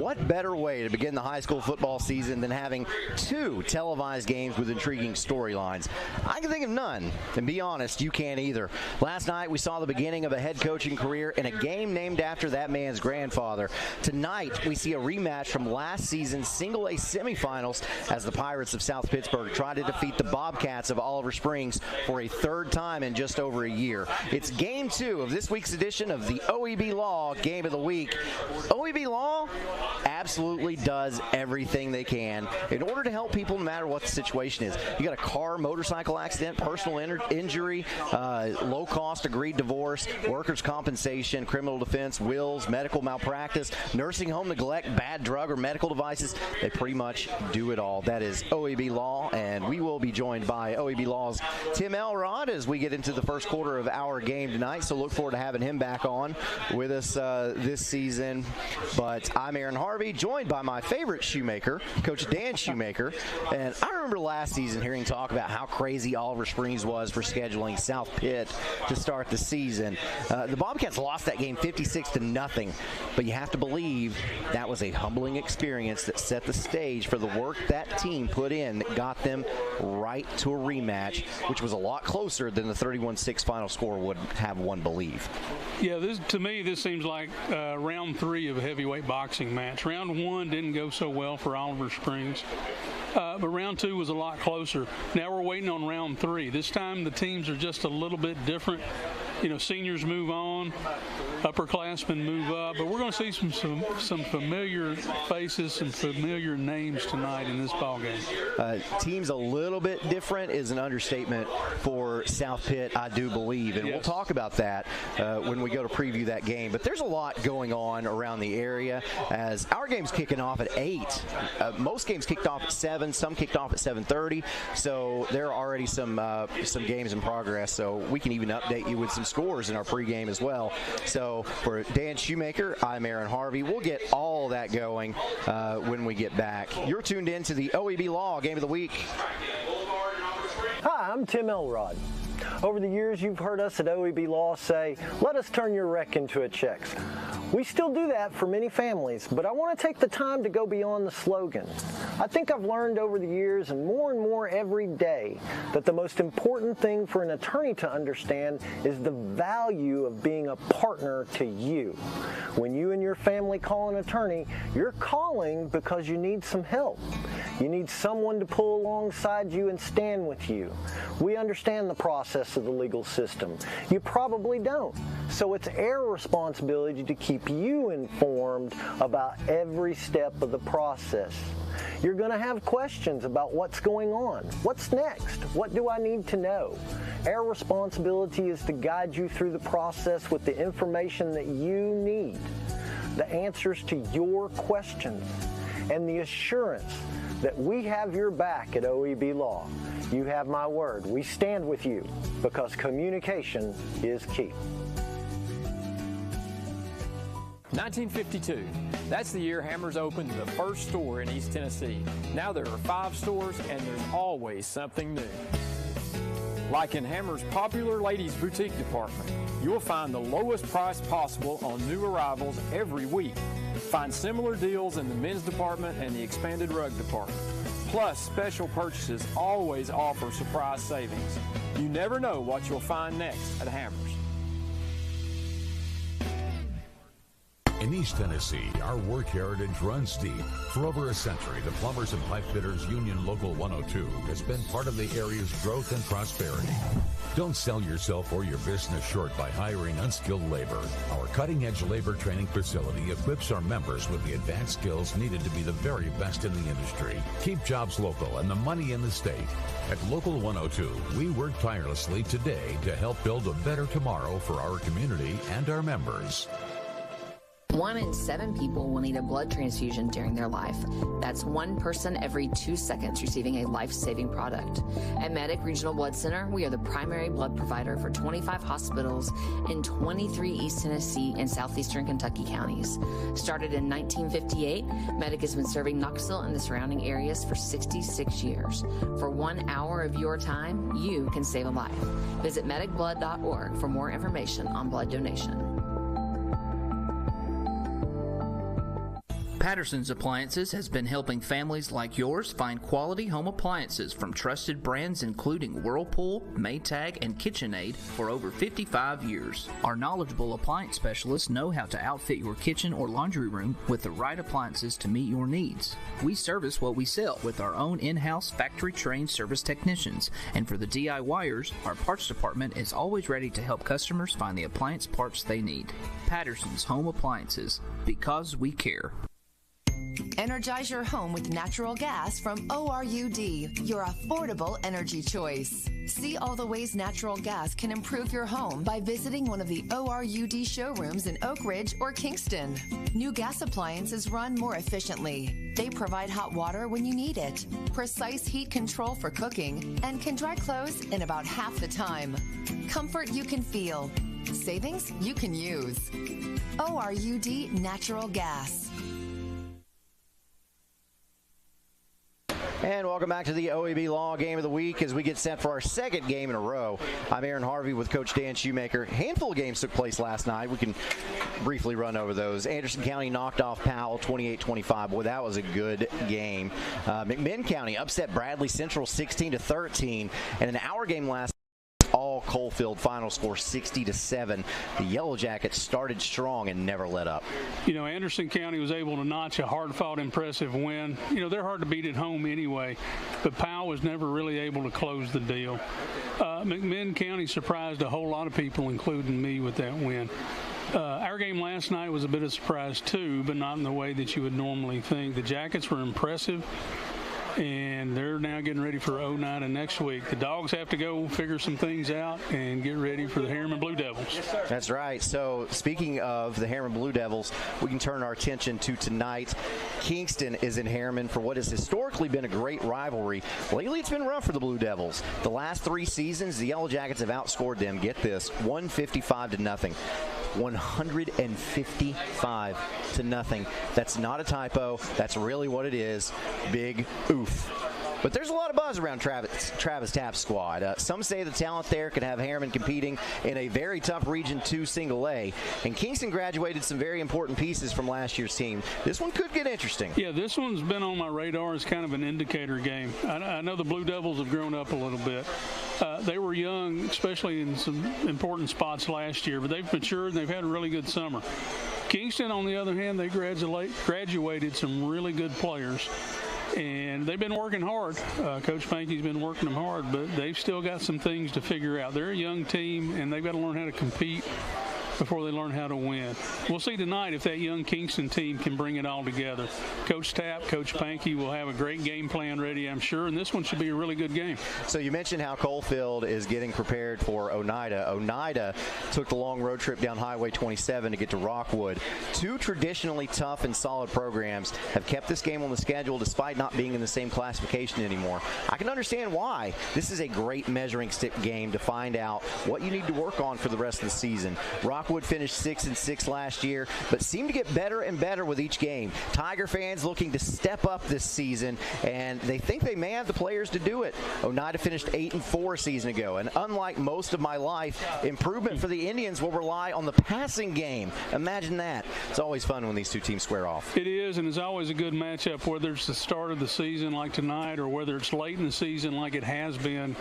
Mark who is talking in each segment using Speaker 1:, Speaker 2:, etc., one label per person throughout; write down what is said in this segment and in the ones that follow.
Speaker 1: what better way to begin the high school football season than having 2 televised games with intriguing storylines? I can think of none, and be honest, you can't either. Last night, we saw the beginning of a head coaching career in a game named after that man's grandfather. Tonight, we see a rematch from last season's single-A semifinals as the Pirates of South Pittsburg try to defeat the Bobcats of Oliver Springs for a 3rd time in just over a year. It's Game 2 of this week's edition of the OEB Law Game of the Week. OEB Law absolutely does everything they can in order to help people no matter what the situation is. You got a car, motorcycle accident, personal injury, low-cost agreed divorce, workers' compensation, criminal defense, wills, medical malpractice, nursing home neglect, bad drug or medical devices. They pretty much do it all. That is OEB Law, and we will be joined by OEB Law's Tim Elrod as we get into the first quarter of our game tonight, so look forward to having him back on with us this season. But I'm Aaron Harvey, joined by my favorite shoemaker, Coach Dan Shoemaker. And I remember last season hearing talk about how crazy Oliver Springs was for scheduling South Pitt to start the season. The Bobcats lost that game 56-0, but you have to believe that was a humbling experience that set the stage for the work that team put in that got them right to a rematch, which was a lot closer than the 31-6 final score would have one believe.
Speaker 2: Yeah, to me, this seems like round 3 of a heavyweight boxing match. Round 1 didn't go so well for Oliver Springs, but round 2 was a lot closer. Now we're waiting on round 3. This time the teams are just a little bit different. You know, seniors move on, upperclassmen move up, but we're going to see some familiar faces, some familiar names tonight in this ball game.
Speaker 1: Teams a little bit different is an understatement for South Pitt, I do believe, and We'll talk about that when we go to preview that game. But there's a lot going on around the area as our game's kicking off at 8. Most games kicked off at 7, some kicked off at 7:30, so there are already some games in progress, so we can even update you with some scores in our pregame as well. So for Dan Shoemaker, I'm Aaron Harvey. We'll get all that going when we get back. You're tuned in to the OEB Law Game of the Week.
Speaker 3: Hi, I'm Tim Elrod. Over the years, you've heard us at OEB Law say, let us turn your wreck into a check. We still do that for many families, but I want to take the time to go beyond the slogan. I think I've learned over the years, and more every day, that the most important thing for an attorney to understand is the value of being a partner to you. When you and your family call an attorney, you're calling because you need some help. You need someone to pull alongside you and stand with you. We understand the process of the legal system. You probably don't. So it's our responsibility to keep you informed about every step of the process. You're going to have questions about what's going on. What's next? What do I need to know? Our responsibility is to guide you through the process with the information that you need, the answers to your questions, and the assurance that we have your back at OEB Law. You have my word. We stand with you because communication is key.
Speaker 4: 1952. That's the year Hammers opened the first store in East Tennessee. Now there are 5 stores and there's always something new. Like in Hammers' popular ladies boutique department, you'll find the lowest price possible on new arrivals every week. Find similar deals in the men's department and the expanded rug department. Plus, special purchases always offer surprise savings. You never know what you'll find next at Hammers.
Speaker 5: In East Tennessee, our work heritage runs deep. For over a century, the Plumbers and Pipe Fitters Union Local 102 has been part of the area's growth and prosperity. Don't sell yourself or your business short by hiring unskilled labor. Our cutting-edge labor training facility equips our members with the advanced skills needed to be the very best in the industry. Keep jobs local and the money in the state. At Local 102, we work tirelessly today to help build a better tomorrow for our community and our members.
Speaker 6: 1 in 7 people will need a blood transfusion during their life. That's 1 person every 2 seconds receiving a life-saving product. At Medic Regional Blood Center, we are the primary blood provider for 25 hospitals in 23 East Tennessee and southeastern Kentucky counties. Started in 1958, Medic has been serving Knoxville and the surrounding areas for 66 years. For 1 hour of your time, you can save a life. Visit medicblood.org for more information on blood donation.
Speaker 7: Patterson's Appliances has been helping families like yours find quality home appliances from trusted brands including Whirlpool, Maytag, and KitchenAid for over 55 years. Our knowledgeable appliance specialists know how to outfit your kitchen or laundry room with the right appliances to meet your needs. We service what we sell with our own in-house factory-trained service technicians, and for the DIYers, our parts department is always ready to help customers find the appliance parts they need. Patterson's Home Appliances, because we care.
Speaker 8: Energize your home with natural gas from ORUD, your affordable energy choice. See all the ways natural gas can improve your home by visiting one of the ORUD showrooms in Oak Ridge or Kingston. New gas appliances run more efficiently. They provide hot water when you need it, precise heat control for cooking, and can dry clothes in about half the time. Comfort you can feel. Savings you can use. ORUD Natural Gas.
Speaker 1: And welcome back to the OEB Law Game of the Week as we get set for our second game in a row. I'm Aaron Harvey with Coach Dan Shoemaker. A handful of games took place last night. We can briefly run over those. Anderson County knocked off Powell 28-25. Boy, that was a good game. McMinn County upset Bradley Central 16-13. And in our game last all Coalfield, final score 60-7. The Yellow Jackets started strong and never let up.
Speaker 2: You know, Anderson County was able to notch a hard-fought, impressive win. You know, they're hard to beat at home anyway, but Powell was never really able to close the deal. McMinn County surprised a whole lot of people, including me, with that win. Our game last night was a bit of a surprise too, but not in the way that you would normally think. The Jackets were impressive, and they're now getting ready for Oneida next week. The Dogs have to go figure some things out and get ready for the Harriman Blue Devils.
Speaker 1: That's right. So speaking of the Harriman Blue Devils, we can turn our attention to tonight. Kingston is in Harriman for what has historically been a great rivalry. Lately, it's been rough for the Blue Devils. The last 3 seasons, the Yellow Jackets have outscored them, get this, 155-0. 155-0. That's not a typo. That's really what it is. Big oof. But there's a lot of buzz around Travis Tapp's squad. Some say the talent there could have Harriman competing in a very tough Region 2 Single A. And Kingston graduated some very important pieces from last year's team. This one could get interesting.
Speaker 2: Yeah, this one's been on my radar as kind of an indicator game. I know the Blue Devils have grown up a little bit. They were young, especially in some important spots last year, but they've matured and they've had a really good summer. Kingston, on the other hand, they graduated some really good players. And they've been working hard. Coach Pankey's been working them hard, but they've still got some things to figure out. They're a young team, and they've got to learn how to compete before they learn how to win. We'll see tonight if that young Kingston team can bring it all together. Coach Tapp, Coach Pankey will have a great game plan ready, I'm sure, and this one should be a really good game.
Speaker 1: So you mentioned how Coalfield is getting prepared for Oneida. Oneida took the long road trip down Highway 27 to get to Rockwood. 2 traditionally tough and solid programs have kept this game on the schedule despite not being in the same classification anymore. I can understand why. This is a great measuring stick game to find out what you need to work on for the rest of the season. Rockwood finished 6-6 last year, but seemed to get better and better with each game. Tiger fans looking to step up this season, and they think they may have the players to do it. Oneida finished 8-4 a season ago, and unlike most of my life, improvement for the Indians will rely on the passing game. Imagine that. It's always fun when these two teams square off.
Speaker 2: It is, and it's always a good matchup, whether it's the start of the season like tonight or whether it's late in the season like it has been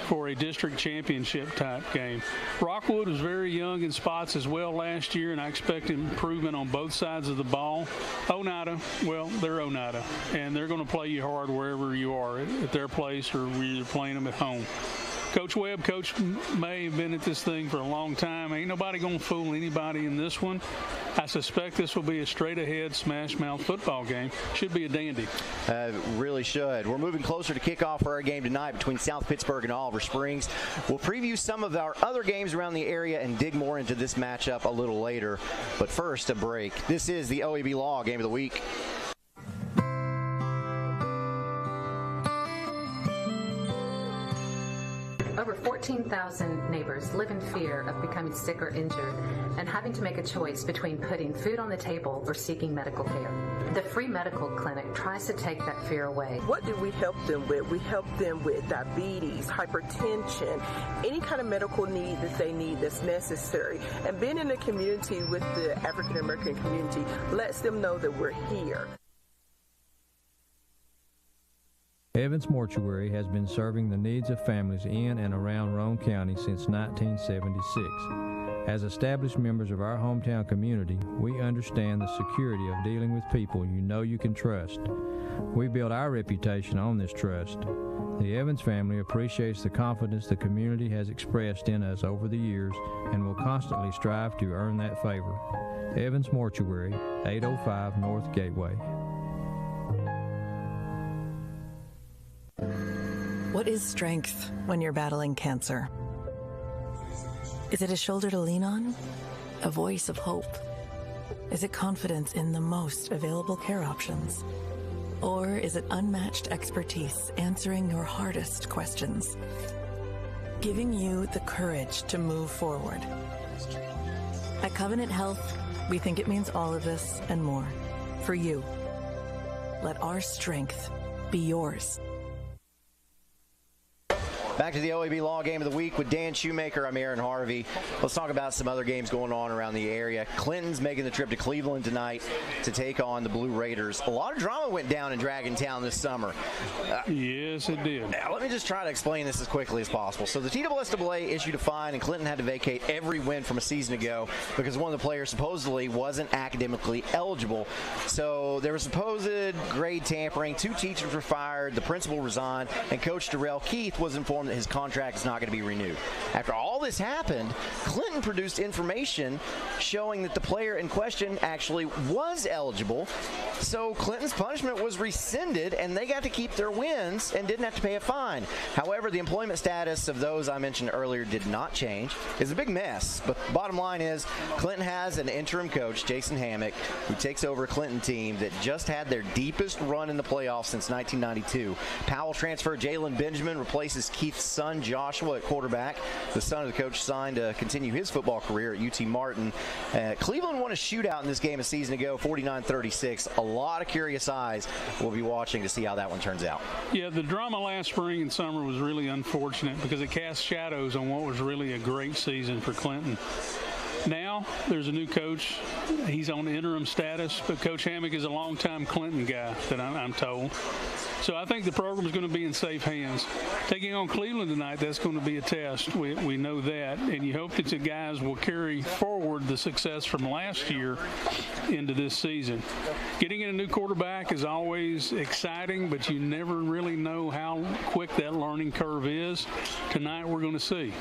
Speaker 2: for a district championship type game. Rockwood was very young in spots as well last year, and I expect improvement on both sides of the ball. Oneida, well, they're Oneida, and they're going to play you hard wherever you are, at their place or where you're playing them at home. Coach Webb, Coach May have been at this thing for a long time. Ain't nobody going to fool anybody in this one. I suspect this will be a straight-ahead, smash-mouth football game. Should be a dandy.
Speaker 1: Really should. We're moving closer to kickoff for our game tonight between South Pittsburg and Oliver Springs. We'll preview some of our other games around the area and dig more into this matchup a little later. But first, a break. This is the OEB Law Game of the Week.
Speaker 9: Over 14 14,000 neighbors live in fear of becoming sick or injured and having to make a choice between putting food on the table or seeking medical care. The free medical clinic tries to take that fear away.
Speaker 10: What do we help them with? We help them with diabetes, hypertension, any kind of medical need that they need that's necessary. And being in a community with the African American community lets them know that we're here.
Speaker 11: Evans Mortuary has been serving the needs of families in and around Roane County since 1976. As established members of our hometown community, we understand the security of dealing with people you know you can trust. We built our reputation on this trust. The Evans family appreciates the confidence the community has expressed in us over the years and will constantly strive to earn that favor. Evans Mortuary, 805 North Gateway.
Speaker 12: What is strength when you're battling cancer? Is it a shoulder to lean on? A voice of hope? Is it confidence in the most available care options? Or is it unmatched expertise answering your hardest questions? Giving you the courage to move forward. At Covenant Health, we think it means all of this and more. For you. Let our strength be yours.
Speaker 1: Back to the OEB Law Game of the Week with Dan Shoemaker. I'm Aaron Harvey. Let's talk about some other games going on around the area. Clinton's making the trip to Cleveland tonight to take on the Blue Raiders. A lot of drama went down in Dragontown this summer.
Speaker 2: Yes, it did.
Speaker 1: Now, let me just try to explain this as quickly as possible. So the TSSAA issued a fine, and Clinton had to vacate every win from a season ago because one of the players supposedly wasn't academically eligible. So there was supposed grade tampering. 2 teachers were fired. The principal resigned, and Coach Darrell Keith was informed that his contract is not going to be renewed. After all this happened, Clinton produced information showing that the player in question actually was eligible. So Clinton's punishment was rescinded, and they got to keep their wins and didn't have to pay a fine. However, the employment status of those I mentioned earlier did not change. It's a big mess, but the bottom line is Clinton has an interim coach, Jason Hammock, who takes over a Clinton team that just had their deepest run in the playoffs since 1992. Powell transfer Jalen Benjamin replaces Keith's son Joshua at quarterback. The son of the coach signed to continue his football career at UT Martin. Cleveland won a shootout in this game a season ago, 49-36. A lot of curious eyes will be watching to see how that one turns out.
Speaker 2: Yeah, the drama last spring and summer was really unfortunate because it cast shadows on what was really a great season for Clinton. Now, there's a new coach. He's on interim status, but Coach Hammock is a longtime Clinton guy that I'm told. So I think the program is going to be in safe hands. Taking on Cleveland tonight, that's going to be a test. We know that, and you hope that the guys will carry forward the success from last year into this season. Getting in a new quarterback is always exciting, but you never really know how quick that learning curve is. Tonight, we're going to see.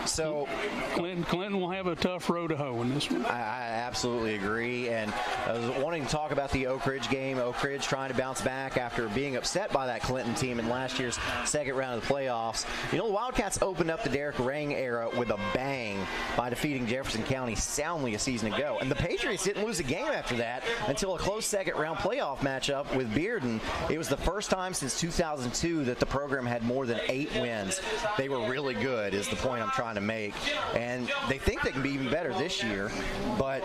Speaker 1: So
Speaker 2: Clinton will have a tough road to hoe in this one.
Speaker 1: I absolutely agree, and I was wanting to talk about the Oak Ridge game. Oak Ridge trying to bounce back after being upset by that Clinton team in last year's second round of the playoffs. You know, the Wildcats opened up the Derek Rang era with a bang by defeating Jefferson County soundly a season ago, and the Patriots didn't lose a game after that until a close second round playoff matchup with Bearden. It was the first time since 2002 that the program had more than 8 wins. They were really good is the point I'm trying to make, and they think they can be even better this year, but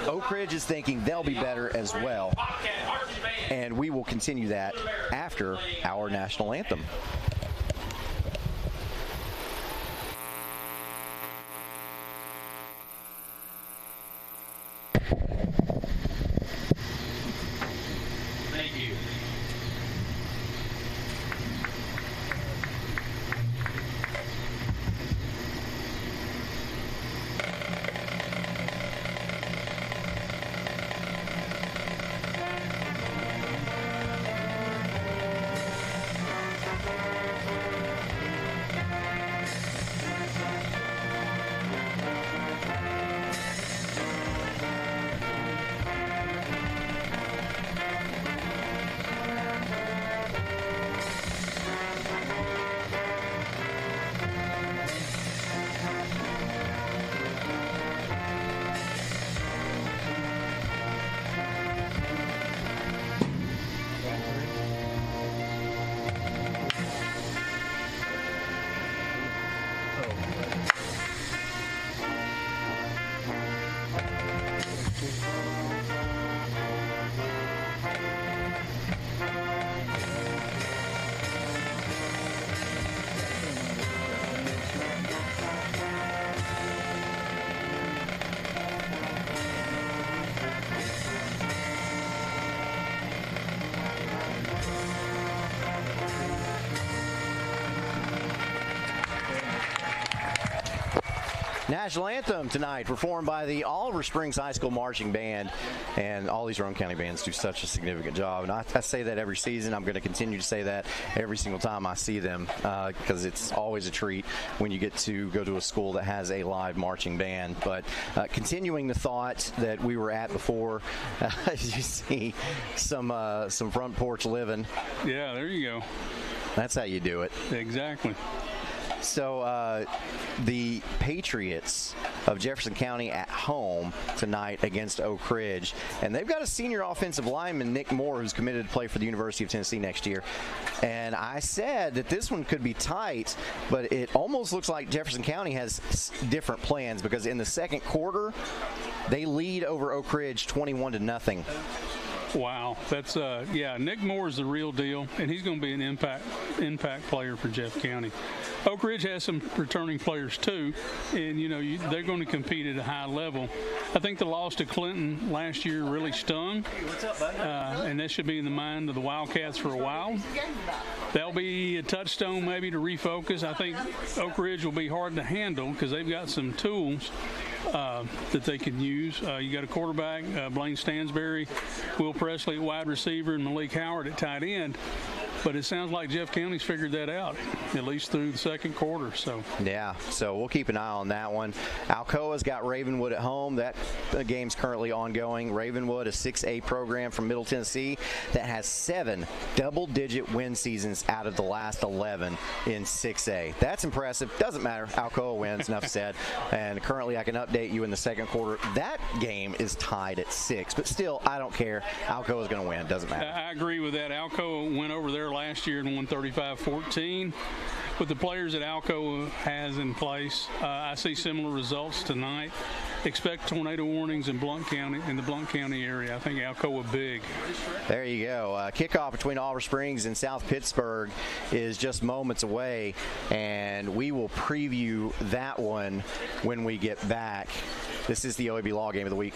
Speaker 1: Oak Ridge is thinking they'll be better as well, and we will continue that after our national anthem.
Speaker 13: Thank you.
Speaker 1: National Anthem tonight, performed by the Oliver Springs High School Marching Band. And all these Roane County bands do such a significant job. And I say that every season. I'm going to continue to say that every single time I see them, because it's always a treat when you get to go to a school that has a live marching band. But continuing the thought that we were at before, as you see some front porch living.
Speaker 2: Yeah, there you go.
Speaker 1: That's how you do it.
Speaker 2: Exactly.
Speaker 1: So the Patriots of Jefferson County at home tonight against Oak Ridge. And they've got a senior offensive lineman, Nick Moore, who's committed to play for the University of Tennessee next year. And I said that this one could be tight, but it almost looks like Jefferson County has different plans, because in the second quarter, they lead over Oak Ridge 21-0.
Speaker 2: Wow, that's Nick Moore is the real deal, and he's going to be an impact player for Jeff County. Oak Ridge has some returning players too, and they're going to compete at a high level. I think the loss to Clinton last year really stung, and that should be in the mind of the Wildcats for a while. That'll be a touchstone maybe to refocus. I think Oak Ridge will be hard to handle because they've got some tools that they can use. You got a quarterback, Blaine Stansberry, Will Presley at wide receiver, and Malik Howard at tight end. But it sounds like Jeff County's figured that out, at least through the second quarter. So
Speaker 1: we'll keep an eye on that one. Alcoa's got Ravenwood at home. That game's currently ongoing. Ravenwood, a 6A program from Middle Tennessee that has 7 double-digit win seasons out of the last 11 in 6A. That's impressive. Doesn't matter. Alcoa wins, enough said. And currently I can update you in the second quarter. That game is tied at 6. But still, I don't care. Alcoa's going to win. Doesn't matter.
Speaker 2: I agree with that. Alcoa went over there last year and won 35-14. With the players that Alcoa has in place, I see similar results tonight. Expect tornado warnings in the Blount County area. I think Alcoa big.
Speaker 1: There you go. Kickoff between Oliver Springs and South Pittsburg is just moments away, and we will preview that one when we get back. This is the OEB Law Game of the Week.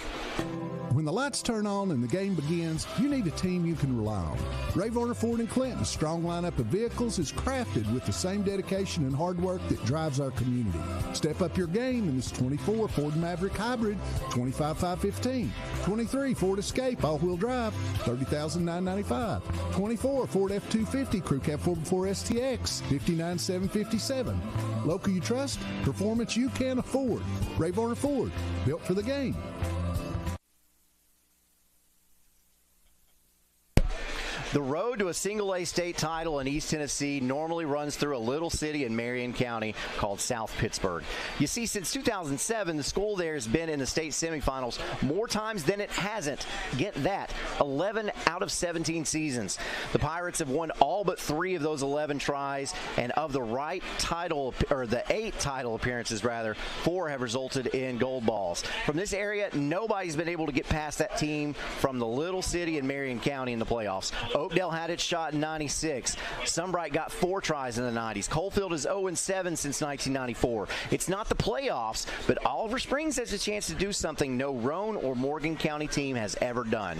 Speaker 14: When the lights turn on and the game begins, you need a team you can rely on. Ray Varner Ford and Clinton's strong lineup of vehicles is crafted with the same dedication and hard work that drives our community. Step up your game in this 24 Ford Maverick Hybrid, 25,515. 23 Ford Escape all-wheel drive, 30,995. 24 Ford F-250 Crew Cab 4x4 STX, 59,757. Local you trust, performance you can afford. Ray Varner Ford, built for the game.
Speaker 1: The road to a single-A state title in East Tennessee normally runs through a little city in Marion County called South Pittsburg. You see, since 2007, the school there has been in the state semifinals more times than it hasn't. Get that, 11 out of 17 seasons. The Pirates have won all but 3 of those 11 tries, and of the 8 title appearances, 4 have resulted in gold balls. From this area, nobody's been able to get past that team from the little city in Marion County in the playoffs. Oakdale had its shot in 96. Sunbright got 4 tries in the 90s. Coalfield is 0-7 since 1994. It's not the playoffs, but Oliver Springs has a chance to do something no Roane or Morgan County team has ever done: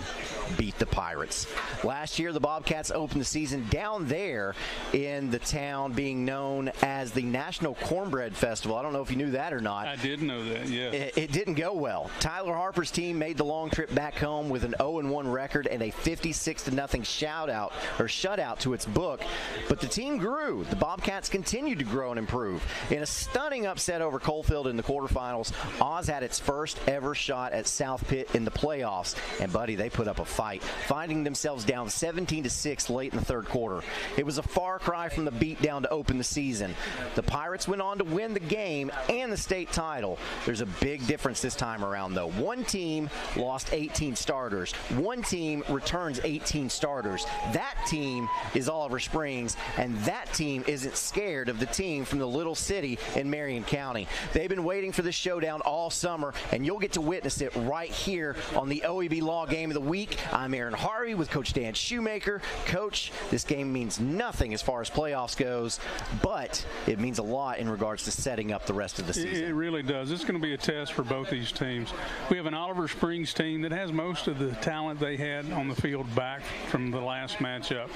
Speaker 1: beat the Pirates. Last year, the Bobcats opened the season down there in the town being known as the National Cornbread Festival. I don't know if you knew that or not.
Speaker 2: I did know that, yeah.
Speaker 1: It didn't go well. Tyler Harper's team made the long trip back home with an 0-1 record and a 56-0 shutout to its book, but the team grew. The Bobcats continued to grow and improve. In a stunning upset over Coalfield in the quarterfinals, Oz had its first ever shot at South Pitt in the playoffs, and buddy, they put up a fight, finding themselves down 17-6 late in the third quarter. It was a far cry from the beatdown to open the season. The Pirates went on to win the game and the state title. There's a big difference this time around, though. One team lost 18 starters. One team returns 18 starters. That team is Oliver Springs, and that team isn't scared of the team from the little city in Marion County. They've been waiting for this showdown all summer, and you'll get to witness it right here on the OEB Law Game of the Week. I'm Aaron Harvey with Coach Dan Shoemaker. Coach, this game means nothing as far as playoffs goes, but it means a lot in regards to setting up the rest of the season.
Speaker 2: It really does. It's going to be a test for both these teams. We have an Oliver Springs team that has most of the talent they had on the field back from the last matchup.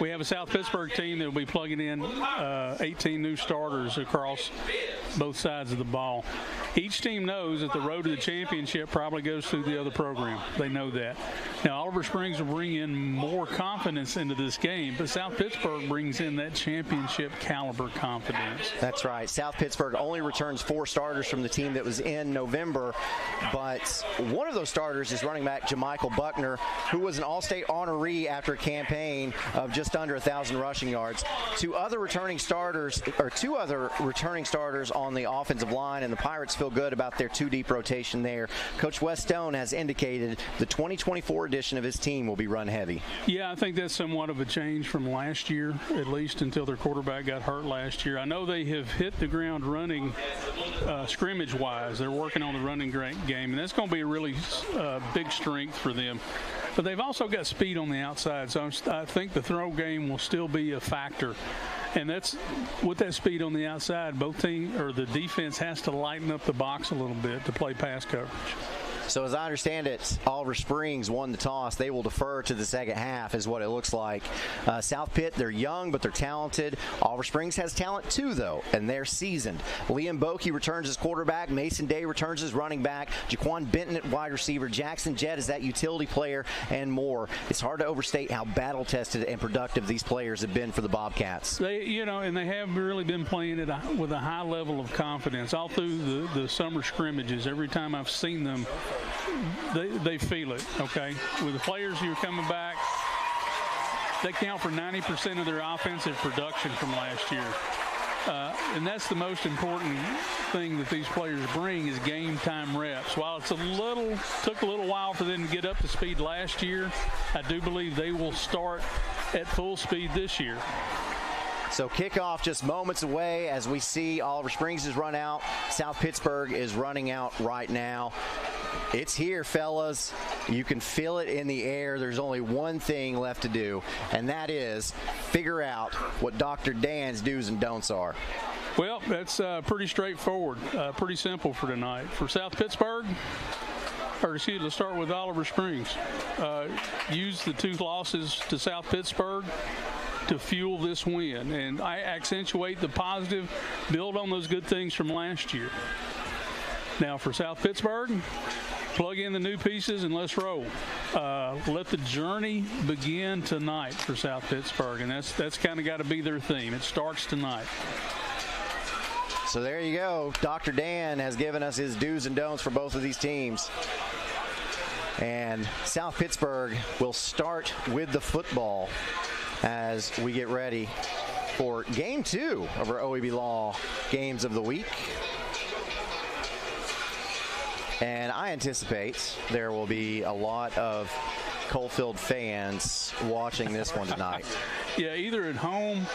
Speaker 2: We have a South Pittsburg team that will be plugging in 18 new starters across both sides of the ball. Each team knows that the road to the championship probably goes through the other program. They know that. Now, Oliver Springs will bring in more confidence into this game, but South Pittsburg brings in that championship caliber confidence.
Speaker 1: That's right. South Pittsburg only returns 4 starters from the team that was in November, but one of those starters is running back JaMichael Buckner, who was an All-State honoree after a campaign of just under 1,000 rushing yards. 2 other returning starters on the offensive line, and the Pirates feel good about their 2-deep rotation there. Coach Wes Stone has indicated the 2024 edition of his team will be run heavy.
Speaker 2: Yeah, I think that's somewhat of a change from last year, at least until their quarterback got hurt last year. I know they have hit the ground running scrimmage-wise. They're working on the running game, and that's going to be a really big strength for them. But they've also got speed on the outside, so I think the throw game will still be a factor. And that's with that speed on the outside, the defense has to lighten up the box a little bit to play pass coverage.
Speaker 1: So as I understand it, Oliver Springs won the toss. They will defer to the second half is what it looks like. South Pitt, they're young, but they're talented. Oliver Springs has talent too, though, and they're seasoned. Liam Boakey returns as quarterback. Mason Day returns as running back. Jaquan Benton at wide receiver. Jackson Jett is that utility player, and more. It's hard to overstate how battle-tested and productive these players have been for the Bobcats.
Speaker 2: And they have really been playing it with a high level of confidence all through the summer scrimmages. Every time I've seen them, they feel it, okay? With the players who are coming back, they count for 90% of their offensive production from last year. And that's the most important thing that these players bring is game time reps. While took a little while for them to get up to speed last year, I do believe they will start at full speed this year.
Speaker 1: So kickoff just moments away as we see Oliver Springs has run out. South Pittsburg is running out right now. It's here, fellas. You can feel it in the air. There's only one thing left to do, and that is figure out what Dr. Dan's do's and don'ts are.
Speaker 2: Well, that's pretty straightforward, pretty simple for tonight. For South Pittsburg, let's start with Oliver Springs. Use the 2 losses to South Pittsburg to fuel this win, and I accentuate the positive, build on those good things from last year. Now for South Pittsburg, plug in the new pieces and let's roll. Let the journey begin tonight for South Pittsburg, and that's kind of got to be their theme. It starts tonight.
Speaker 1: So there you go. Dr. Dan has given us his do's and don'ts for both of these teams. And South Pittsburg will start with the football as we get ready for Game 2 of our OEB Law Games of the Week. And I anticipate there will be a lot of Coalfield fans watching this one tonight.
Speaker 2: Yeah, either at home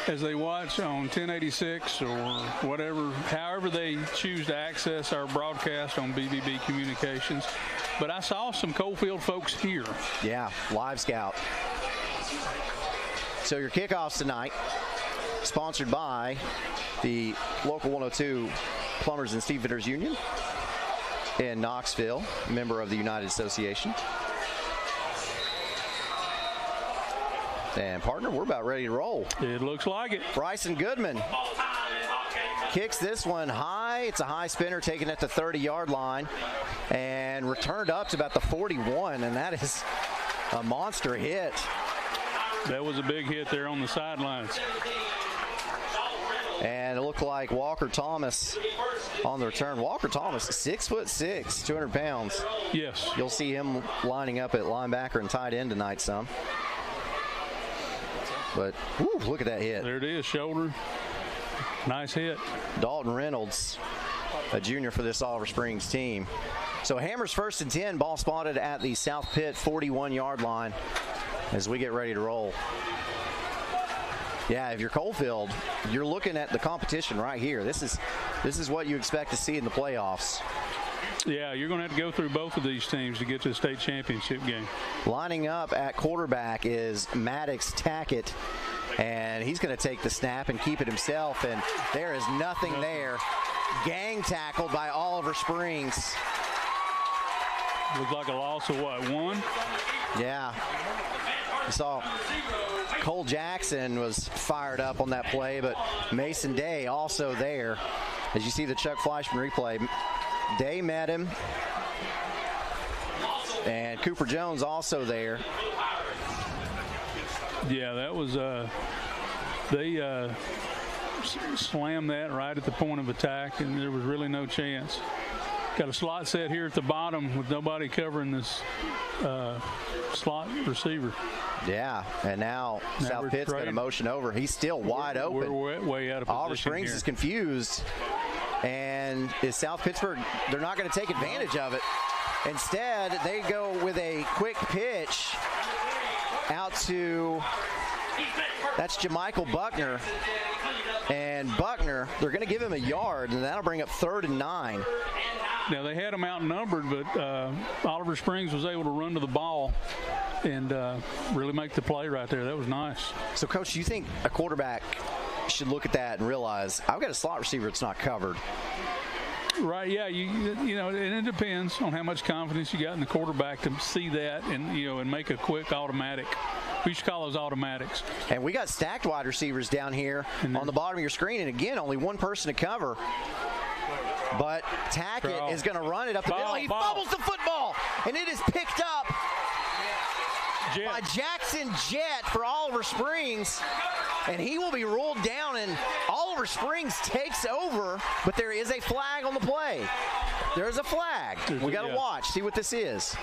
Speaker 2: as they watch on 1086 or whatever, however they choose to access our broadcast on BBB Communications. But I saw some Coalfield folks here.
Speaker 1: Yeah, live scout. So your kickoffs tonight, sponsored by the Local 102 Plumbers and Stevedores Union in Knoxville, member of the United Association. And partner, we're about ready to roll.
Speaker 2: It looks like it.
Speaker 1: Bryson Goodman kicks this one high. It's a high spinner taken at the 30-yard line and returned up to about the 41, and that is a monster hit.
Speaker 2: That was a big hit there on the sidelines.
Speaker 1: And it looked like Walker Thomas on the return. Walker Thomas, 6'6", 200 pounds.
Speaker 2: Yes.
Speaker 1: You'll see him lining up at linebacker and tight end tonight some. But, whew, look at that hit.
Speaker 2: There it is, shoulder. Nice hit.
Speaker 1: Dalton Reynolds, a junior for this Oliver Springs team. So Hammers 1st and 10, ball spotted at the South Pitt 41-yard line as we get ready to roll. Yeah, if you're Coalfield, you're looking at the competition right here. This is what you expect to see in the playoffs.
Speaker 2: Yeah, you're going to have to go through both of these teams to get to the state championship game.
Speaker 1: Lining up at quarterback is Maddox Tackett, and he's going to take the snap and keep it himself, and there is nothing there. Gang tackled by Oliver Springs.
Speaker 2: Looks like a loss of what, 1?
Speaker 1: Yeah. You saw Cole Jackson was fired up on that play, but Mason Day also there. As you see the Chuck Fleischman replay, Day met him, and Cooper Jones also there.
Speaker 2: Yeah, that was they slammed that right at the point of attack, and there was really no chance. Got a slot set here at the bottom with nobody covering this slot receiver.
Speaker 1: Yeah, and now South Pitt's going to motion over. He's still wide open.
Speaker 2: We're way out of position.
Speaker 1: Oliver Springs
Speaker 2: here
Speaker 1: is confused, and is South Pittsburgh, they're not going to take advantage of it. Instead, they go with a quick pitch out to, that's Jamichael Buckner. And Buckner, they're going to give him a yard, and that'll bring up 3rd and 9.
Speaker 2: Now, they had him outnumbered, but Oliver Springs was able to run to the ball and really make the play right there. That was nice.
Speaker 1: So, Coach, do you think a quarterback should look at that and realize, I've got a slot receiver that's not covered?
Speaker 2: Right, yeah, you know, and it depends on how much confidence you got in the quarterback to see that and, you know, and make a quick automatic. We should call those automatics.
Speaker 1: And we got stacked wide receivers down here on the bottom of your screen, and again, only one person to cover. But Tackett is going to run it up the middle. He fumbles the football, and it is picked up by Jackson Jett for Oliver Springs. And he will be rolled down, and Oliver Springs takes over, but there is a flag on the play. There is a flag. We got to watch, see what this is.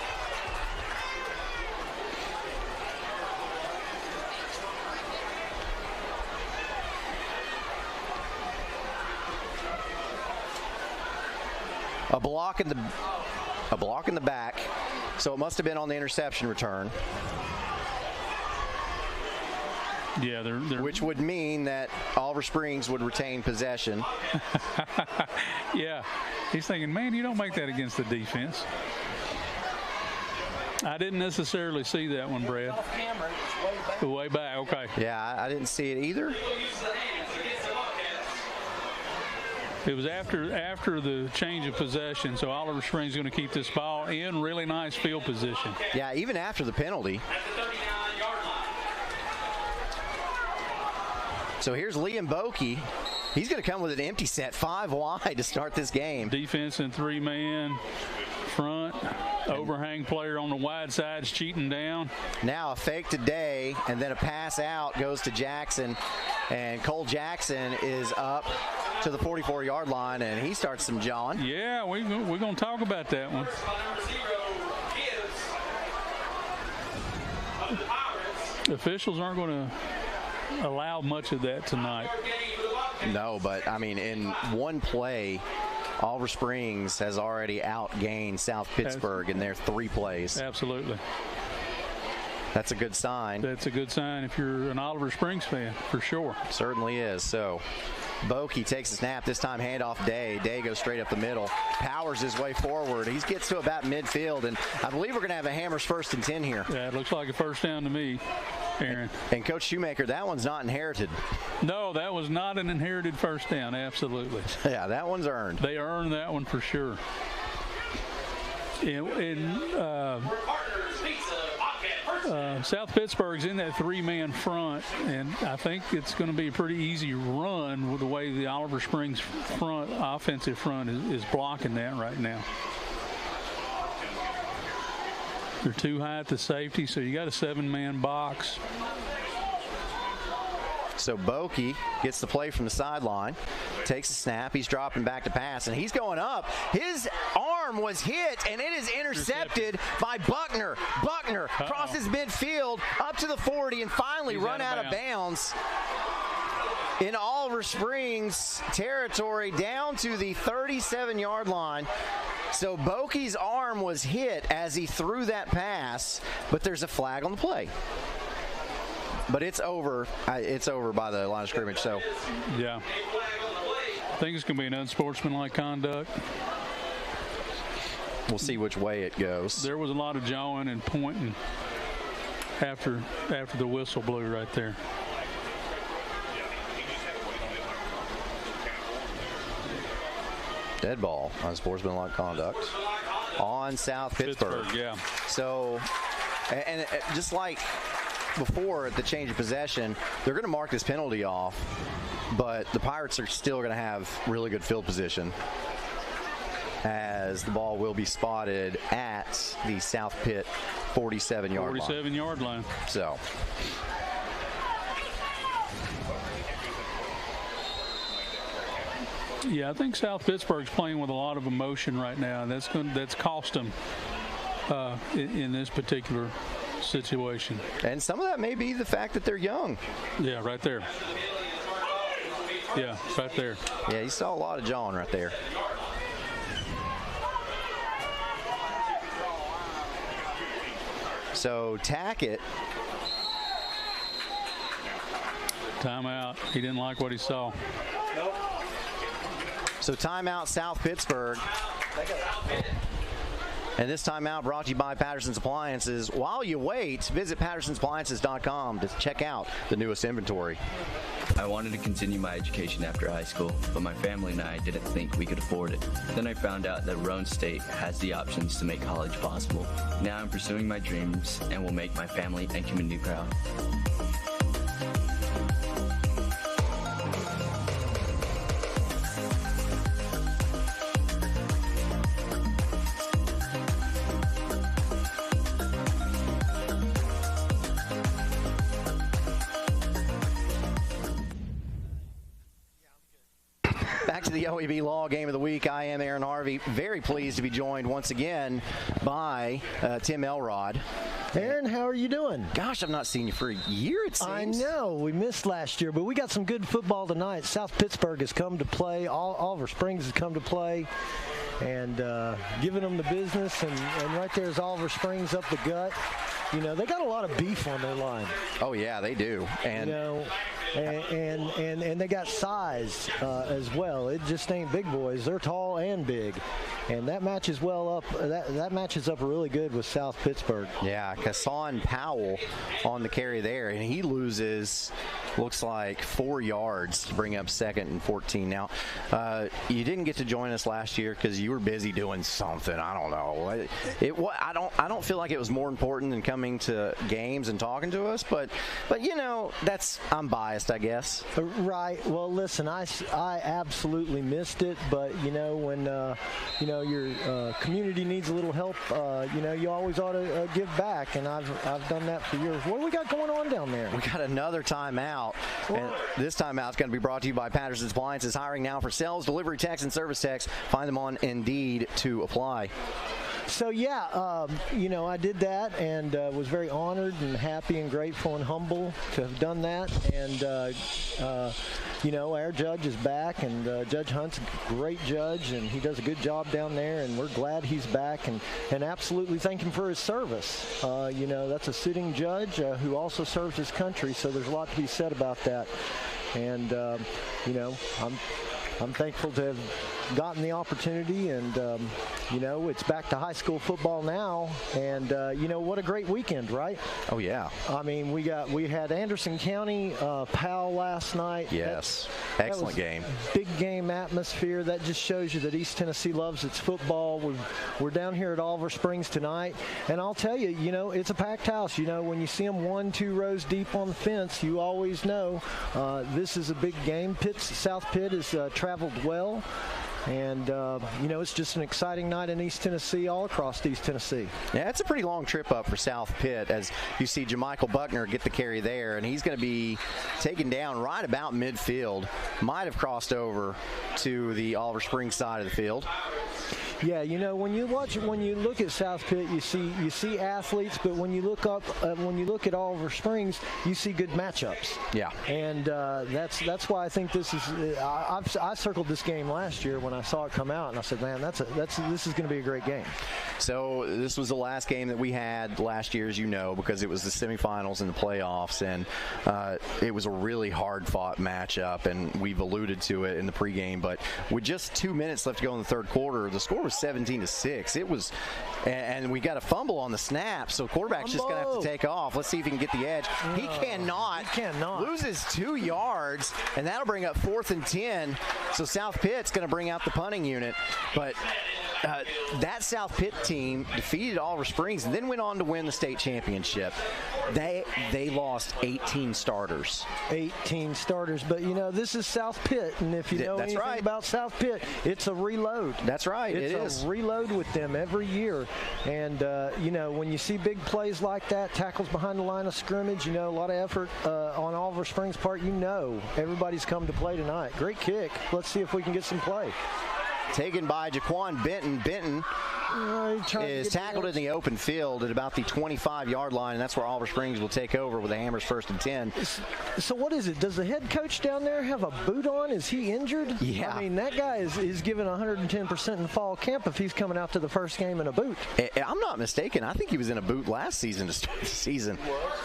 Speaker 1: A block in the back, so it must have been on the interception return.
Speaker 2: Yeah, they're
Speaker 1: which would mean that Oliver Springs would retain possession.
Speaker 2: Yeah, he's thinking, man, you don't make that against the defense. I didn't necessarily see that one, Brad. Way back, okay.
Speaker 1: Yeah, I didn't see it either.
Speaker 2: It was after the change of possession, so Oliver Springs is going to keep this ball in really nice field position.
Speaker 1: Yeah, even after the penalty. So here's Liam Boakey. He's going to come with an empty set, 5 wide to start this game.
Speaker 2: Defense in 3-man front. Overhang player on the wide side is cheating down.
Speaker 1: Now a fake to Day, and then a pass out goes to Jackson. And Cole Jackson is up to the 44-yard line, and he starts some jawing.
Speaker 2: Yeah, we're going to talk about that one. Officials aren't going to allow much of that tonight.
Speaker 1: No, but, I mean, in one play, Oliver Springs has already outgained South Pittsburg in their 3 plays.
Speaker 2: Absolutely.
Speaker 1: That's a good sign.
Speaker 2: That's a good sign if you're an Oliver Springs fan, for sure.
Speaker 1: Certainly is. So Boakey takes a snap, this time handoff Day. Day goes straight up the middle, powers his way forward. He gets to about midfield, and I believe we're going to have a Hammers 1st and 10 here.
Speaker 2: Yeah, it looks like a first down to me, Aaron.
Speaker 1: And Coach Shoemaker, that one's not inherited.
Speaker 2: No, that was not an inherited first down, absolutely.
Speaker 1: Yeah, that one's earned.
Speaker 2: They earned that one for sure. South Pittsburgh's in that 3-man front, and I think it's going to be a pretty easy run with the way the Oliver Springs front, offensive front, is blocking that right now. They're too high at the safety, so you got a 7-man box.
Speaker 1: So Boakey gets the play from the sideline, takes a snap, he's dropping back to pass, and he's going up. His arm was hit, and it is intercepted by Buckner. Buckner crosses midfield up to the 40 and finally run out of bounds in Oliver Springs territory down to the 37-yard line. So Boakey's arm was hit as he threw that pass, but there's a flag on the play. But it's over. It's over by the line of scrimmage. So,
Speaker 2: yeah, I think it's going to be an unsportsmanlike conduct.
Speaker 1: We'll see which way it goes.
Speaker 2: There was a lot of jawing and pointing after the whistle blew right there.
Speaker 1: Dead ball, unsportsmanlike conduct on South Pittsburg.
Speaker 2: Yeah.
Speaker 1: So, and just like before at the change of possession, they're going to mark this penalty off. but the Pirates are still going to have really good field position, as the ball will be spotted at the South Pitt 47-yard line.
Speaker 2: 47-yard line.
Speaker 1: So.
Speaker 2: Yeah, I think South Pittsburgh's playing with a lot of emotion right now. That's cost them in this particular situation.
Speaker 1: And some of that may be the fact that they're young.
Speaker 2: Yeah, right there. Yeah, right there.
Speaker 1: Yeah, you saw a lot of jawing right there. So Tackett.
Speaker 2: Timeout. He didn't like what he saw.
Speaker 1: Nope. So timeout, South Pittsburgh. And this timeout brought to you by Patterson's Appliances. While you wait, visit pattersonsappliances.com to check out the newest inventory.
Speaker 15: I wanted to continue my education after high school, but my family and I didn't think we could afford it. Then I found out that Roane State has the options to make college possible. Now I'm pursuing my dreams and will make my family and community proud.
Speaker 1: Back to the OEB Law Game of the Week. I am Aaron Harvey. Very pleased to be joined once again by Tim Elrod.
Speaker 3: Aaron, how are you doing?
Speaker 1: Gosh, I've not seen you for a year, it seems.
Speaker 3: I know. We missed last year, but we got some good football tonight. South Pittsburgh has come to play. Oliver Springs has come to play. And giving them the business. And right there is Oliver Springs up the gut. You know, they got a lot of beef on their line.
Speaker 1: Oh, yeah, they do. And
Speaker 3: you know, and they got size as well. It just ain't big boys. They're tall and big. And that matches well up. That matches up really good with South Pittsburgh.
Speaker 1: Yeah, Kassan Powell on the carry there, and he loses, looks like 4 yards to bring up 2nd and 14. Now, you didn't get to join us last year because you were busy doing something. I don't know. I don't feel like it was more important than coming to games and talking to us, but you know, I'm biased, I guess.
Speaker 3: Right. Well, listen, I absolutely missed it, but you know, when you know, your community needs a little help, you know, you always ought to give back, and I've done that for years. What do we got going on down there?
Speaker 1: We got another timeout, and this timeout is going to be brought to you by Patterson's Appliances. Hiring now for sales, delivery techs, and service techs. Find them on Indeed to apply.
Speaker 3: So, yeah, you know, I did that and was very honored and happy and grateful and humble to have done that. And, you know, our judge is back, and Judge Hunt's a great judge, and he does a good job down there, and we're glad he's back, and absolutely thank him for his service. You know, that's a sitting judge who also serves his country, so there's a lot to be said about that. And, you know, I'm thankful to have gotten the opportunity, and you know, it's back to high school football now, and you know, what a great weekend, right?
Speaker 1: Oh yeah.
Speaker 3: I mean, we had Anderson County Powell last night.
Speaker 1: Yes, excellent game.
Speaker 3: Big game atmosphere. That just shows you that East Tennessee loves its football. We're down here at Oliver Springs tonight, and I'll tell you, you know, it's a packed house. You know, when you see them 1-2 rows deep on the fence, you always know this is a big game. South Pitt has traveled well. And, you know, it's just an exciting night in East Tennessee, all across East Tennessee.
Speaker 1: Yeah, it's a pretty long trip up for South Pitt, as you see Jamichael Buckner get the carry there, and he's going to be taken down right about midfield. Might have crossed over to the Oliver Springs side of the field.
Speaker 3: Yeah, you know, when you look at South Pitt, you see athletes, but when you look at Oliver Springs, you see good matchups.
Speaker 1: Yeah,
Speaker 3: and that's why I think this is. I circled this game last year when I saw it come out, and I said, man, this is going to be a great game.
Speaker 1: So this was the last game that we had last year, as you know, because it was the semifinals and the playoffs, and it was a really hard-fought matchup, and we've alluded to it in the pregame. But with just 2 minutes left to go in the third quarter, the score was 17-6. It was, and we got a fumble on the snap, so quarterback's just going to have to take off. Let's see if he can get the edge. He cannot. Loses 2 yards, and that'll bring up 4th and 10. So South Pitt's going to bring out the punting unit, but that South Pitt team defeated Oliver Springs and then went on to win the state championship. They lost 18 starters.
Speaker 3: 18 starters, but this is South Pitt, and if you know anything about South Pitt, it's a reload.
Speaker 1: That's right,
Speaker 3: it's a reload with them every year. And when you see big plays like that, tackles behind the line of scrimmage, a lot of effort on Oliver Springs' part, everybody's come to play tonight. Great kick. Let's see if we can get some play.
Speaker 1: Taken by Jaquan Benton. Benton is tackled in the open field at about the 25-yard line, and that's where Oliver Springs will take over with the Hammers 1st and 10.
Speaker 3: So what is it? Does the head coach down there have a boot on? Is he injured?
Speaker 1: Yeah.
Speaker 3: I mean, that guy is giving 110% in fall camp if he's coming out to the first game in a boot.
Speaker 1: I'm not mistaken. I think he was in a boot last season to start the season.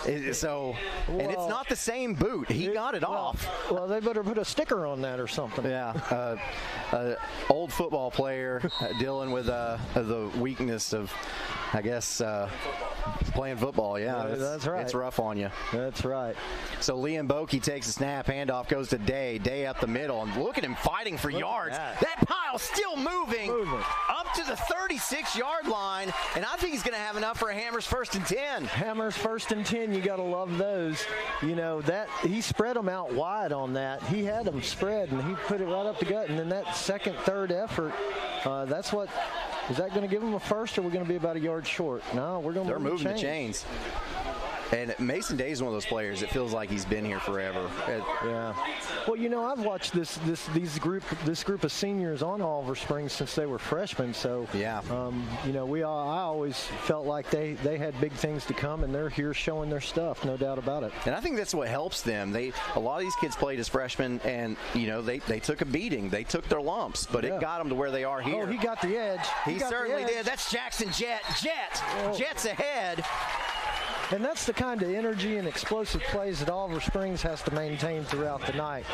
Speaker 1: And it's not the same boot. He got it off.
Speaker 3: Well, they better put a sticker on that or something.
Speaker 1: Yeah. Old football player dealing with the weakness of, I guess, playing football. Yeah,
Speaker 3: that's right.
Speaker 1: It's rough on you.
Speaker 3: That's right.
Speaker 1: So Liam Bokey takes a snap, handoff goes to Day. Day up the middle, and look at him fighting for yards. That pile still moving up to the 36-yard line, and I think he's going to have enough for a Hammers 1st and 10.
Speaker 3: Hammers 1st and 10, you got to love those. That he spread them out wide on that. He had them spread, and he put it right up the gut, and then that second, third effort, that's what. Is that going to give them a first, or are we going to be about a yard short? No, we're going to move
Speaker 1: moving the chains. And Mason Day is one of those players that feels like he's been here forever.
Speaker 3: Yeah. Well, I've watched this group of seniors on Oliver Springs since they were freshmen. So
Speaker 1: yeah.
Speaker 3: I always felt like they had big things to come, and they're here showing their stuff, no doubt about it.
Speaker 1: And I think that's what helps them. A lot of these kids played as freshmen, and they took a beating. They took their lumps, but it got them to where they are here.
Speaker 3: Oh, he got the edge.
Speaker 1: He certainly did. That's Jackson Jet. Jet's ahead.
Speaker 3: And that's the kind of energy and explosive plays that Oliver Springs has to maintain throughout the night.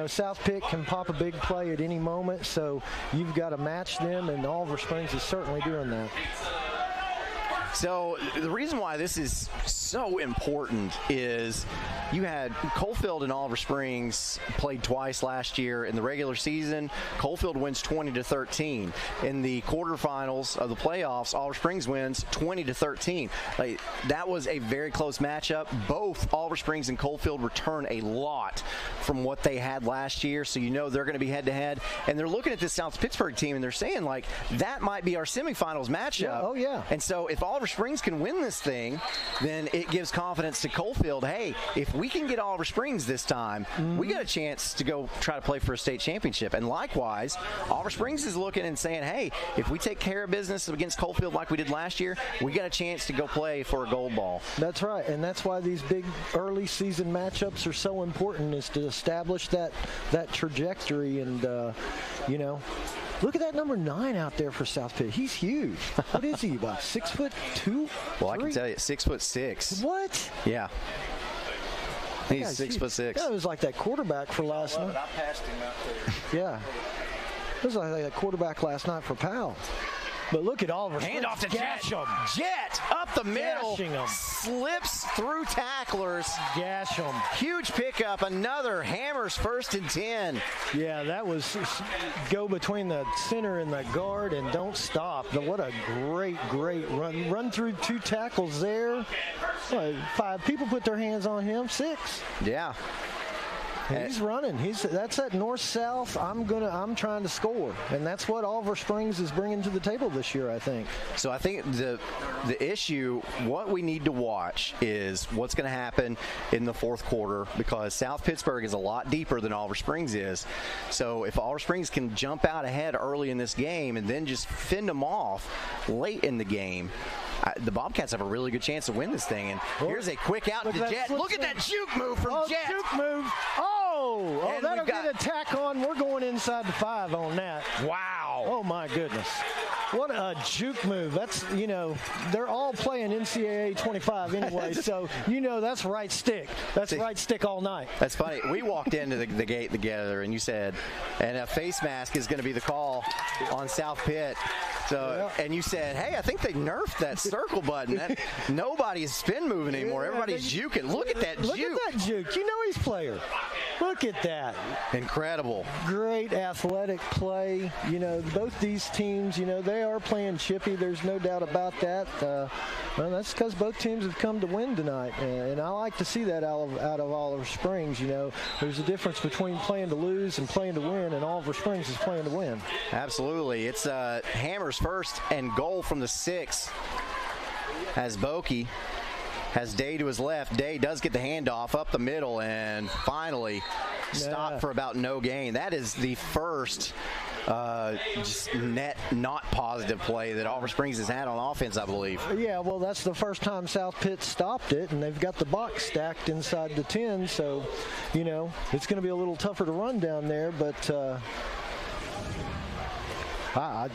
Speaker 3: South Pitt can pop a big play at any moment, so you've got to match them, and Oliver Springs is certainly doing that.
Speaker 1: So the reason why this is so important is you had Coalfield and Oliver Springs played twice last year in the regular season. Coalfield wins 20-13. In the quarterfinals of the playoffs, Oliver Springs wins 20-13. That was a very close matchup. Both Oliver Springs and Coalfield return a lot from what they had last year, so they're going to be head-to-head. And they're looking at this South Pittsburg team, and they're saying, that might be our semifinals matchup.
Speaker 3: Yeah, oh, yeah.
Speaker 1: And so if Oliver Springs can win this thing, then it gives confidence to Coalfield. Hey, if we can get Oliver Springs this time, we got a chance to go try to play for a state championship. And likewise, Oliver Springs is looking and saying, hey, if we take care of business against Coalfield like we did last year, we got a chance to go play for a gold ball.
Speaker 3: That's right, and that's why these big early season matchups are so important, is to establish that trajectory. And look at that number 9 out there for South Pitt. He's huge. What is he, about 6'2"?
Speaker 1: Well, I can tell you, 6'6".
Speaker 3: What?
Speaker 1: Yeah. He's 6'6".
Speaker 3: Yeah, it was like that quarterback for last night.
Speaker 16: I passed him out there.
Speaker 3: Yeah. It was like that quarterback last night for Powell. But look at Oliver.
Speaker 1: Hand off to Jet. Jet up the middle. Slips through tacklers.
Speaker 3: Gash him.
Speaker 1: Huge pickup. Another Hammers 1st and 10.
Speaker 3: Yeah, that was go between the center and the guard and don't stop. What a great run. Run through 2 tackles there. 5 people put their hands on him. 6.
Speaker 1: Yeah.
Speaker 3: He's running. That's that north-south. I'm trying to score, and that's what Oliver Springs is bringing to the table this year, I think.
Speaker 1: So I think the issue, what we need to watch is what's going to happen in the fourth quarter, because South Pittsburg is a lot deeper than Oliver Springs is. So if Oliver Springs can jump out ahead early in this game and then just fend them off late in the game, the Bobcats have a really good chance to win this thing. And here's a quick out to Jet. Look at that juke move from Jet.
Speaker 3: Juke move. Oh, that'll get a tack on. We're going inside the 5 on that.
Speaker 1: Wow.
Speaker 3: Oh, my goodness. What a juke move. That's, they're all playing NCAA 25 anyway, so that's right stick. That's right stick all night.
Speaker 1: That's funny. We walked into the gate together, and you said, and a face mask is going to be the call on South Pitt. So, and you said, hey, I think they nerfed that circle button. Nobody is spin moving anymore. Everybody's juking. Look at that juke.
Speaker 3: Look at that juke. He's a player. Look at that.
Speaker 1: Incredible.
Speaker 3: Great athletic play. You know, both these teams, you know, they are playing chippy. There's no doubt about that. Well, that's because both teams have come to win tonight. And I like to see that out of Oliver Springs. You know, there's a difference between playing to lose and playing to win, and Oliver Springs is playing to win.
Speaker 1: Absolutely. It's Hammers first and goal from the 6 as Bokey has Day to his left. Day does get the handoff up the middle and finally stopped for about no gain. That is the first just net not positive play that Oliver Springs has had on offense, I believe.
Speaker 3: Yeah, well, that's the first time South Pitt stopped it, and they've got the box stacked inside the 10, so, you know, it's going to be a little tougher to run down there, but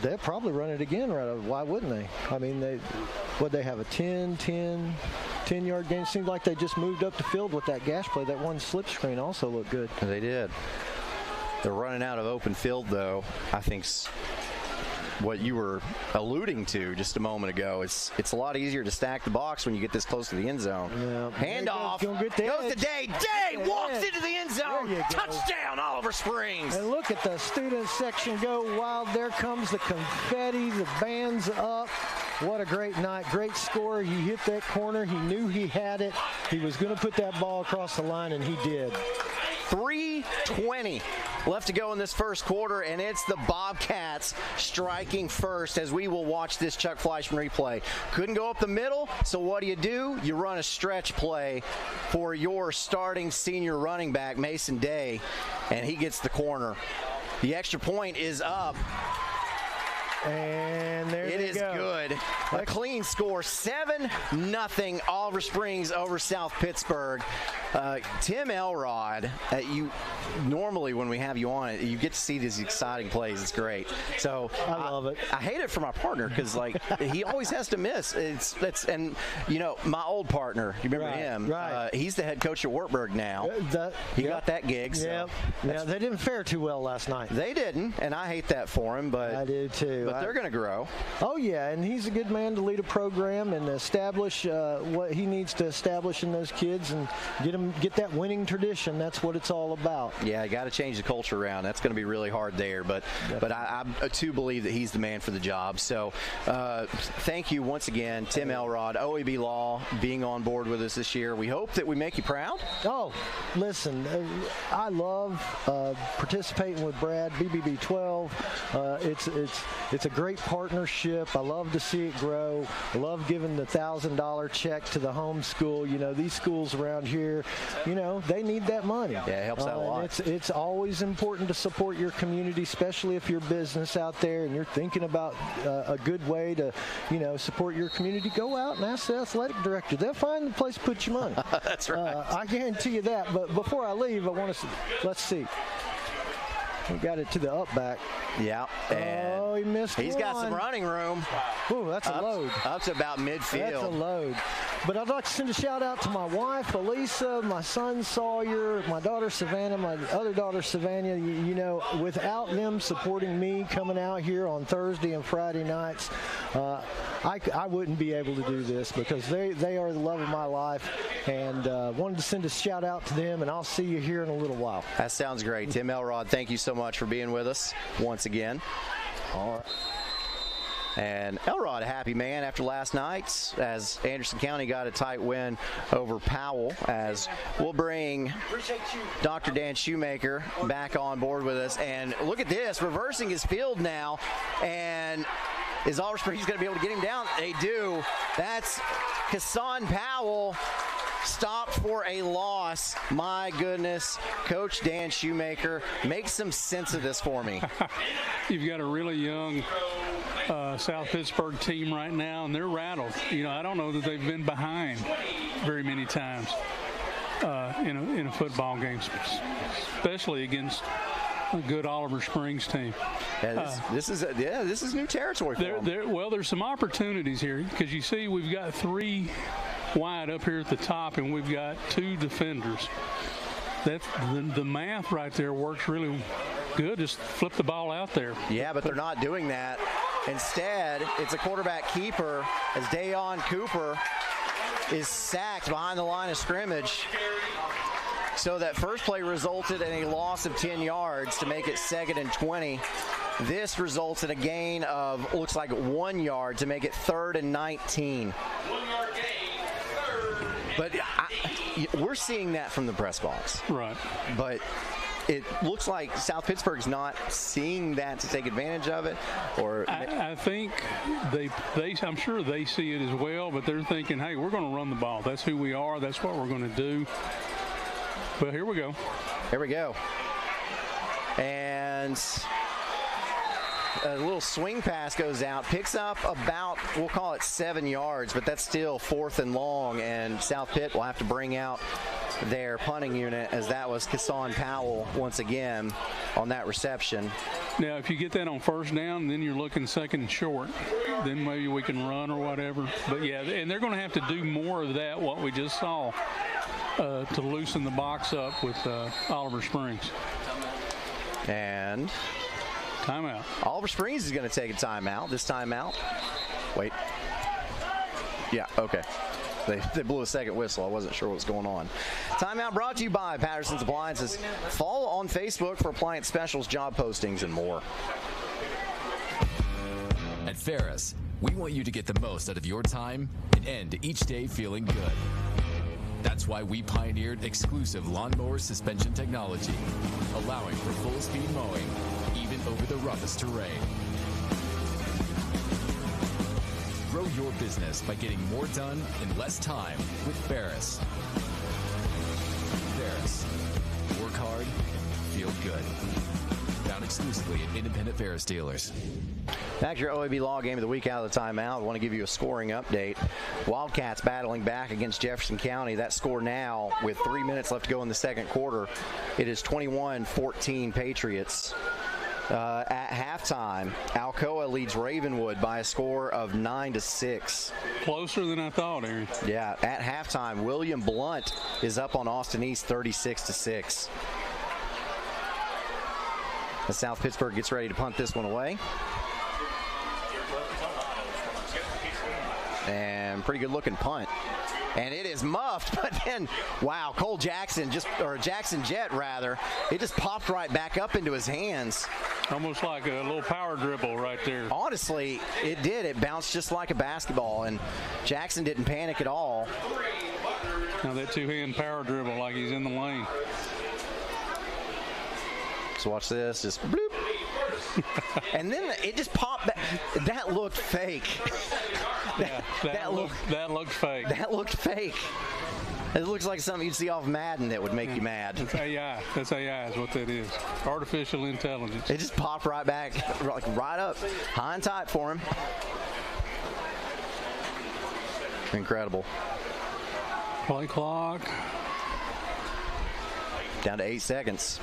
Speaker 3: they'll probably run it again, right? Why wouldn't they? I mean, they have a 10-yard gain. Seemed like they just moved up the field with that gash play. That one slip screen also looked good.
Speaker 1: They did. They're running out of open field, though. I think what you were alluding to just a moment ago. It's a lot easier to stack the box when you get this close to the end zone.
Speaker 3: Yeah.
Speaker 1: Handoff goes to Day. Day walks into the end zone. Touchdown, Oliver Springs.
Speaker 3: And look at the student section go wild. There comes the confetti. The band's up. What a great night. Great score. He hit that corner. He knew he had it. He was going to put that ball across the line, and he did.
Speaker 1: 3:20 left to go in this first quarter, and it's the Bobcats striking first as we will watch this Chuck Fleischman replay. Couldn't go up the middle, so what do? You run a stretch play for your starting senior running back, Mason Day, and he gets the corner. The extra point is up.
Speaker 3: And there
Speaker 1: it is
Speaker 3: go.
Speaker 1: Good. A clean score, 7-0 Oliver Springs over South Pittsburg. Tim Elrod, you normally when we have you on, you get to see these exciting plays. It's great. So
Speaker 3: I love it.
Speaker 1: I hate it for my partner because he always has to miss. And you know my old partner. You remember him?
Speaker 3: Right.
Speaker 1: He's the head coach at Wartburg now. He got that gig. So
Speaker 3: yeah, they didn't fare too well last night.
Speaker 1: They didn't, and I hate that for him. But
Speaker 3: I do too.
Speaker 1: But they're going to grow.
Speaker 3: Oh, yeah, and he's a good man to lead a program and establish what he needs to establish in those kids and get that winning tradition. That's what it's all about.
Speaker 1: Yeah, you got to change the culture around. That's going to be really hard there. But I too believe that he's the man for the job. So thank you once again, Tim Elrod, OEB Law, being on board with us this year. We hope that we make you proud.
Speaker 3: Oh, listen, I love participating with Brad, BBB 12. It's a great partnership. I love to see it grow. I love giving the $1,000 check to the home school. You know, these schools around here, you know, they need that money.
Speaker 1: Yeah, it helps out a lot.
Speaker 3: It's always important to support your community, especially if you're a business out there and you're thinking about a good way to, you know, support your community. Go out and ask the athletic director. They'll find the place to put your money.
Speaker 1: That's right.
Speaker 3: I guarantee you that. But before I leave, I want to let's see. We got it to the up back.
Speaker 1: Yeah. And
Speaker 3: he missed
Speaker 1: He's
Speaker 3: one.
Speaker 1: got some running room.
Speaker 3: Ooh, that's a load.
Speaker 1: Up to about midfield.
Speaker 3: That's a load. But I'd like to send a shout out to my wife, Elisa, my son, Sawyer, my daughter, Savannah, my other daughter, Savannah. You know, without them supporting me coming out here on Thursday and Friday nights, I wouldn't be able to do this because they are the love of my life. And wanted to send a shout out to them, and I'll see you here in a little while.
Speaker 1: That sounds great. Tim Elrod, thank you so much for being with us once again.
Speaker 3: All right.
Speaker 1: And Elrod, a happy man after last night as Anderson County got a tight win over Powell. As we'll bring Dr. Dan Shoemaker back on board with us. And look at this, reversing his field now. And is Oliver Springs going to be able to get him down? They do. That's Kassan Powell. Stopped for a loss. My goodness. Coach Dan Shoemaker, make some sense of this for me.
Speaker 2: You've got a really young South Pittsburg team right now, and they're rattled. You know, I don't know that they've been behind very many times in a football game, especially against a good Oliver Springs team.
Speaker 1: Yeah, this is new territory for them.
Speaker 2: Well, there's some opportunities here because you see we've got 3 wide up here at the top, and we've got 2 defenders. That's the math right there works really good. Just flip the ball out there.
Speaker 1: Yeah, but they're not doing that. Instead, it's a quarterback keeper as Dayon Cooper is sacked behind the line of scrimmage. So that first play resulted in a loss of 10 yards to make it 2nd and 20. This results in a gain of, looks like 1 yard to make it 3rd and 19.
Speaker 13: 1 yard gain, 3rd.
Speaker 1: But we're seeing that from the press box.
Speaker 2: Right.
Speaker 1: But it looks like South Pittsburgh's not seeing that to take advantage of it. Or
Speaker 2: I think I'm sure they see it as well, but they're thinking, hey, we're going to run the ball. That's who we are. That's what we're going to do. But here we go.
Speaker 1: Here we go. And a little swing pass goes out, picks up about, we'll call it 7 yards, but that's still 4th and long, and South Pitt will have to bring out their punting unit, as that was Kassan Powell once again on that reception.
Speaker 2: Now, if you get that on 1st down, then you're looking 2nd and short. Then maybe we can run or whatever. But, yeah, and they're going to have to do more of that, what we just saw, to loosen the box up with Oliver Springs.
Speaker 1: And
Speaker 2: timeout.
Speaker 1: Oliver Springs is going to take a timeout. This timeout. Wait. Yeah, okay. They blew a second whistle. I wasn't sure what was going on. Timeout brought to you by Patterson's Appliances. Follow on Facebook for appliance specials, job postings, and more.
Speaker 16: At Ferris, we want you to get the most out of your time and end each day feeling good. That's why we pioneered exclusive lawnmower suspension technology, allowing for full-speed mowing, even over the roughest terrain. Grow your business by getting more done in less time with Ferris. Ferris. Work hard, feel good. Found exclusively at independent Ferris dealers.
Speaker 1: Back to your OEB Law Game of the Week out of the timeout. I want to give you a scoring update. Wildcats battling back against Jefferson County. That score now, with 3 minutes left to go in the second quarter, it is 21-14 Patriots. At halftime, Alcoa leads Ravenwood by a score of 9-6.
Speaker 2: Closer than I thought, Aaron.
Speaker 1: Yeah, at halftime, William Blunt is up on Austin East 36-6. As South Pittsburgh gets ready to punt this one away. And pretty good looking punt. And it is muffed, but then, wow, Jackson Jett, it just popped right back up into his hands.
Speaker 2: Almost like a little power dribble right there.
Speaker 1: Honestly, it did. It bounced just like a basketball, and Jackson didn't panic at all.
Speaker 2: Now that two-hand power dribble like he's in the lane.
Speaker 1: So watch this, just bloop. And then it just popped back. That looked fake.
Speaker 2: That looked fake.
Speaker 1: That looked fake. It looks like something you'd see off Madden that would make you mad.
Speaker 2: That's AI. That's AI is what that is. Artificial intelligence.
Speaker 1: It just popped right back, right up, high and tight for him. Incredible.
Speaker 2: Play clock.
Speaker 1: Down to 8 seconds.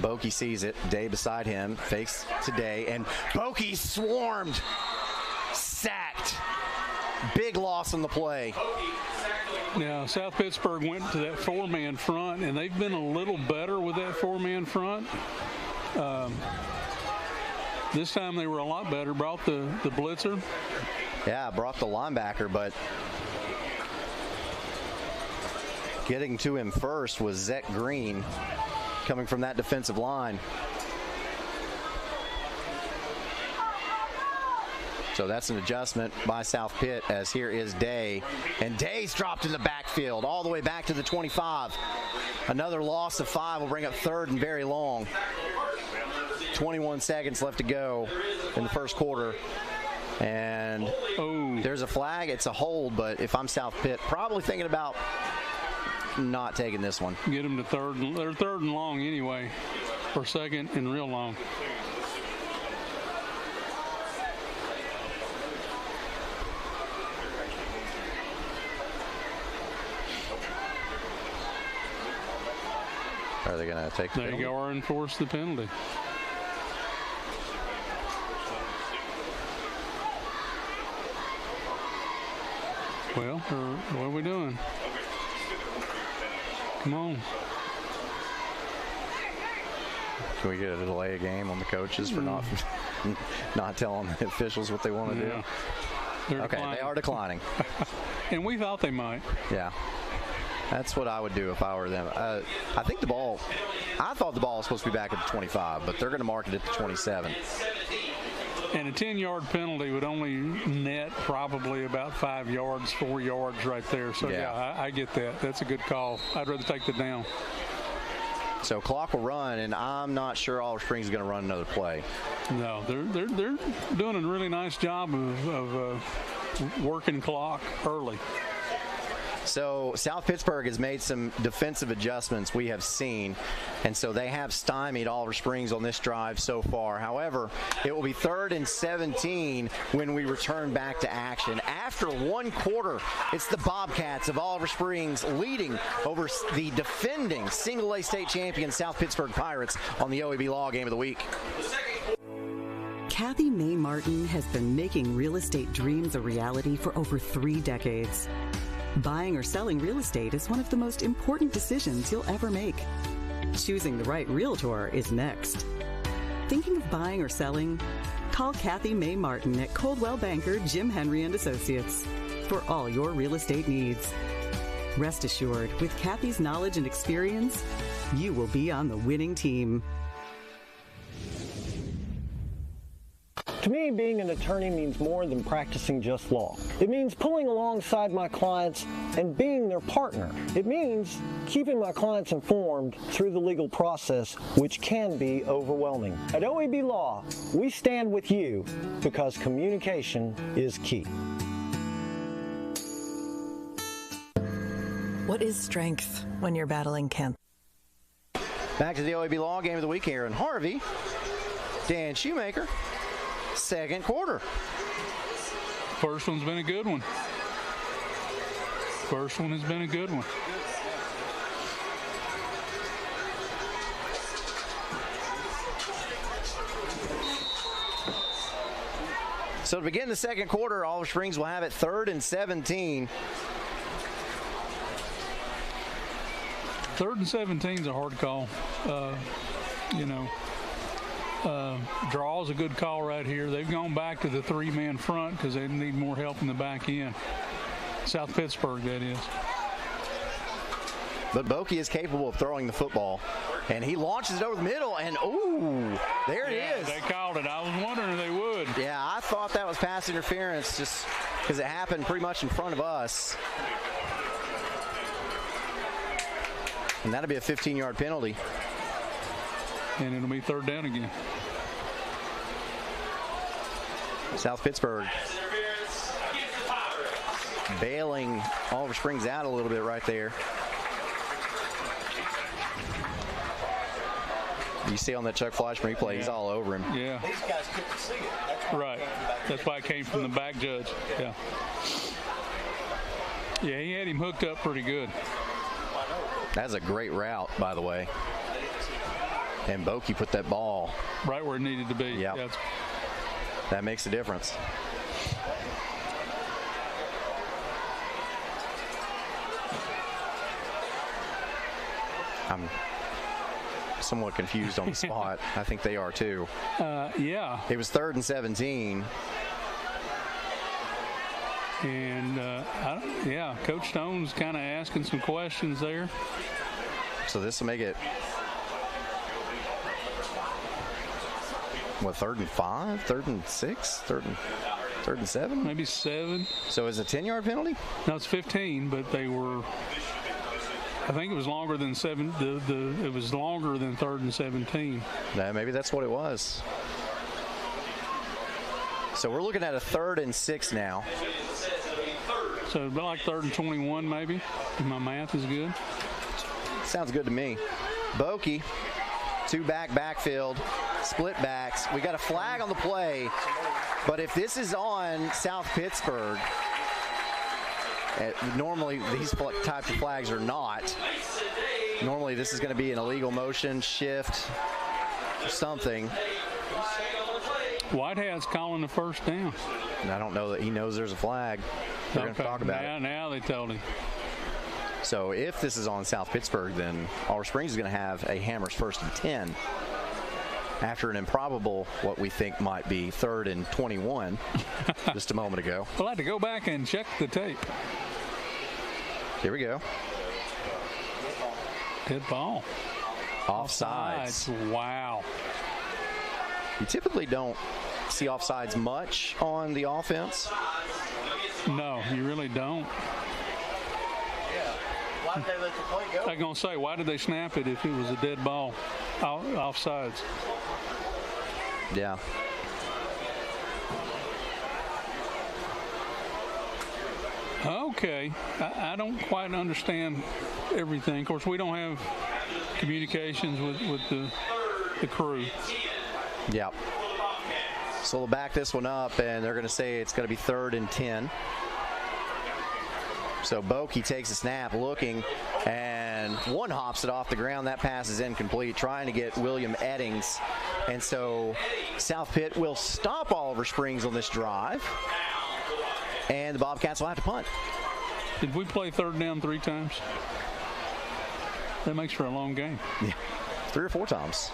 Speaker 1: Bokey sees it. Day beside him. Fakes to Day. And Bokey swarmed. Sacked. Big loss on the play.
Speaker 2: Now, South Pittsburgh went to that four-man front, and they've been a little better with that four-man front. This time they were a lot better. Brought the blitzer.
Speaker 1: Yeah, brought the linebacker, but getting to him first was Zach Green coming from that defensive line. So that's an adjustment by South Pitt, as here is Day. And Day's dropped in the backfield all the way back to the 25. Another loss of 5 will bring up 3rd and very long. 21 seconds left to go in the first quarter. And there's a flag. It's a hold, but if I'm South Pitt, probably thinking about not taking this one.
Speaker 2: Get them to 3rd. They're 3rd and long anyway, or 2nd and real long.
Speaker 1: Are they going to take the penalty?
Speaker 2: They go or enforce the penalty. Well, what are we doing? Come on.
Speaker 1: Can we get a delay of game on the coaches for not telling the officials what they want to do?
Speaker 2: They're
Speaker 1: okay,
Speaker 2: declining.
Speaker 1: They are declining.
Speaker 2: And we thought they might.
Speaker 1: Yeah. That's what I would do if I were them. I thought the ball was supposed to be back at the 25, but they're going to mark it at the 27.
Speaker 2: And a 10-yard penalty would only net probably about 5 yards, 4 yards right there. So, yeah, I get that. That's a good call. I'd rather take the down.
Speaker 1: So clock will run, and I'm not sure Oliver Springs is going to run another play.
Speaker 2: No, they're doing a really nice job of working clock early.
Speaker 1: So South Pittsburg has made some defensive adjustments we have seen, and so they have stymied Oliver Springs on this drive so far. However, it will be 3rd and 17 when we return back to action. After one quarter, it's the Bobcats of Oliver Springs leading over the defending single-A state champion South Pittsburg Pirates on the OEB Law Game of the Week.
Speaker 17: Kathy May Martin has been making real estate dreams a reality for over 3 decades. Buying or selling real estate is one of the most important decisions you'll ever make. Choosing the right realtor is next. Thinking of buying or selling? Call Kathy May Martin at Coldwell Banker Jim Henry & Associates for all your real estate needs. Rest assured, with Kathy's knowledge and experience, you will be on the winning team.
Speaker 3: To me, being an attorney means more than practicing just law. It means pulling alongside my clients and being their partner. It means keeping my clients informed through the legal process, which can be overwhelming. At OEB Law, we stand with you because communication is key.
Speaker 12: What is strength when you're battling cancer?
Speaker 1: Back to the OEB Law Game of the Week here in Harvey. Dan Shoemaker. Second quarter.
Speaker 2: First one's been a good one. First one has been a good one.
Speaker 1: So to begin the second quarter, Oliver Springs will have it 3rd and 17.
Speaker 2: 3rd and 17 is a hard call. Draw is a good call right here. They've gone back to the 3-man front because they need more help in the back end. South Pittsburg, that is.
Speaker 1: But Boki is capable of throwing the football, and he launches it over the middle, and ooh, there it is.
Speaker 2: They called it. I was wondering if they would.
Speaker 1: Yeah, I thought that was pass interference just because it happened pretty much in front of us. And that'll be a 15-yard penalty.
Speaker 2: And it'll be 3rd down again.
Speaker 1: South Pittsburg bailing Oliver Springs out a little bit right there. You see on that Chuck Fleisch replay, he's all over him.
Speaker 2: Yeah.
Speaker 18: These guys couldn't see it.
Speaker 2: Right. That's why it came from the back judge. Yeah. Yeah, he had him hooked up pretty good.
Speaker 1: That's a great route, by the way. And Boki put that ball
Speaker 2: right where it needed to be.
Speaker 1: Yep.
Speaker 2: Yeah.
Speaker 1: That makes a difference. I'm somewhat confused on the spot. I think they are too.
Speaker 2: Yeah.
Speaker 1: It was 3rd and 17.
Speaker 2: And, Coach Stone's kind of asking some questions there.
Speaker 1: So this will make it, what, 3rd and 5, 3rd and 6, 3rd and 7?
Speaker 2: Maybe 7.
Speaker 1: So is it a 10-yard penalty?
Speaker 2: No, it's 15, but they were, I think it was longer than 7. It was longer than 3rd and 17.
Speaker 1: Yeah, maybe that's what it was. So we're looking at a 3rd and 6 now.
Speaker 2: So about like 3rd and 21 maybe, if my math is good.
Speaker 1: Sounds good to me. Boki, 2 backfield, split backs. We got a flag on the play, but if this is on South Pittsburg, normally these types of flags are not. Normally this is going to be an illegal motion, shift, something.
Speaker 2: Whitehead's calling the first down.
Speaker 1: And I don't know that he knows there's a flag. They're going to talk about it.
Speaker 2: Now they told him.
Speaker 1: So if this is on South Pittsburg, then Oliver Springs is going to have a Hammers 1st and 10 after an improbable, what we think might be 3rd and 21 just a moment ago.
Speaker 2: We'll have to go back and check the tape.
Speaker 1: Here we go.
Speaker 2: Dead ball.
Speaker 1: Offsides.
Speaker 2: Wow.
Speaker 1: You typically don't see offsides much on the offense.
Speaker 2: No, you really don't.
Speaker 1: Why did they let the play go?
Speaker 2: I'm going to say, why did they snap it if it was a dead ball offsides?
Speaker 1: Yeah.
Speaker 2: Okay. I don't quite understand everything. Of course, we don't have communications with the crew.
Speaker 1: Yeah. So they'll back this one up, and they're going to say it's going to be 3rd and 10. So Boki takes a snap, looking, and one hops it off the ground. That pass is incomplete, trying to get William Eddings. And so South Pitt will stop Oliver Springs on this drive, and the Bobcats will have to punt.
Speaker 2: Did we play 3rd down 3 times? That makes for a long game.
Speaker 1: Yeah, 3 or 4 times.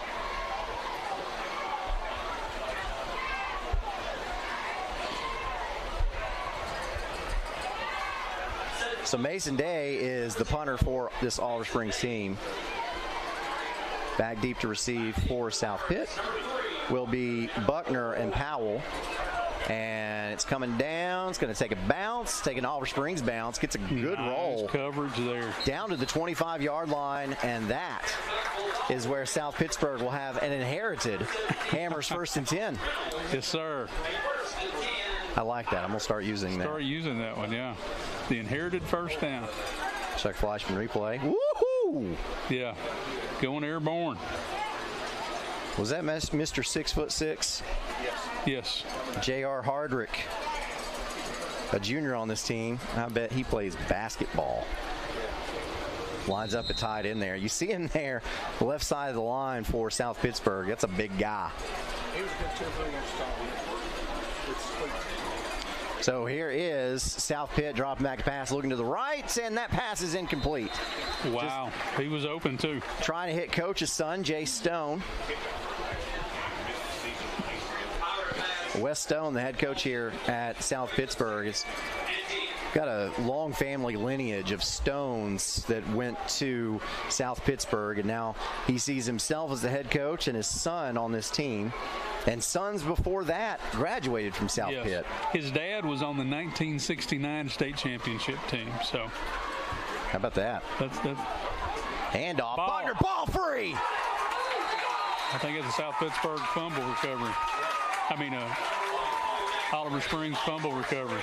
Speaker 1: So Mason Day is the punter for this Oliver Springs team. Back deep to receive for South Pitt will be Buckner and Powell. And it's coming down. It's going to take a bounce, take an Oliver Springs bounce, gets a good roll.
Speaker 2: Coverage there.
Speaker 1: Down to the 25-yard line, and that is where South Pittsburg will have an inherited Hammers 1st and 10.
Speaker 2: Yes, sir.
Speaker 1: I like that. I'm going to start using that.
Speaker 2: Start using that one, yeah. The inherited 1st down.
Speaker 1: Chuck Fleischman replay. Woohoo!
Speaker 2: Yeah, going airborne.
Speaker 1: Was that Mr. 6'6"?
Speaker 2: Yes.
Speaker 1: J.R. Hardrick, a junior on this team. I bet he plays basketball. Lines up at tight end there. You see him there, the left side of the line for South Pittsburg. That's a big guy.
Speaker 19: He was a good 2-3-inch
Speaker 1: So here is South Pitt dropping back a pass, looking to the right, and that pass is incomplete.
Speaker 2: Wow, he was open too.
Speaker 1: Trying to hit Coach's son, Jay Stone. Wes Stone, the head coach here at South Pittsburg, has got a long family lineage of Stones that went to South Pittsburg, and now he sees himself as the head coach and his son on this team. And sons before that graduated from South Pitt.
Speaker 2: His dad was on the 1969 state championship team. So,
Speaker 1: how about that?
Speaker 2: That's
Speaker 1: handoff. Buckner, ball free.
Speaker 2: I think it's a South Pittsburg fumble recovery. I mean, Oliver Springs fumble recovery.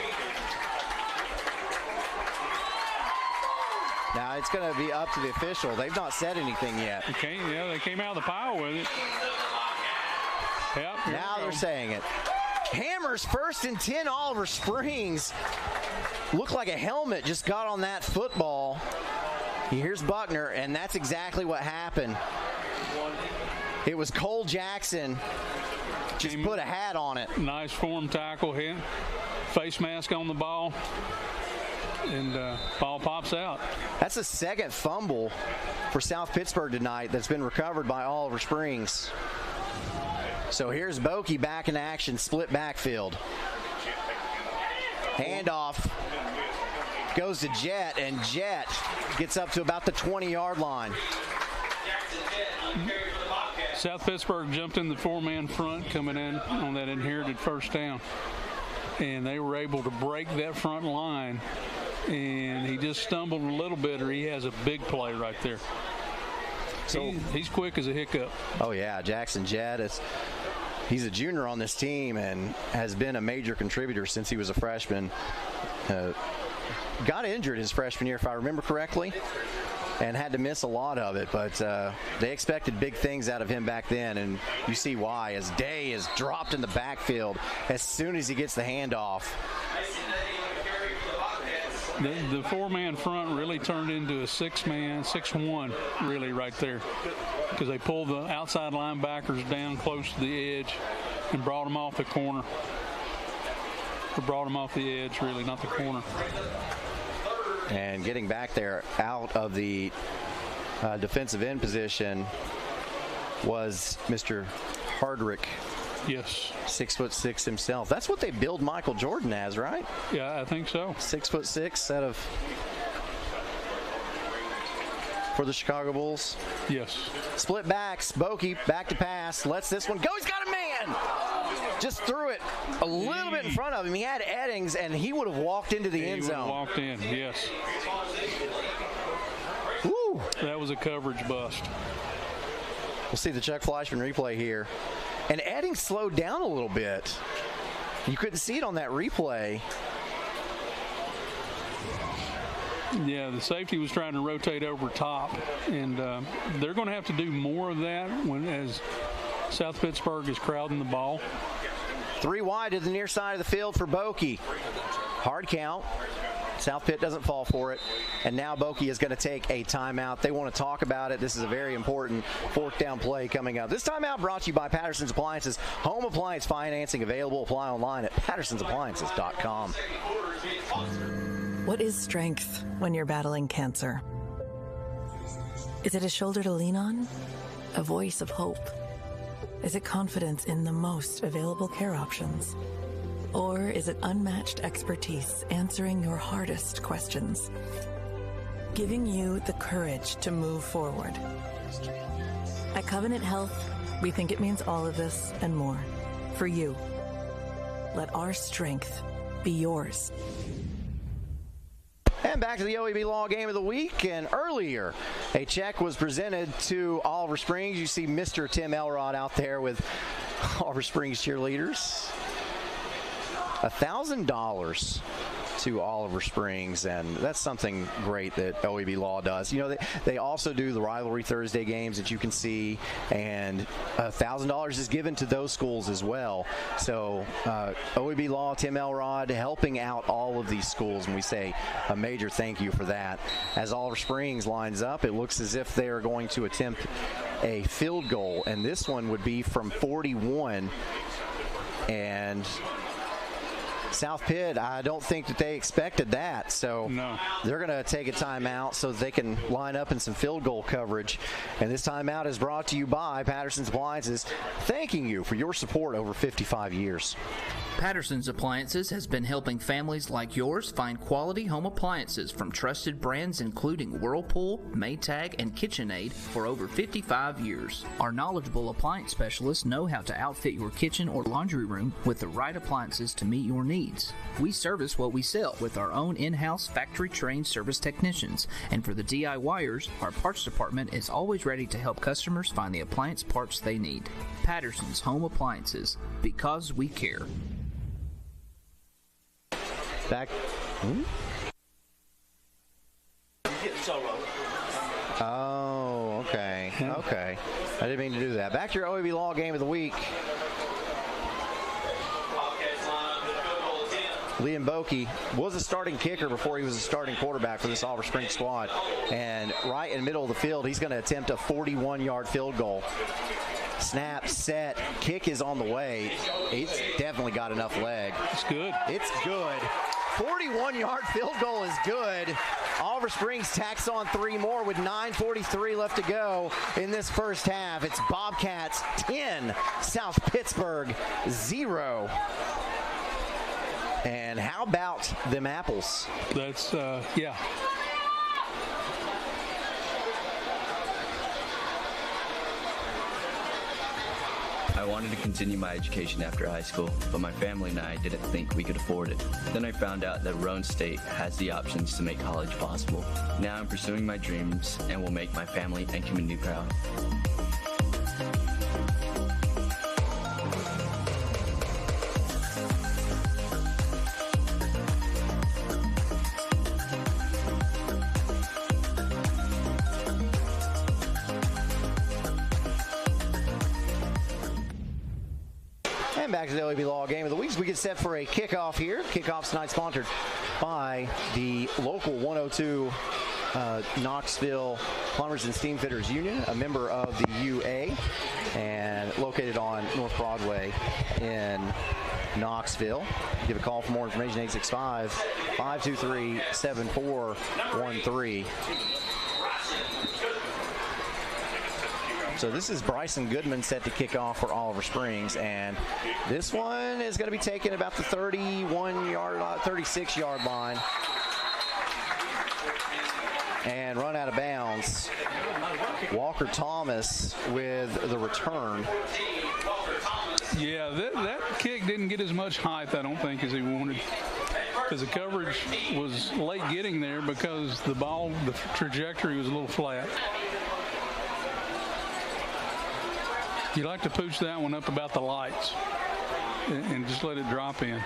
Speaker 1: Now it's going to be up to the official. They've not said anything yet.
Speaker 2: Okay, yeah, they came out of the pile with it. Yep,
Speaker 1: now they're saying it. Hammers 1st and 10, Oliver Springs. Looked like a helmet just got on that football. Here's Buckner, and that's exactly what happened. It was Cole Jackson. Just put a hat on it.
Speaker 2: Nice form tackle hit. Face mask on the ball. And ball pops out.
Speaker 1: That's the 2nd fumble for South Pittsburg tonight that's been recovered by Oliver Springs. So here's Boki back in action, split backfield. Handoff goes to Jet, and Jet gets up to about the 20-yard line.
Speaker 2: South Pittsburg jumped in the 4-man front coming in on that inherited 1st down. And they were able to break that front line. And he just stumbled a little bit, or he has a big play right there. So he's quick as a hiccup.
Speaker 1: Oh, yeah, Jackson Jett. He's a junior on this team and has been a major contributor since he was a freshman. Got injured his freshman year, if I remember correctly, and had to miss a lot of it. But they expected big things out of him back then, and you see why. As Day is dropped in the backfield as soon as he gets the handoff.
Speaker 2: The 4-man front really turned into a 6-man, 6-1, really, right there. Because they pulled the outside linebackers down close to the edge and brought them off the corner. Or brought them off the edge, really, not the corner.
Speaker 1: And getting back there out of the defensive end position was Mr. Hardrick.
Speaker 2: Yes.
Speaker 1: 6'6" himself. That's what they build Michael Jordan as, right?
Speaker 2: Yeah, I think so.
Speaker 1: 6'6" out of for the Chicago Bulls?
Speaker 2: Yes.
Speaker 1: Split backs. Bokey back to pass. Lets this one go. He's got a man. Just threw it a little bit in front of him. He had Eddings, and he would have walked into the end zone.
Speaker 2: He would have walked in, yes.
Speaker 1: Woo.
Speaker 2: That was a coverage bust.
Speaker 1: We'll see the Chuck Fleischman replay here. And Eddings slowed down a little bit. You couldn't see it on that replay.
Speaker 2: Yeah, the safety was trying to rotate over top, and they're going to have to do more of that as South Pittsburg is crowding the ball.
Speaker 1: 3 wide to the near side of the field for Bokey. Hard count. South Pitt doesn't fall for it. And now Bokey is going to take a timeout. They want to talk about it. This is a very important 4th down play coming up. This timeout brought to you by Patterson's Appliances. Home appliance financing available. Apply online at pattersonsappliances.com.
Speaker 12: What is strength when you're battling cancer? Is it a shoulder to lean on? A voice of hope? Is it confidence in the most available care options? Or is it unmatched expertise answering your hardest questions? Giving you the courage to move forward. At Covenant Health, we think it means all of this and more. For you. Let our strength be yours.
Speaker 1: And back to the OEB Law Game of the Week. And earlier, a check was presented to Oliver Springs. You see Mr. Tim Elrod out there with Oliver Springs cheerleaders. $1,000 to Oliver Springs, and that's something great that OEB Law does. You know, they also do the Rivalry Thursday games that you can see, and $1,000 is given to those schools as well. So OEB Law, Tim Elrod, helping out all of these schools, and we say a major thank you for that. As Oliver Springs lines up, it looks as if they are going to attempt a field goal, and this one would be from 41, and South Pitt, I don't think that they expected that, so they're going to take a timeout so they can line up in some field goal coverage. And this timeout is brought to you by Patterson's Appliances, thanking you for your support over 55 years.
Speaker 7: Patterson's Appliances has been helping families like yours find quality home appliances from trusted brands including Whirlpool, Maytag, and KitchenAid for over 55 years. Our knowledgeable appliance specialists know how to outfit your kitchen or laundry room with the right appliances to meet your needs. We service what we sell with our own in-house factory-trained service technicians, and for the DIYers, our parts department is always ready to help customers find the appliance parts they need. Patterson's Home Appliances, because we care.
Speaker 1: Back. Oh, okay. Okay. I didn't mean to do that. Back to your OEB Law Game of the Week. Liam Bokey was a starting kicker before he was a starting quarterback for this Oliver Springs squad. And right in the middle of the field, he's going to attempt a 41-yard field goal. Snap, set, kick is on the way. He's definitely got enough leg.
Speaker 2: It's good.
Speaker 1: It's good. 41-yard field goal is good. Oliver Springs tacks on 3 more with 9:43 left to go in this first half. It's Bobcats 10, South Pittsburg 0. And how about them apples?
Speaker 2: That's, yeah.
Speaker 15: I wanted to continue my education after high school, but my family and I didn't think we could afford it. Then I found out that Roane State has the options to make college possible. Now I'm pursuing my dreams and will make my family and community proud.
Speaker 1: Back to the OEB Law Game of the Week. We get set for a kickoff here. Kickoff's tonight sponsored by the local 102 Knoxville Plumbers and Steamfitters Union, a member of the UA, and located on North Broadway in Knoxville. Give a call for more information, 865-523-7413. So this is Bryson Goodman set to kick off for Oliver Springs, and this one is going to be taken about the 36-yard line. and run out of bounds. Walker Thomas with the return.
Speaker 2: Yeah, that kick didn't get as much height, I don't think, as he wanted. Because the coverage was late getting there because the trajectory was a little flat. You like to pooch that one up about the lights and just let it drop in.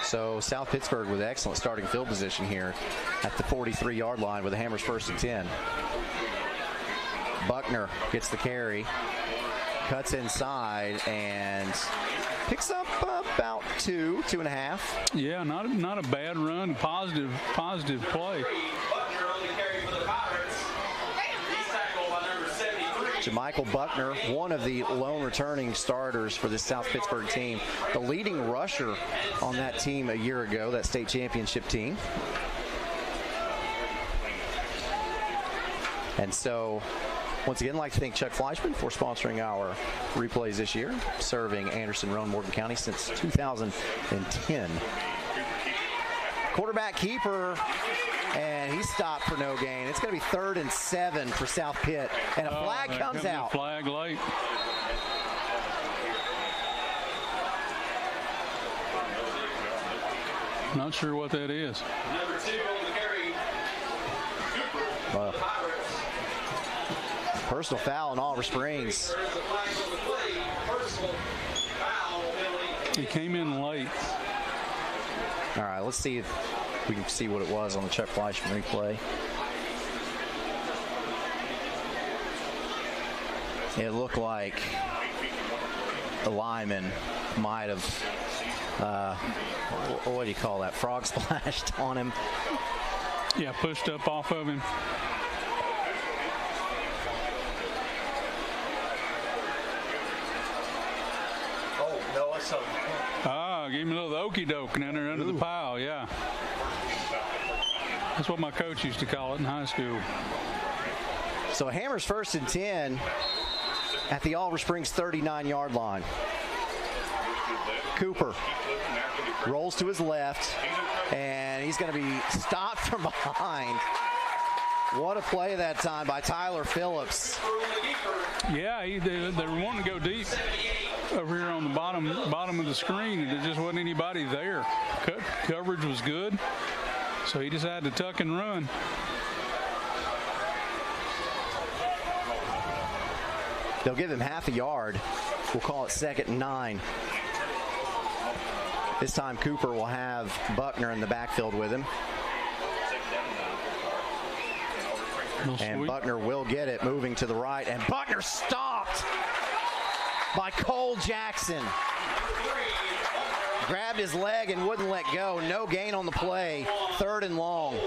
Speaker 1: So South Pittsburg with excellent starting field position here at the 43-yard line with the Hammers 1st and 10. Buckner gets the carry, cuts inside, and picks up about 2.5.
Speaker 2: Yeah, not a bad run. Positive play.
Speaker 1: Michael Buckner, one of the lone returning starters for this South Pittsburg team, the leading rusher on that team a year ago, that state championship team. And so, once again, I'd like to thank Chuck Fleischman for sponsoring our replays this year, serving Anderson, Roane, Morgan County since 2010. Quarterback keeper, and he stopped for no gain. It's going to be 3rd and 7 for South Pitt, and a flag comes out.
Speaker 2: Flag late. Not sure what that is.
Speaker 13: Number 2 on the carry.
Speaker 1: Well, personal foul on Oliver Springs.
Speaker 2: He came in late.
Speaker 1: All right, let's see if we can see what it was on the Chuck Fleischman replay. It looked like the lineman might have, what do you call that, frog splashed on him.
Speaker 2: Yeah, pushed up off of him.
Speaker 13: Oh, no, I saw.
Speaker 2: Gave him a little okey-doke down there under the pile, yeah. That's what my coach used to call it in high school.
Speaker 1: So Hammers 1st and 10 at the Oliver Springs 39-yard line. Cooper rolls to his left, and he's going to be stopped from behind. What a play that time by Tyler Phillips.
Speaker 2: Yeah, they were wanting to go deep over here on the bottom of the screen, and there just wasn't anybody there. Coverage was good, so he decided to tuck and run.
Speaker 1: They'll give him half a yard. We'll call it 2nd and 9. This time Cooper will have Buckner in the backfield with him. And Buckner will get it, moving to the right, and Buckner stopped by Cole Jackson. Grabbed his leg and wouldn't let go. No gain on the play. 3rd and long.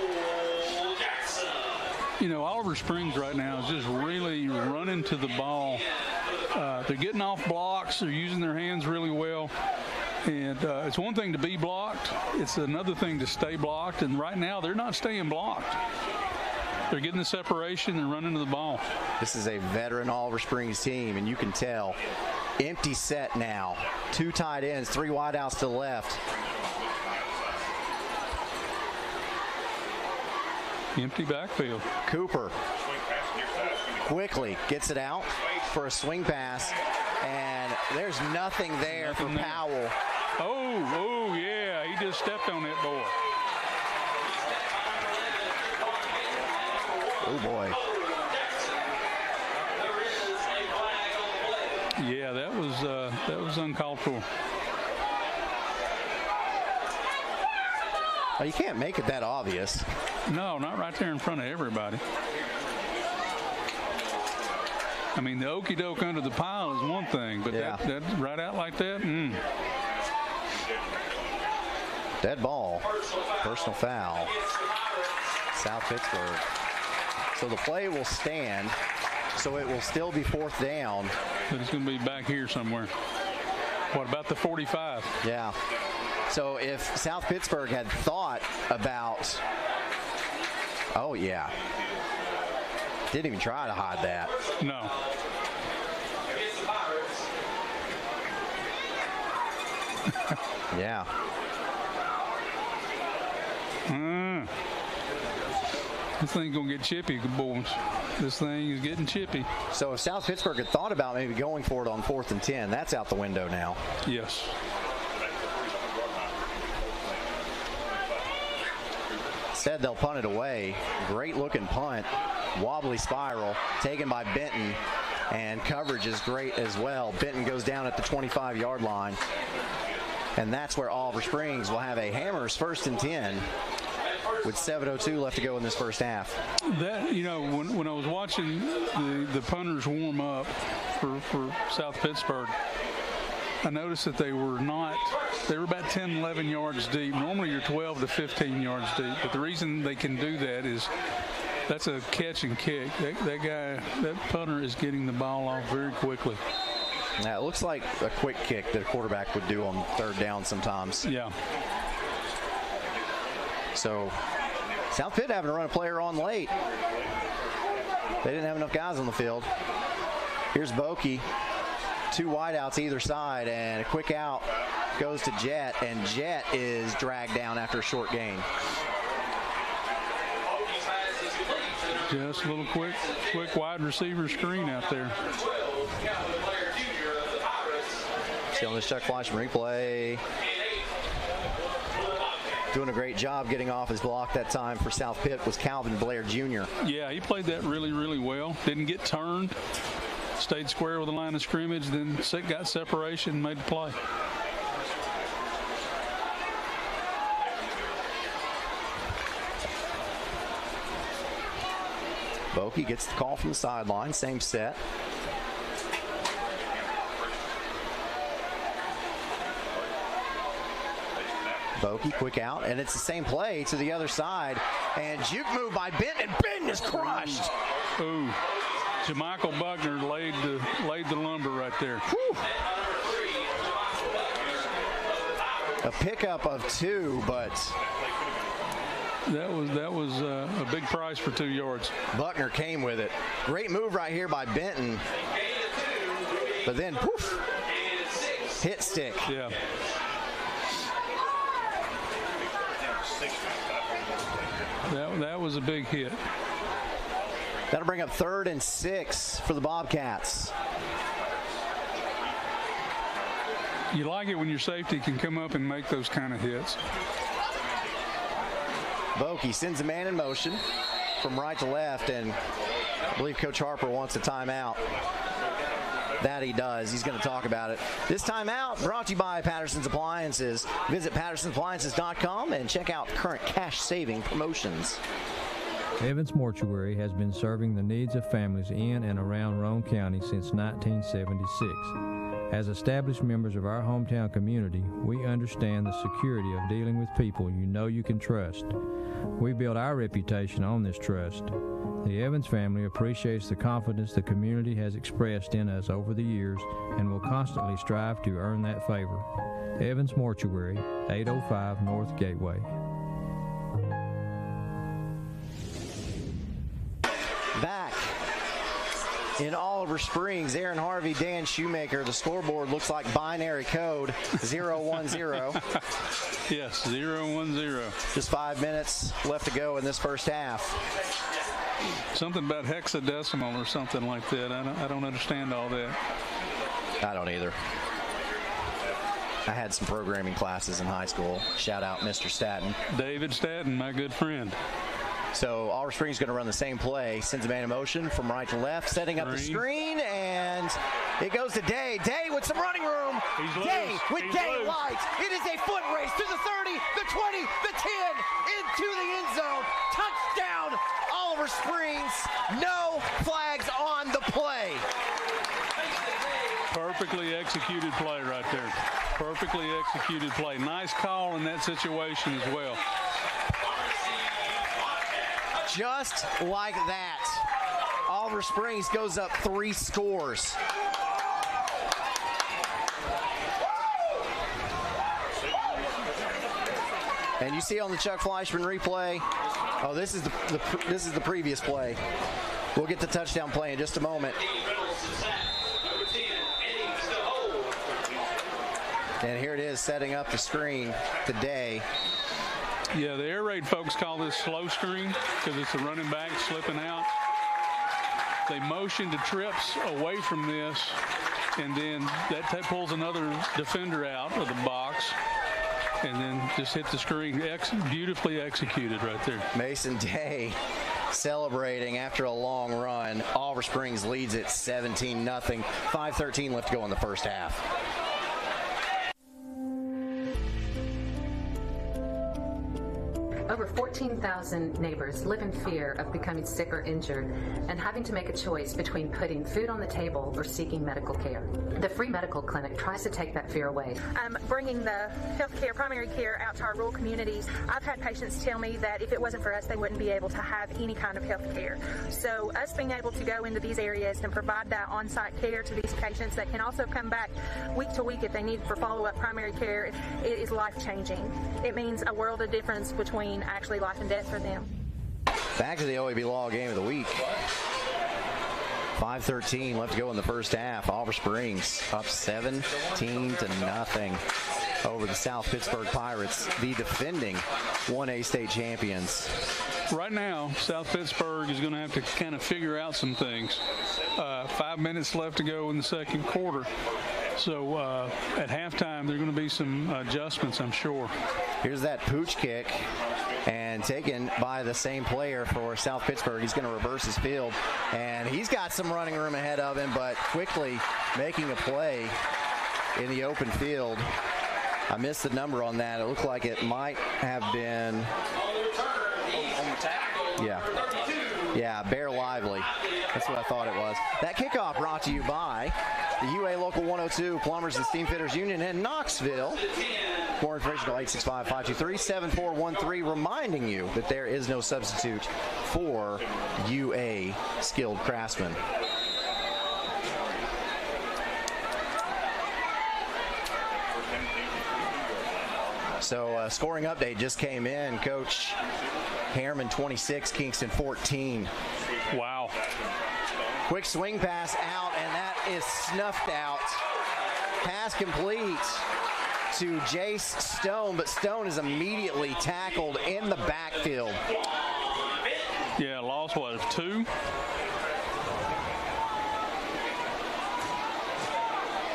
Speaker 2: You know, Oliver Springs right now is just really running to the ball. They're getting off blocks. They're using their hands really well. And it's one thing to be blocked. It's another thing to stay blocked. And right now, they're not staying blocked. They're getting the separation and running to the ball.
Speaker 1: This is a veteran Oliver Springs team, and you can tell. Empty set now. 2 tight ends, 3 wideouts to the left.
Speaker 2: Empty backfield.
Speaker 1: Cooper quickly gets it out for a swing pass, and there's nothing there for Powell.
Speaker 2: Oh, yeah, he just stepped on that boy.
Speaker 1: Oh, boy.
Speaker 2: Yeah, that was uncalled for.
Speaker 1: Well, you can't make it that obvious.
Speaker 2: No, not right there in front of everybody. I mean, the okey-doke under the pile is one thing, but
Speaker 1: yeah.
Speaker 2: that right out like that,
Speaker 1: Dead ball. Personal foul. South Pittsburg. So the play will stand. So it will still be 4th down.
Speaker 2: But it's going to be back here somewhere. What about the 45?
Speaker 1: Yeah. So if South Pittsburg had thought about, oh yeah, didn't even try to hide that.
Speaker 2: No.
Speaker 1: Yeah.
Speaker 2: This thing's going to get chippy, boys. This thing is getting chippy.
Speaker 1: So if South Pittsburg had thought about maybe going for it on 4th and 10, that's out the window now.
Speaker 2: Yes.
Speaker 1: Instead, they'll punt it away. Great looking punt. Wobbly spiral taken by Benton, and coverage is great as well. Benton goes down at the 25-yard line, and that's where Oliver Springs will have a Hammers 1st and 10 with 7:02 left to go in this first half.
Speaker 2: That, you know, when I was watching the punters warm up for South Pittsburg, I noticed that they were about 10, 11 yards deep. Normally you're 12 to 15 yards deep, but the reason they can do that is that's a catch and kick. That punter is getting the ball off very quickly.
Speaker 1: Now, it looks like a quick kick that a quarterback would do on 3rd down sometimes.
Speaker 2: Yeah.
Speaker 1: So South Pitt having to run a player on late. They didn't have enough guys on the field. Here's Bokey. 2 wideouts either side, and a quick out goes to Jet, and Jet is dragged down after a short gain.
Speaker 2: Just a little quick wide receiver screen out there.
Speaker 1: See on this Chuck Fleischman replay. Doing a great job getting off his block that time for South Pitt was Calvin Blair Jr.
Speaker 2: Yeah, he played that really, really well. Didn't get turned. Stayed square with the line of scrimmage, then got separation, made the play.
Speaker 1: Bokey gets the call from the sideline, same set. Bokey, quick out, and it's the same play to the other side, and juke move by Benton, and Benton is crushed.
Speaker 2: Ooh. Jamichael Buckner laid the lumber right there.
Speaker 1: Whew. A pickup of 2, but
Speaker 2: that was a big price for 2 yards.
Speaker 1: Buckner came with it. Great move right here by Benton, but then poof, hit stick.
Speaker 2: Yeah. That was a big hit.
Speaker 1: That'll bring up 3rd and 6 for the Bobcats.
Speaker 2: You like it when your safety can come up and make those kind of hits.
Speaker 1: Bokey sends a man in motion from right to left, and I believe Coach Harper wants a timeout. That he does. He's going to talk about it. This timeout brought to you by Patterson's Appliances. Visit pattersonappliances.com and check out current cash-saving promotions.
Speaker 11: Evans Mortuary has been serving the needs of families in and around Roane County since 1976. As established members of our hometown community, we understand the security of dealing with people you know you can trust. We build our reputation on this trust. The Evans family appreciates the confidence the community has expressed in us over the years and will constantly strive to earn that favor. Evans Mortuary, 805 North Gateway.
Speaker 1: Back in Oliver Springs, Aaron Harvey, Dan Shoemaker. The scoreboard looks like binary code 0-1-0.
Speaker 2: Yes, 0-1-0.
Speaker 1: Just 5 minutes left to go in this first half.
Speaker 2: Something about hexadecimal or something like that. I don't understand all that.
Speaker 1: I don't either. I had some programming classes in high school. Shout out Mr. Staton.
Speaker 2: David Staton, my good friend.
Speaker 1: So Oliver Springs is going to run the same play. Sends a man in motion from right to left, setting up the screen, and it goes to Day. Day with some running room. Day with Day light. It is a foot race to the 30, the 20, the 10, into the end zone. Touchdown, Oliver Springs. No flags on the play.
Speaker 2: Perfectly executed play right there. Perfectly executed play. Nice call in that situation as well.
Speaker 1: Just like that, Oliver Springs goes up 3 scores. And you see on the Chuck Fleischman replay, oh, this is the previous play. We'll get the touchdown play in just a moment. And here it is, setting up the screen today.
Speaker 2: Yeah, the air raid folks call this slow screen because it's the running back slipping out. They motion to trips away from this, and then that pulls another defender out of the box, and then just hit the screen. Beautifully executed right there.
Speaker 1: Mason Day celebrating after a long run. Oliver Springs leads it 17-0. 5:13 left to go in the first half.
Speaker 9: Over 14,000 neighbors live in fear of becoming sick or injured and having to make a choice between putting food on the table or seeking medical care. The free medical clinic tries to take that fear away.
Speaker 19: Bringing the healthcare, primary care out to our rural communities, I've had patients tell me that if it wasn't for us, they wouldn't be able to have any kind of health care. So us being able to go into these areas and provide that on-site care to these patients that can also come back week to week if they need for follow-up primary care, it is life-changing. It means a world of difference between actually life and death for them.
Speaker 1: Back to the OEB Law Game of the week. 5:13 left to go in the first half. Oliver Springs up 17-0 over the South Pittsburg Pirates, the defending 1A state champions.
Speaker 2: Right now, South Pittsburg is going to have to kind of figure out some things. 5 minutes left to go in the second quarter. So at halftime, there are going to be some adjustments, I'm sure.
Speaker 1: Here's that pooch kick, and taken by the same player for South Pittsburg. He's going to reverse his field, and he's got some running room ahead of him, but quickly making a play in the open field. I missed the number on that. It looked like it might have been... Yeah, Bear Lively. That's what I thought it was. That kickoff brought to you by the UA Local 102, Plumbers and Steamfitters Union in Knoxville. More information at 865-523-7413, reminding you that there is no substitute for UA skilled craftsmen. So scoring update just came in. Coach Harriman 26, Kingston 14.
Speaker 2: Wow.
Speaker 1: Quick swing pass out, and that is snuffed out. Pass complete to Jace Stone, but Stone is immediately tackled in the backfield.
Speaker 2: Yeah, loss was 2.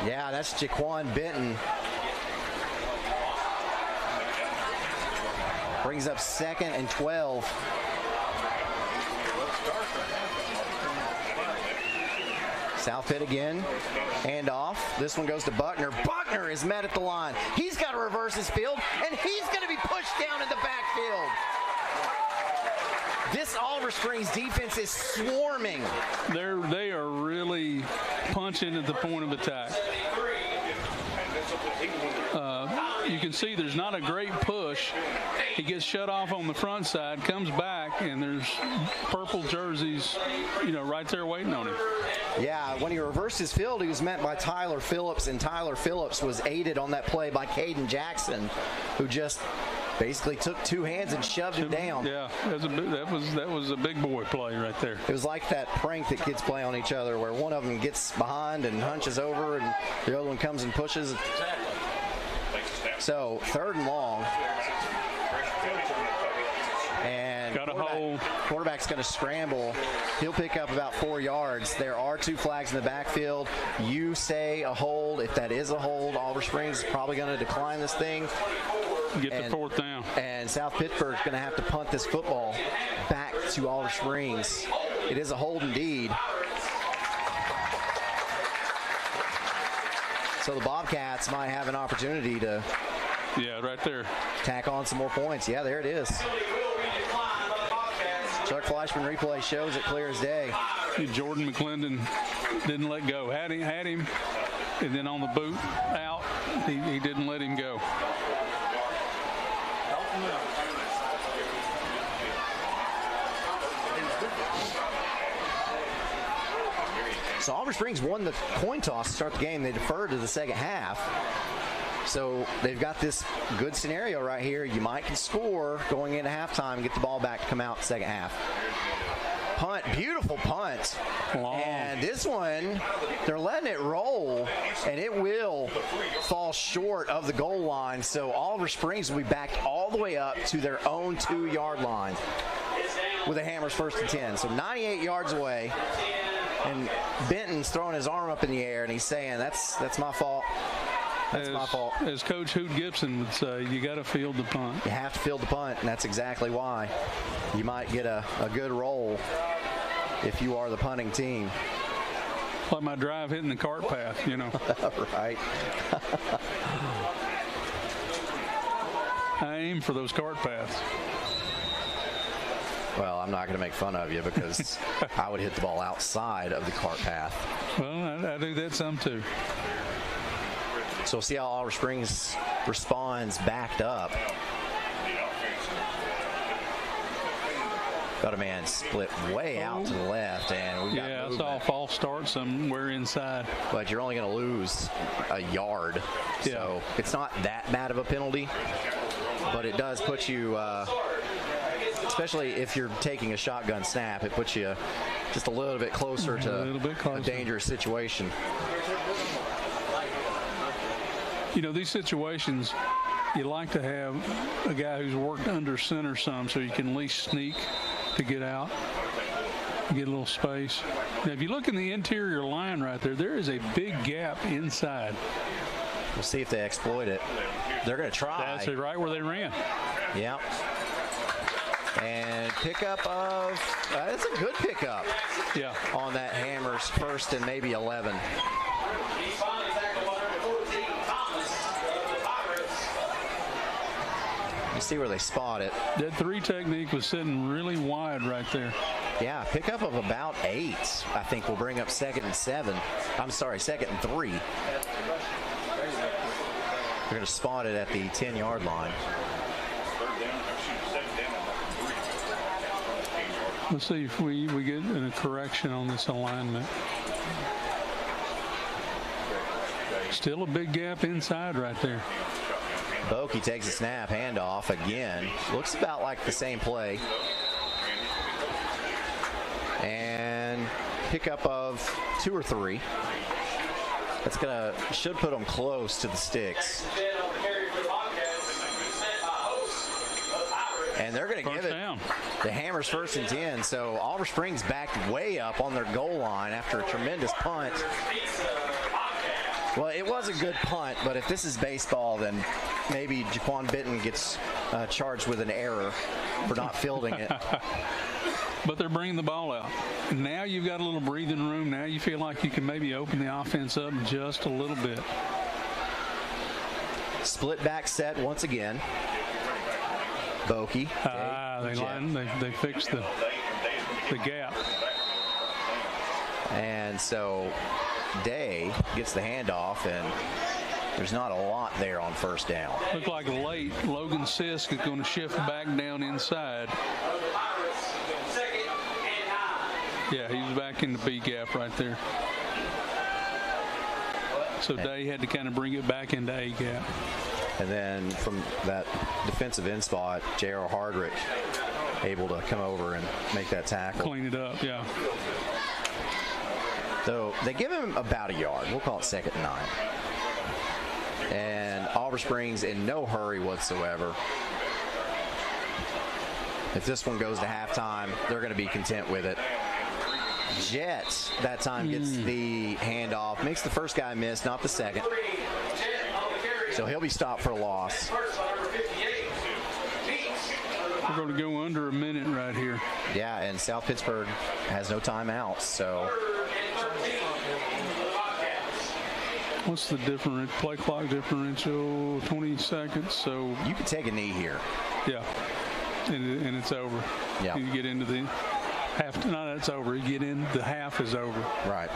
Speaker 1: Yeah, that's Jaquan Benton. Brings up 2nd and 12. South Pitt again. Hand off. This one goes to Buckner. Buckner is met at the line. He's got to reverse his field, and he's going to be pushed down in the backfield. This Oliver Springs defense is swarming.
Speaker 2: They are really punching at the point of attack. You can see there's not a great push. He gets shut off on the front side, comes back, and there's purple jerseys, right there waiting on him.
Speaker 1: Yeah, when he reversed his field, he was met by Tyler Phillips, and Tyler Phillips was aided on that play by Caden Jackson, who just basically took 2 hands and shoved him down.
Speaker 2: Yeah, that was a big boy play right there.
Speaker 1: It was like that prank that kids play on each other, where one of them gets behind and hunches over, and the other one comes and pushes. So 3rd and long, and
Speaker 2: got a hold.
Speaker 1: Quarterback's going to scramble. He'll pick up about 4 yards. There are 2 flags in the backfield. You say a hold. If that is a hold, Oliver Springs is probably going to decline this thing.
Speaker 2: Get the 4th down.
Speaker 1: And South Pittsburgh is going to have to punt this football back to Oliver Springs. It is a hold indeed. So the Bobcats might have an opportunity to
Speaker 2: right there.
Speaker 1: Tack on some more points. Yeah, there it is. Chuck Fleischman replay shows it clear as day.
Speaker 2: Jordan McClendon didn't let go. Had him, and then on the boot out, he didn't let him go.
Speaker 1: So Oliver Springs won the coin toss to start the game. They deferred to the second half. So they've got this good scenario right here. You might can score going into halftime and get the ball back to come out second half. punt. Beautiful punt.
Speaker 2: Long.
Speaker 1: And this one, they're letting it roll, and it will fall short of the goal line. So Oliver Springs will be backed all the way up to their own 2-yard line with the Hammers 1st and 10. So 98 yards away. And Benton's throwing his arm up in the air, and he's saying, that's my fault. That's my fault.
Speaker 2: As Coach Hoot Gibson would say, you got to field the punt.
Speaker 1: You have to field the punt, and that's exactly why. You might get a good roll if you are the punting team.
Speaker 2: Like my drive hitting the cart path, you know.
Speaker 1: Right.
Speaker 2: I aim for those cart paths.
Speaker 1: Well, I'm not going to make fun of you because I would hit the ball outside of the cart path.
Speaker 2: Well, I do that some too.
Speaker 1: So we'll see how Oliver Springs responds backed up. Got a man split way out to the left, and we've got
Speaker 2: I
Speaker 1: movement.
Speaker 2: saw a false start somewhere inside.
Speaker 1: But you're only going to lose a yard, so it's not that bad of a penalty. But it does put you, especially if you're taking a shotgun snap, it puts you just a little bit closer to a dangerous situation.
Speaker 2: You know, these situations, you like to have a guy who's worked under center some so you can at least sneak to get out, get a little space. Now, if you look in the interior line right there, there is a big gap inside.
Speaker 1: We'll see if they exploit it. They're going to try.
Speaker 2: That's it, right where they ran.
Speaker 1: Yep. And pickup of, that's a good pickup.
Speaker 2: Yeah.
Speaker 1: On that Hammers 1st and maybe 11. You see where they spot it.
Speaker 2: That 3 technique was sitting really wide right there.
Speaker 1: Yeah, pickup of about 8, I think, will bring up 2nd and 7. I'm sorry, 2nd and 3. They're going to spot it at the 10-yard line.
Speaker 2: Let's see if we get a correction on this alignment. Still a big gap inside right there.
Speaker 1: Boki takes a snap, handoff again. Looks about like the same play. And pickup of 2 or 3. That's should put them close to the sticks. And they're going to give it the Hammers 1st and 10. So Oliver Springs backed way up on their goal line after a tremendous punt. Well, it was a good punt, but if this is baseball, then maybe Jaquan Benton gets charged with an error for not fielding it.
Speaker 2: But they're bringing the ball out. Now you've got a little breathing room. Now you feel like you can maybe open the offense up just a little bit.
Speaker 1: Split back set once again. Boki.
Speaker 2: They fixed the gap.
Speaker 1: And so Day gets the handoff, and there's not a lot there on 1st down.
Speaker 2: Look like late. Logan Sisk is going to shift back down inside. Yeah, he's back in the B gap right there. So Day had to kind of bring it back into A gap.
Speaker 1: And then from that defensive end spot, J.R. Hardrick able to come over and make that tackle.
Speaker 2: Clean it up, yeah.
Speaker 1: So they give him about a yard. We'll call it 2nd and 9. And Oliver Springs in no hurry whatsoever. If this one goes to halftime, they're going to be content with it. Jet that time gets the handoff, makes the first guy miss, not the second. So he'll be stopped for a loss.
Speaker 2: We're going to go under a minute right here.
Speaker 1: Yeah, and South Pittsburg has no timeouts, so.
Speaker 2: What's the play clock differential? 20 seconds, so.
Speaker 1: You could take a knee here.
Speaker 2: Yeah, and it's over.
Speaker 1: Yeah.
Speaker 2: You get into the half, no, that's over. You get in, the half is over.
Speaker 1: Right.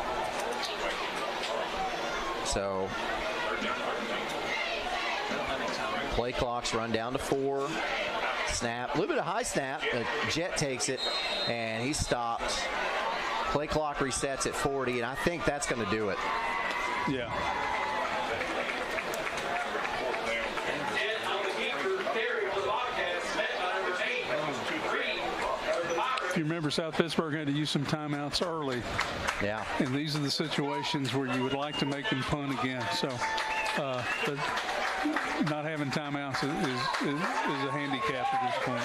Speaker 1: So. Play clocks run down to 4. Snap, a little bit of high snap. Jet takes it, and he's stopped. Play clock resets at 40, and I think that's going to do it.
Speaker 2: Yeah. If you remember, South Pittsburg had to use some timeouts early.
Speaker 1: Yeah.
Speaker 2: And these are the situations where you would like to make them punt again. So, but not having timeouts is a handicap at this point.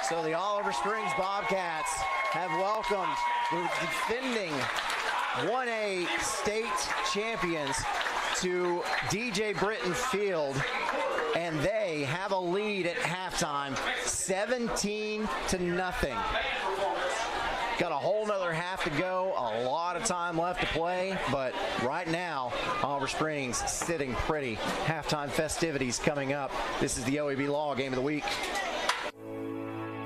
Speaker 1: So the Oliver Springs Bobcats have welcomed the defending 1A state champions to DJ Britton Field, and they have a lead at halftime, 17-0. Got a whole nother half to go, a lot of time left to play, but right now, Oliver Springs sitting pretty. Halftime festivities coming up. This is the OEB Law Game of the Week.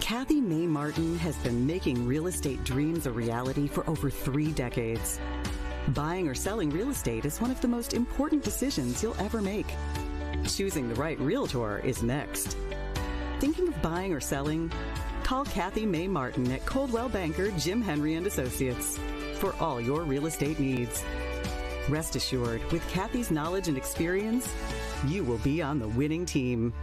Speaker 17: Kathy Mae Martin has been making real estate dreams a reality for over 3 decades. Buying or selling real estate is one of the most important decisions you'll ever make. Choosing the right realtor is next. Thinking of buying or selling? Call Kathy Mae Martin at Coldwell Banker Jim Henry & Associates for all your real estate needs. Rest assured, with Kathy's knowledge and experience, you will be on the winning team.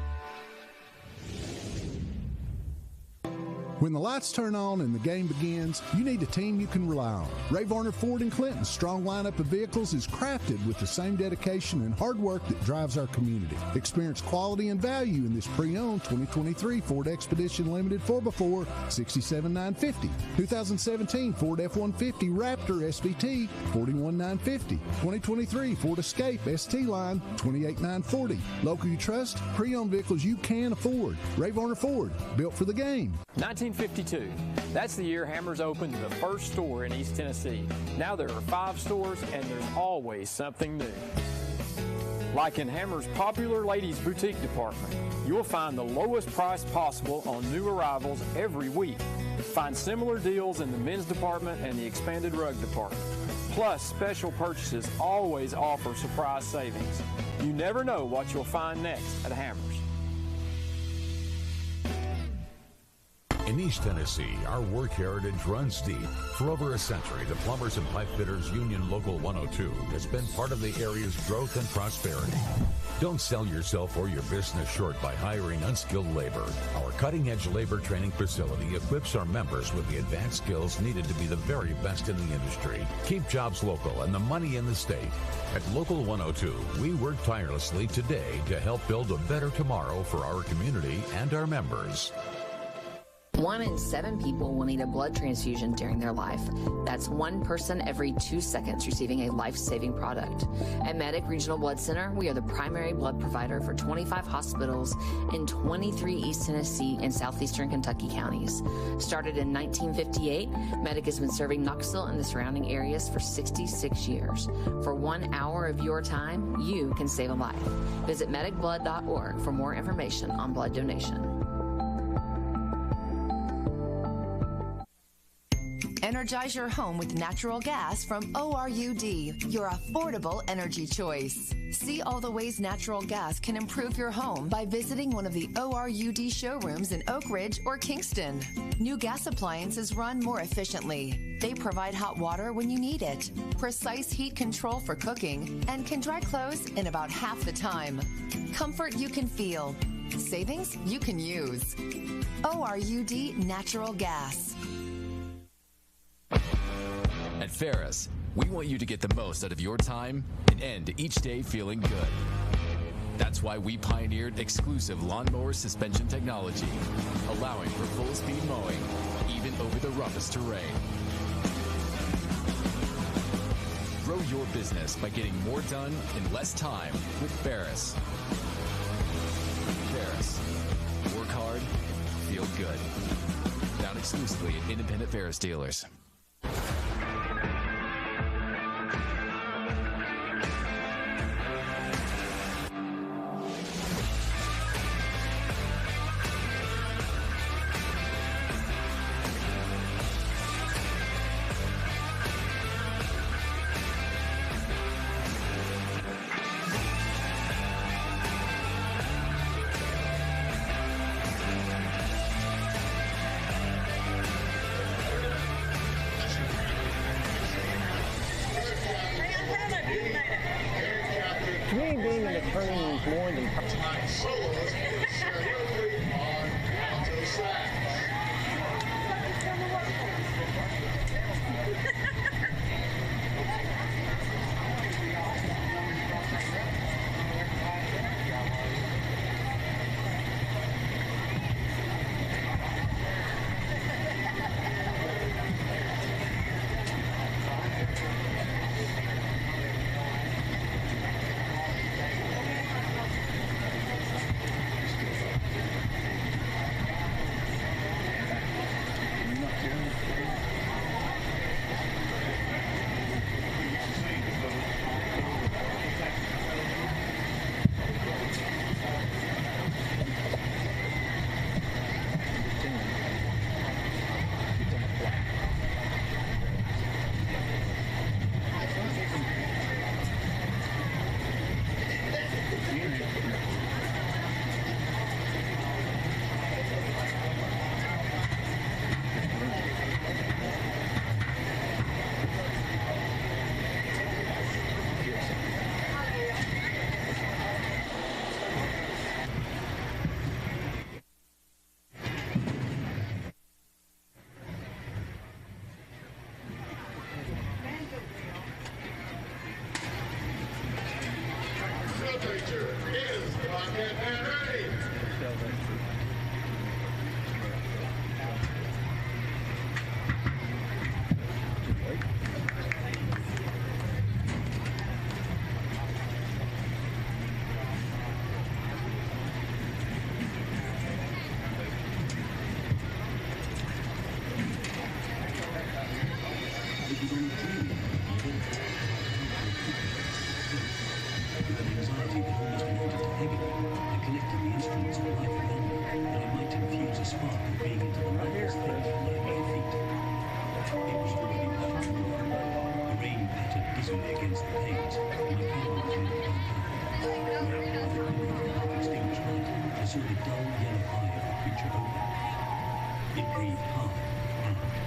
Speaker 14: When the lights turn on and the game begins, you need a team you can rely on. Ray Varner Ford & Clinton's strong lineup of vehicles is crafted with the same dedication and hard work that drives our community. Experience quality and value in this pre-owned 2023 Ford Expedition Limited 4x4 $67,950, 2017 Ford F-150 Raptor SVT $41,950, 2023 Ford Escape ST Line $28,940. Local you trust, pre-owned vehicles you can afford. Ray Varner Ford, built for the game.
Speaker 4: 1952. That's the year Hammers opened the first store in East Tennessee. Now there are 5 stores, and there's always something new. Like in Hammers' popular ladies' boutique department, you'll find the lowest price possible on new arrivals every week. Find similar deals in the men's department and the expanded rug department. Plus, special purchases always offer surprise savings. You never know what you'll find next at Hammers.
Speaker 5: In East Tennessee, our work heritage runs deep. For over a century, the Plumbers and Pipe Fitters Union Local 102 has been part of the area's growth and prosperity. Don't sell yourself or your business short by hiring unskilled labor. Our cutting-edge labor training facility equips our members with the advanced skills needed to be the very best in the industry. Keep jobs local and the money in the state. At Local 102, we work tirelessly today to help build a better tomorrow for our community and our members.
Speaker 6: 1 in 7 people will need a blood transfusion during their life. That's 1 person every 2 seconds receiving a life-saving product. At Medic Regional Blood Center, we are the primary blood provider for 25 hospitals in 23 East Tennessee and southeastern Kentucky counties. Started in 1958, Medic has been serving Knoxville and the surrounding areas for 66 years. For 1 hour of your time, you can save a life. Visit medicblood.org for more information on blood donation.
Speaker 8: Energize your home with natural gas from ORUD, your affordable energy choice. See all the ways natural gas can improve your home by visiting one of the ORUD showrooms in Oak Ridge or Kingston. New gas appliances run more efficiently. They provide hot water when you need it, precise heat control for cooking, and can dry clothes in about half the time. Comfort you can feel. Savings you can use. ORUD Natural Gas.
Speaker 16: At Ferris, we want you to get the most out of your time and end each day feeling good. That's why we pioneered exclusive lawnmower suspension technology, allowing for full-speed mowing, even over the roughest terrain. Grow your business by getting more done in less time with Ferris. Ferris. Work hard, feel good. Found exclusively at independent Ferris dealers.
Speaker 3: To me, being an attorney means more than...
Speaker 20: against the paint, located between the compound. Now, the fire extinguishment to see the dull yellow eye of the creature open. It breathed hard and out.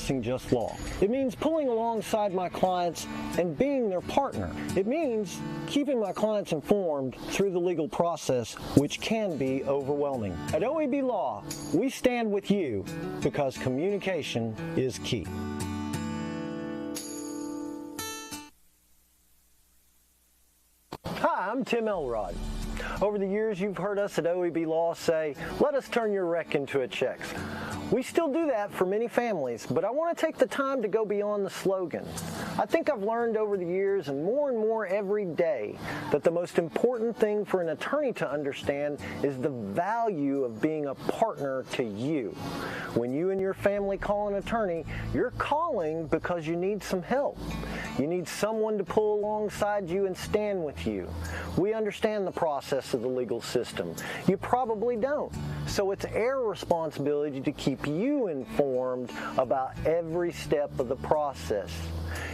Speaker 3: practicing just law. It means pulling alongside my clients and being their partner. It means keeping my clients informed through the legal process, which can be overwhelming. At OEB Law, we stand with you because communication is key. Hi, I'm Tim Elrod. Over the years, you've heard us at OEB Law say, let us turn your wreck into a check. We still do that for many families, but I want to take the time to go beyond the slogan. I think I've learned over the years, and more every day, that the most important thing for an attorney to understand is the value of being a partner to you. When you and your family call an attorney, you're calling because you need some help. You need someone to pull alongside you and stand with you. We understand the process of the legal system. You probably don't. So it's our responsibility to keep you informed about every step of the process.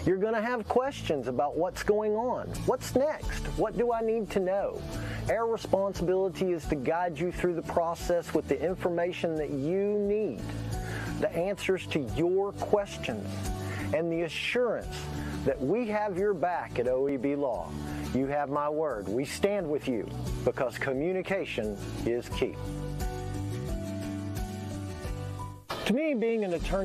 Speaker 3: You're going to have questions about what's going on. What's next? What do I need to know? Our responsibility is to guide you through the process with the information that you need, the answers to your questions, and the assurance that we have your back at OEB Law. You have my word. We stand with you because communication is key. To me, being an attorney...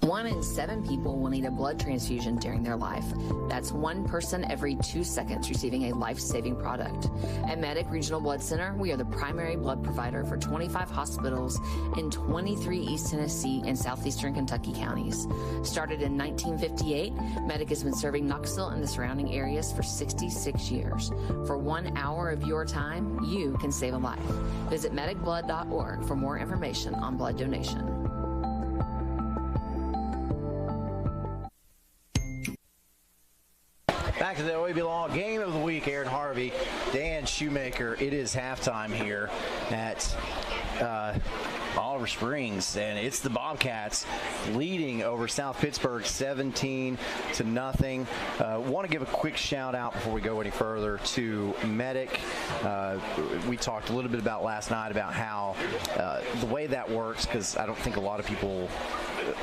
Speaker 6: 1 in 7 people will need a blood transfusion during their life. That's 1 person every 2 seconds receiving a life-saving product. At Medic Regional Blood Center, we are the primary blood provider for 25 hospitals in 23 East Tennessee and southeastern Kentucky counties. Started in 1958, Medic has been serving Knoxville and the surrounding areas for 66 years. For 1 hour of your time, you can save a life. Visit medicblood.org for more information on blood donation.
Speaker 1: Back to the OEB Law Game of the Week. Aaron Harvey, Dan Shoemaker. It is halftime here at Oliver Springs, and it's the Bobcats leading over South Pittsburg 17-0. Want to give a quick shout out before we go any further to Medic. We talked a little bit about last night about how the way that works, because I don't think a lot of people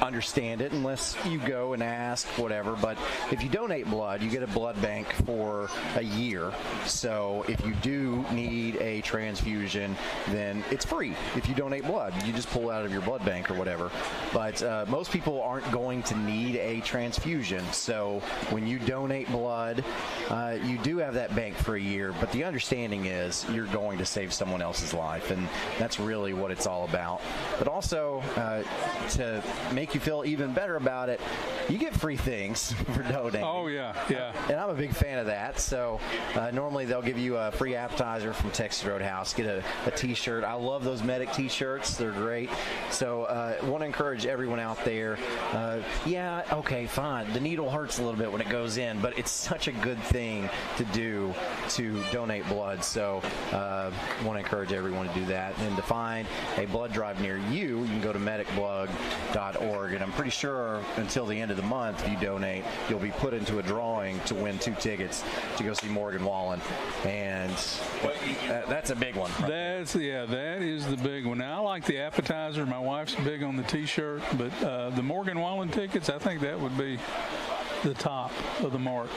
Speaker 1: understand it unless you go and ask, whatever. But if you donate blood, you get a blood bank for a year. So if you do need a transfusion, then it's free. If you donate blood, you just pull out of your blood bank or whatever. But most people aren't going to need a transfusion. So when you donate blood, you do have that bank for a year. But the understanding is you're going to save someone else's life, and that's really what it's all about. But also, to make you feel even better about it, you get free things for donating.
Speaker 2: Oh, yeah.
Speaker 1: And I'm a big fan of that. So normally they'll give you a free appetizer from Texas Roadhouse, get a T-shirt. I love those Medic T-shirts. They're great. So want to encourage everyone out there. Yeah, okay, fine. The needle hurts a little bit when it goes in, but it's such a good thing to do to donate blood. So want to encourage everyone to do that. And to find a blood drive near you, you can go to medicblood.org. And I'm pretty sure until the end of the month, if you donate, you'll be put into a drawing to win 2 tickets to go see Morgan Wallen. And that's a big one.
Speaker 2: Right? That is the big one. Now, I like the appetizer. My wife's big on the T-shirt, but the Morgan Wallen tickets, I think that would be the top of the mark.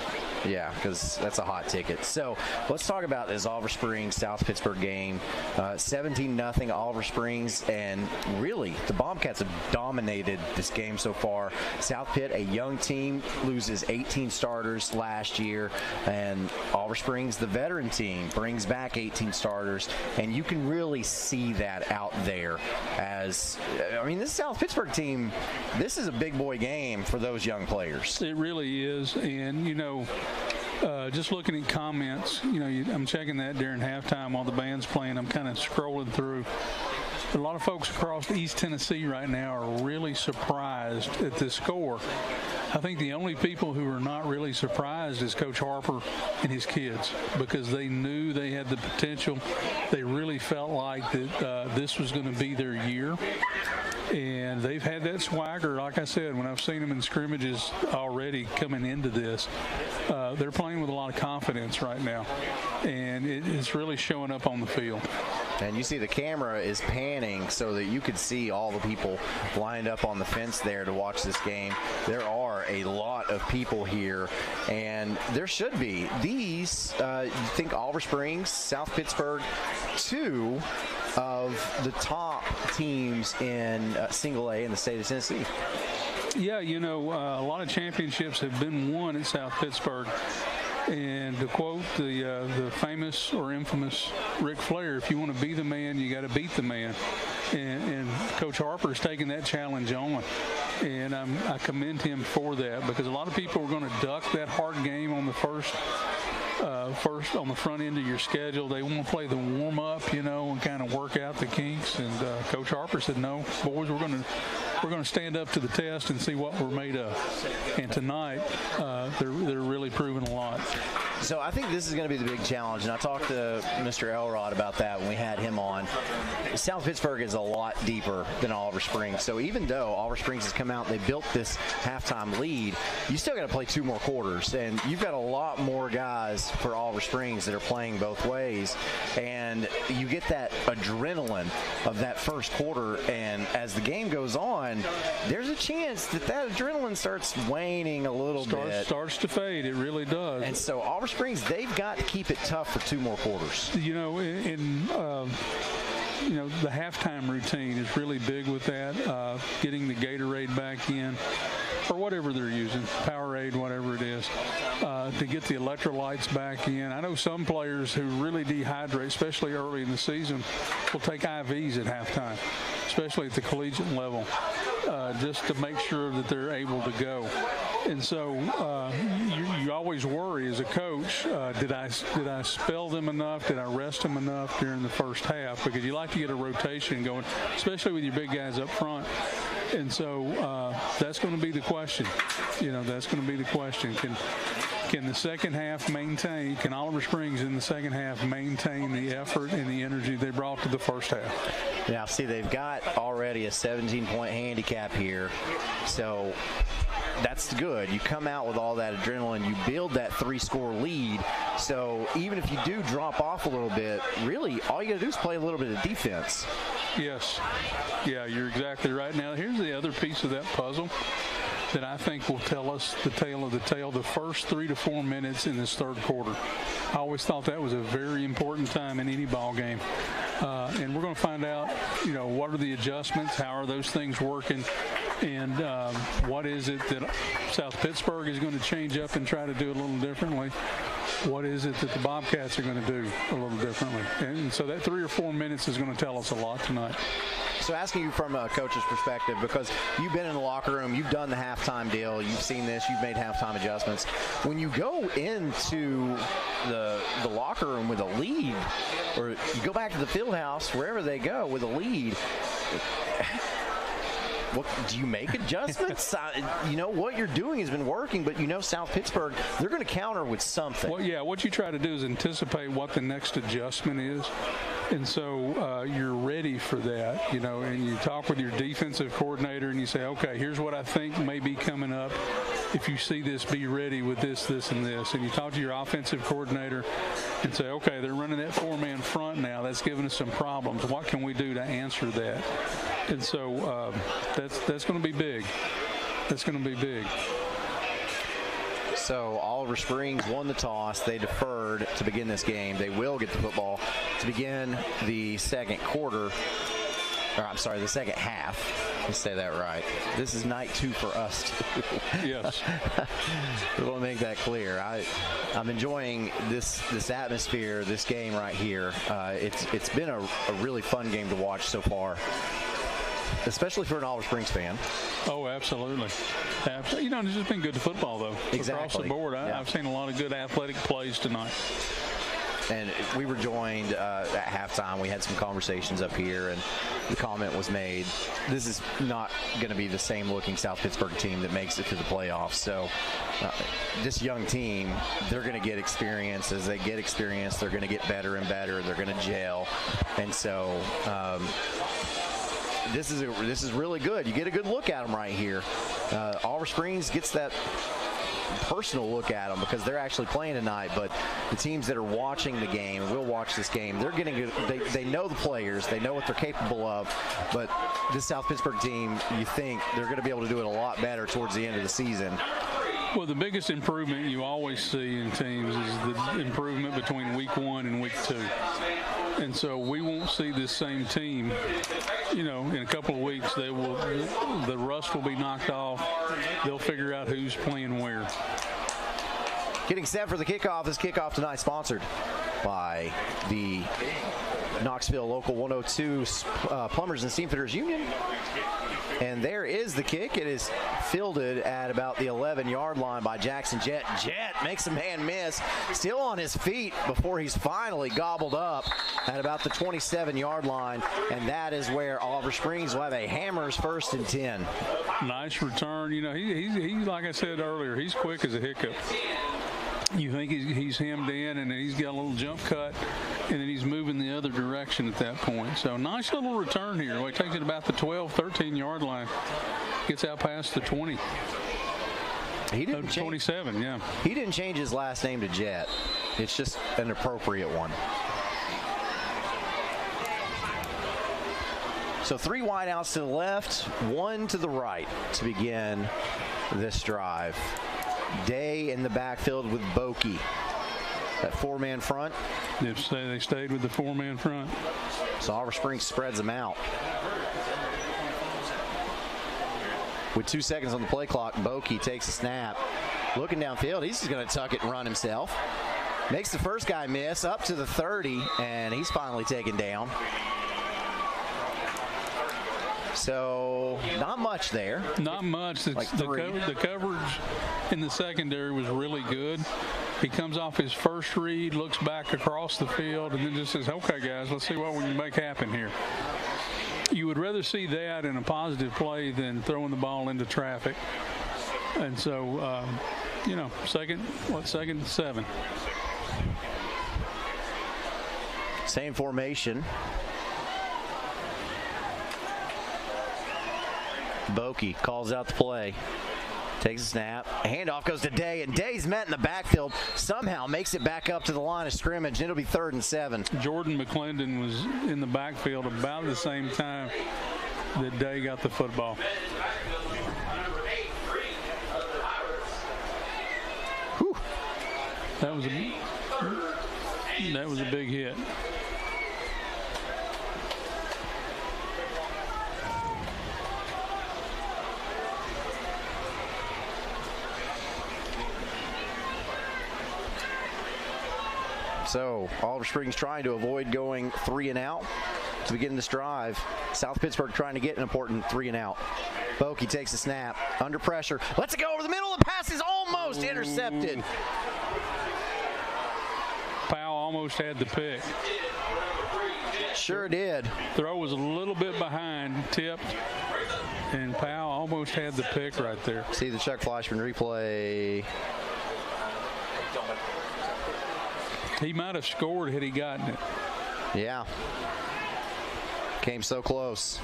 Speaker 1: Yeah, because that's a hot ticket. So let's talk about this Oliver Springs South Pittsburg game. 17-0 Oliver Springs, and really the Bobcats have dominated this game so far. South Pitt, a young team, loses 18 starters last year, and Oliver Springs, the veteran team, brings back 18 starters, and you can really see that out there. As I mean, this South Pittsburg team, this is a big boy game for those young players.
Speaker 2: It really is, and just looking at comments, I'm checking that during halftime while the band's playing. I'm kind of scrolling through. A lot of folks across East Tennessee right now are really surprised at this score. I think the only people who are not really surprised is Coach Harper and his kids, because they knew they had the potential. They really felt like that this was going to be their year. And they've had that swagger, like I said, when I've seen them in scrimmages already coming into this. They're playing with a lot of confidence right now, and it's really showing up on the field.
Speaker 1: And you see the camera is panning so that you could see all the people lined up on the fence there to watch this game. There are a lot of people here, and there should be. These, you think Oliver Springs, South Pittsburg, two of the top teams in single A in the state of Tennessee.
Speaker 2: Yeah, you know, a lot of championships have been won in South Pittsburg. And to quote the famous or infamous Ric Flair, if you want to be the man, you got to beat the man. And Coach Harper's taken that challenge on. And I commend him for that, because a lot of people are going to duck that hard game on the first on the front end of your schedule. They want to play the warm-up, you know, and kind of work out the kinks. And Coach Harper said, no, boys, we're going to stand up to the test and see what we're made of. And tonight, they're really proving a lot.
Speaker 1: So I think this is going to be the big challenge, and I talked to Mr. Elrod about that when we had him on. South Pittsburg is a lot deeper than Oliver Springs. So even though Oliver Springs has come out and they built this halftime lead, you still got to play 2 more quarters, and you've got a lot more guys for Oliver Springs that are playing both ways, and you get that adrenaline of that first quarter, and as the game goes on, there's a chance that adrenaline starts waning a little bit.
Speaker 2: Starts to fade. It really does.
Speaker 1: And so Oliver Springs, they've got to keep it tough for 2 more quarters.
Speaker 2: You know, you know, the halftime routine is really big with that. Getting the Gatorade back in, or whatever they're using, Powerade, whatever it is, to get the electrolytes back in. I know some players who really dehydrate, especially early in the season, will take IVs at halftime, especially at the collegiate level, just to make sure that they're able to go. And so you always worry as a coach, did I spell them enough? Did I rest them enough during the first half? Because you like to get a rotation going, especially with your big guys up front. And so that's going to be the question. You know, that's going to be the question. Can the second half maintain, can Oliver Springs in the second half maintain the effort and the energy they brought to the first half?
Speaker 1: Now, see, they've got already a 17-point handicap here. So that's good. You come out with all that adrenaline, you build that 3-score lead. So even if you do drop off a little bit, really all you got to do is play a little bit of defense.
Speaker 2: Yes. Yeah, you're exactly right. Now, here's the other piece of that puzzle that I think will tell us the tale of the tale, the first 3 to 4 minutes in this third quarter. I always thought that was a very important time in any ball game. And we're going to find out, you know, what are the adjustments, how are those things working, and what is it that South Pittsburg is going to change up and try to do a little differently. What is it that the Bobcats are going to do a little differently? And so that 3 or 4 minutes is going to tell us a lot tonight.
Speaker 1: So asking you from a coach's perspective, because you've been in the locker room, you've done the halftime deal, you've seen this, you've made halftime adjustments. When you go into the locker room with a lead, or you go back to the field house, wherever they go with a lead, what, do you make adjustments? You know, what you're doing has been working, but you know South Pittsburg, they're going to counter with something.
Speaker 2: Well, yeah, what you try to do is anticipate what the next adjustment is. And so you're ready for that, you know, and you talk with your defensive coordinator and you say, okay, here's what I think may be coming up. If you see this, be ready with this, this, and this. And you talk to your offensive coordinator and say, okay, they're running that 4-man front now. That's giving us some problems. What can we do to answer that? And so that's going to be big. That's going to be big.
Speaker 1: So Oliver Springs won the toss. They deferred to begin this game. They will get the football to begin the second quarter. Or, I'm sorry, the second half. Let's say that right. This is night 2 for us, too.
Speaker 2: Yes.
Speaker 1: We want to make that clear. I'm enjoying this atmosphere, this game right here. It's been a really fun game to watch so far, especially for an Oliver Springs fan.
Speaker 2: Oh, absolutely. You know, it's just been good football, though.
Speaker 1: Exactly.
Speaker 2: Across the board. I've seen a lot of good athletic plays tonight.
Speaker 1: And we were joined at halftime. We had some conversations up here, and the comment was made, this is not going to be the same looking South Pittsburg team that makes it to the playoffs. So this young team, they're going to get experience. As they get experience, they're going to get better and better. They're going to gel. And so this is really good. You get a good look at them right here. Oliver Springs gets that personal look at them because they're actually playing tonight. But the teams that are watching the game and will watch this game, they're getting they know the players, they know what they're capable of. But this South Pittsburg team, you think they're going to be able to do it a lot better towards the end of the season.
Speaker 2: Well, the biggest improvement you always see in teams is the improvement between week 1 and week 2. And so we won't see this same team, in a couple of weeks. The rust will be knocked off. They'll figure out who's playing where.
Speaker 1: Getting set for the kickoff. This kickoff tonight sponsored by the Knoxville Local 102 Plumbers and Steamfitters Union. And there is the kick. It is fielded at about the 11-yard line by Jackson Jett. Jett makes a man miss, still on his feet before he's finally gobbled up at about the 27-yard line. And that is where Oliver Springs will have a Hammers 1st and 10.
Speaker 2: Nice return. He's like I said earlier, he's quick as a hiccup. You think he's hemmed in, and then he's got a little jump cut, and then he's moving the other direction at that point. So nice little return here. Well, he takes it about the 12, 13-yard line. Gets out past the 20.
Speaker 1: He didn't
Speaker 2: 27, yeah.
Speaker 1: He didn't change his last name to Jett. It's just an appropriate one. So 3 wideouts to the left, 1 to the right to begin this drive. Day in the backfield with Bokey. That 4-man front.
Speaker 2: They stayed with the 4-man front.
Speaker 1: So Oliver Springs spreads them out. With 2 seconds on the play clock, Bokey takes a snap. Looking downfield, he's just going to tuck it and run himself. Makes the first guy miss up to the 30, and he's finally taken down. So not much there.
Speaker 2: Not much. The coverage in the secondary was really good. He comes off his first read, looks back across the field, and then just says, okay, guys, let's see what we can make happen here. You would rather see that in a positive play than throwing the ball into traffic. And so, second and 7.
Speaker 1: Same formation. Bokey calls out the play. Takes a snap. A handoff goes to Day, and Day's met in the backfield. Somehow makes it back up to the line of scrimmage, and it'll be 3rd and 7.
Speaker 2: Jordan McClendon was in the backfield about the same time that Day got the football.
Speaker 1: Whew.
Speaker 2: That was a big hit.
Speaker 1: So Oliver Springs trying to avoid going 3 and out to begin this drive. South Pittsburg trying to get an important 3 and out. Bokey takes a snap, under pressure, lets it go over the middle. The pass is almost intercepted.
Speaker 2: Powell almost had the pick.
Speaker 1: Sure did.
Speaker 2: Throw was a little bit behind, tipped, and Powell almost had the pick right there.
Speaker 1: See the Chuck Fleischman replay.
Speaker 2: He might have scored had he gotten it.
Speaker 1: Yeah. Came so close.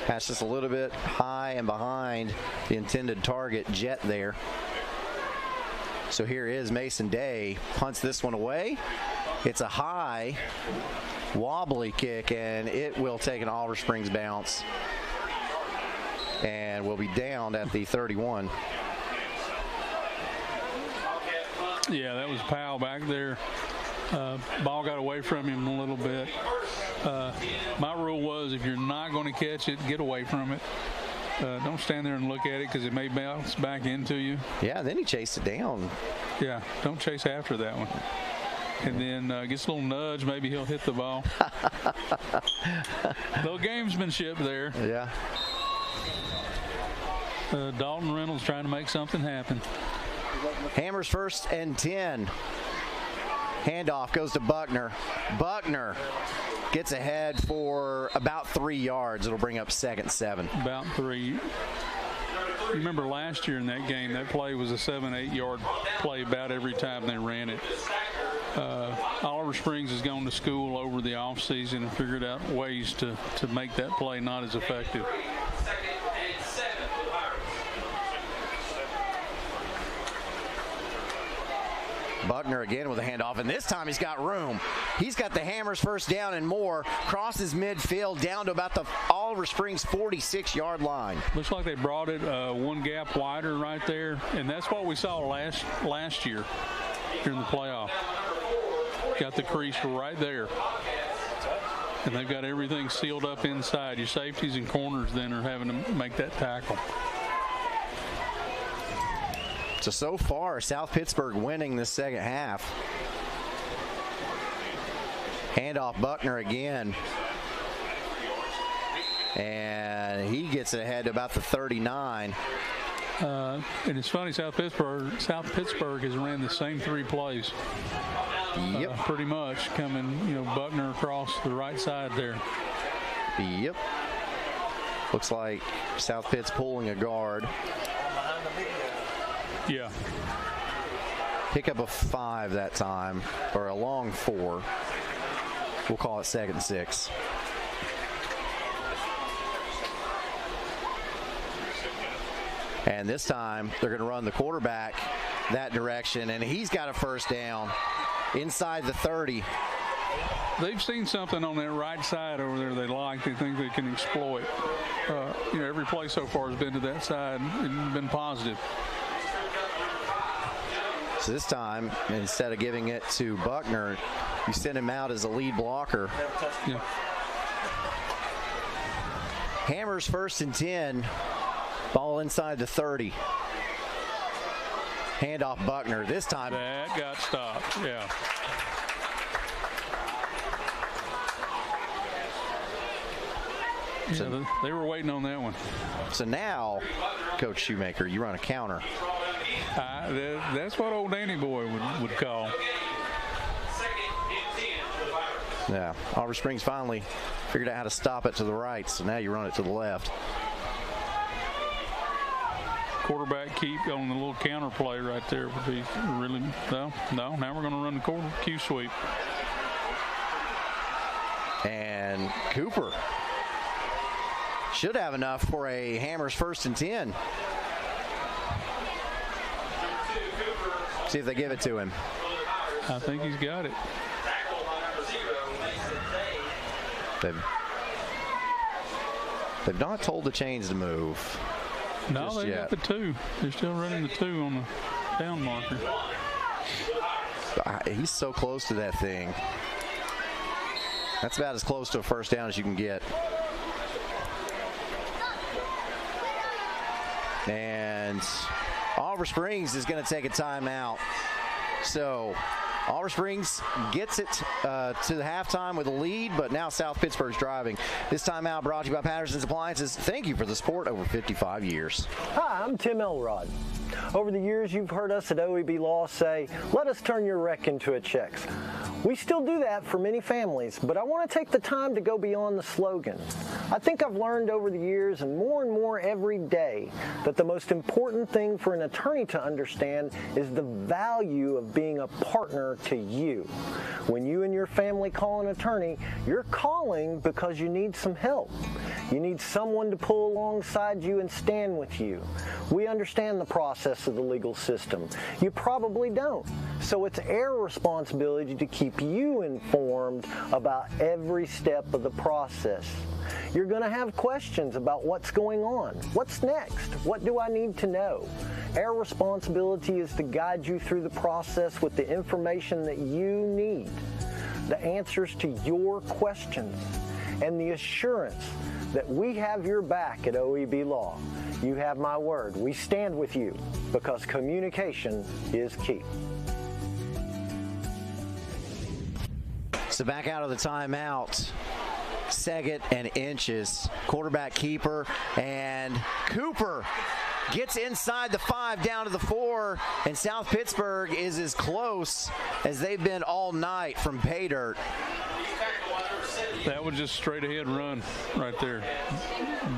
Speaker 1: Pass just a little bit high and behind the intended target, Jett there. So here is Mason Day. Punts this one away. It's a high, wobbly kick, and it will take an Oliver Springs bounce. And will be down at the 31.
Speaker 2: Yeah, that was Powell back there. Ball got away from him a little bit. My rule was if you're not going to catch it, get away from it. Don't stand there and look at it because it may bounce back into you.
Speaker 1: Yeah, then he chased it down.
Speaker 2: Yeah, don't chase after that one. And then gets a little nudge. Maybe he'll hit the ball. Little gamesmanship there.
Speaker 1: Yeah.
Speaker 2: Dalton Reynolds trying to make something happen.
Speaker 1: Hammers 1st and 10. Handoff goes to Buckner. Buckner gets ahead for about 3 yards. It'll bring up 2nd and 7.
Speaker 2: About 3. You remember last year in that game, that play was a 7-8 yard play about every time they ran it. Oliver Springs has gone to school over the offseason and figured out ways to make that play not as effective.
Speaker 1: Buckner again with a handoff, and this time he's got room. He's got the Hammers first down and more. Crosses midfield down to about the Oliver Springs 46-yard line.
Speaker 2: Looks like they brought it one gap wider right there, and that's what we saw last year during the playoff. Got the crease right there. And they've got everything sealed up inside. Your safeties and corners then are having to make that tackle.
Speaker 1: So far, South Pittsburg winning this second half. Handoff Buckner again. And he gets it ahead to about the 39.
Speaker 2: And it's funny, South Pittsburg has ran the same 3 plays.
Speaker 1: Yep.
Speaker 2: Pretty much coming, Buckner across the right side there.
Speaker 1: Yep. Looks like South Pitt's pulling a guard.
Speaker 2: Yeah.
Speaker 1: Pick up a 5 that time, or a long 4. We'll call it 2nd and 6. And this time, they're going to run the quarterback that direction, and he's got a first down inside the 30.
Speaker 2: They've seen something on that right side over there they like. They think they can exploit. Every play so far has been to that side and been positive.
Speaker 1: So this time, instead of giving it to Buckner, you send him out as a lead blocker.
Speaker 2: Yeah.
Speaker 1: Hammers 1st and 10. Ball inside the 30. Handoff Buckner. This time.
Speaker 2: That got stopped, yeah. So they were waiting on that one.
Speaker 1: So now, Coach Shoemaker, you run a counter.
Speaker 2: That's what old Danny Boy would call.
Speaker 1: Yeah, Oliver Springs finally figured out how to stop it to the right, so now you run it to the left.
Speaker 2: Quarterback keep on the little counter play right there would be really, no, now we're going to run the Q sweep.
Speaker 1: And Cooper should have enough for a Hammers 1st and 10. See if they give it to him.
Speaker 2: I think he's got it.
Speaker 1: They've not told the chains to move.
Speaker 2: No, they got the 2. They're still running the 2 on the down marker.
Speaker 1: He's so close to that thing. That's about as close to a first down as you can get. And Oliver Springs is going to take a timeout. So Oliver Springs gets it to the halftime with a lead, but now South Pittsburgh's driving. This timeout brought to you by Patterson's Appliances. Thank you for the support over 55 years.
Speaker 3: Hi, I'm Tim Elrod. Over the years, you've heard us at OEB Law say, let us turn your wreck into a checks. We still do that for many families, but I want to take the time to go beyond the slogan. I think I've learned over the years, and more every day, that the most important thing for an attorney to understand is the value of being a partner to you. When you and your family call an attorney, you're calling because you need some help. You need someone to pull alongside you and stand with you. We understand the process of the legal system. You probably don't. So it's our responsibility to keep you informed about every step of the process. You're going to have questions about what's going on. What's next? What do I need to know? Our responsibility is to guide you through the process with the information that you need, the answers to your questions, and the assurance that we have your back at OEB Law. You have my word. We stand with you because communication is key.
Speaker 1: So back out of the timeout. 2nd and inches. Quarterback keeper, and Cooper gets inside the 5 down to the 4, and South Pittsburg is as close as they've been all night from pay dirt.
Speaker 2: That was just straight ahead run right there.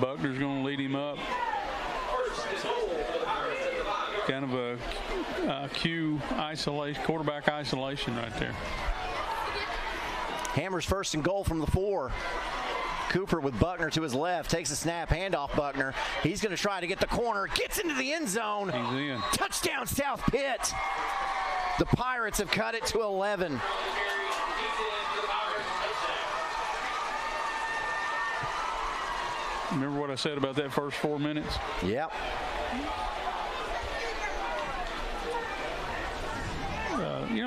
Speaker 2: Buckner's going to lead him up. Kind of a Q isolation, quarterback isolation right there.
Speaker 1: Hammers 1st and goal from the 4. Cooper with Buckner to his left, takes a snap, handoff Buckner. He's going to try to get the corner, gets into the end zone.
Speaker 2: He's in.
Speaker 1: Touchdown, South Pitt. The Pirates have cut it to 11.
Speaker 2: Remember what I said about that first 4 minutes?
Speaker 1: Yep.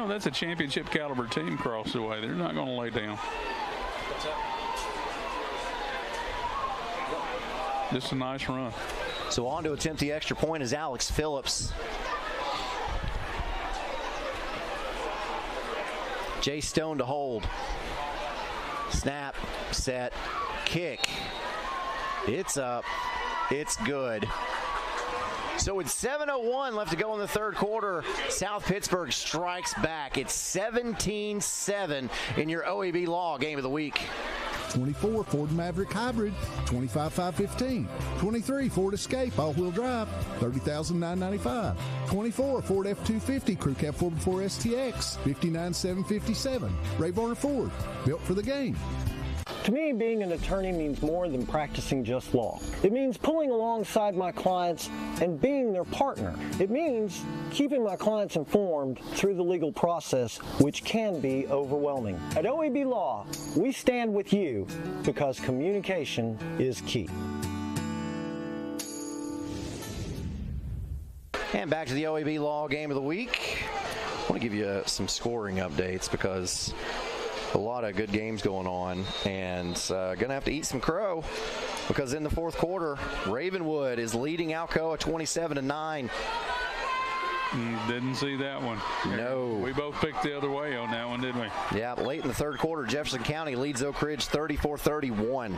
Speaker 2: That's a championship caliber team across the way. They're not going to lay down. Just a nice run.
Speaker 1: So on to attempt the extra point is Alex Phillips. Jay Stone to hold. Snap, set, kick. It's up. It's good. So with 7:01 left to go in the third quarter, South Pittsburg strikes back. It's 17-7 in your OEB Law Game of the Week.
Speaker 14: 24 Ford Maverick Hybrid, 25,515. 23 Ford Escape all-wheel drive, 30,995. 24 Ford F250 Crew Cab 4x4 STX, 59,757. Ray Varner Ford, built for the game.
Speaker 3: To me, being an attorney means more than practicing just law. It means pulling alongside my clients and being their partner. It means keeping my clients informed through the legal process, which can be overwhelming. At OEB Law, we stand with you because communication is key.
Speaker 1: And back to the OEB Law Game of the Week. I want to give you some scoring updates because a lot of good games going on, and going to have to eat some crow because in the fourth quarter, Ravenwood is leading Alcoa 27-9.
Speaker 2: Didn't see that one.
Speaker 1: No.
Speaker 2: We both picked the other way on that one, didn't we?
Speaker 1: Yeah, late in the third quarter, Jefferson County leads Oak Ridge 34-31.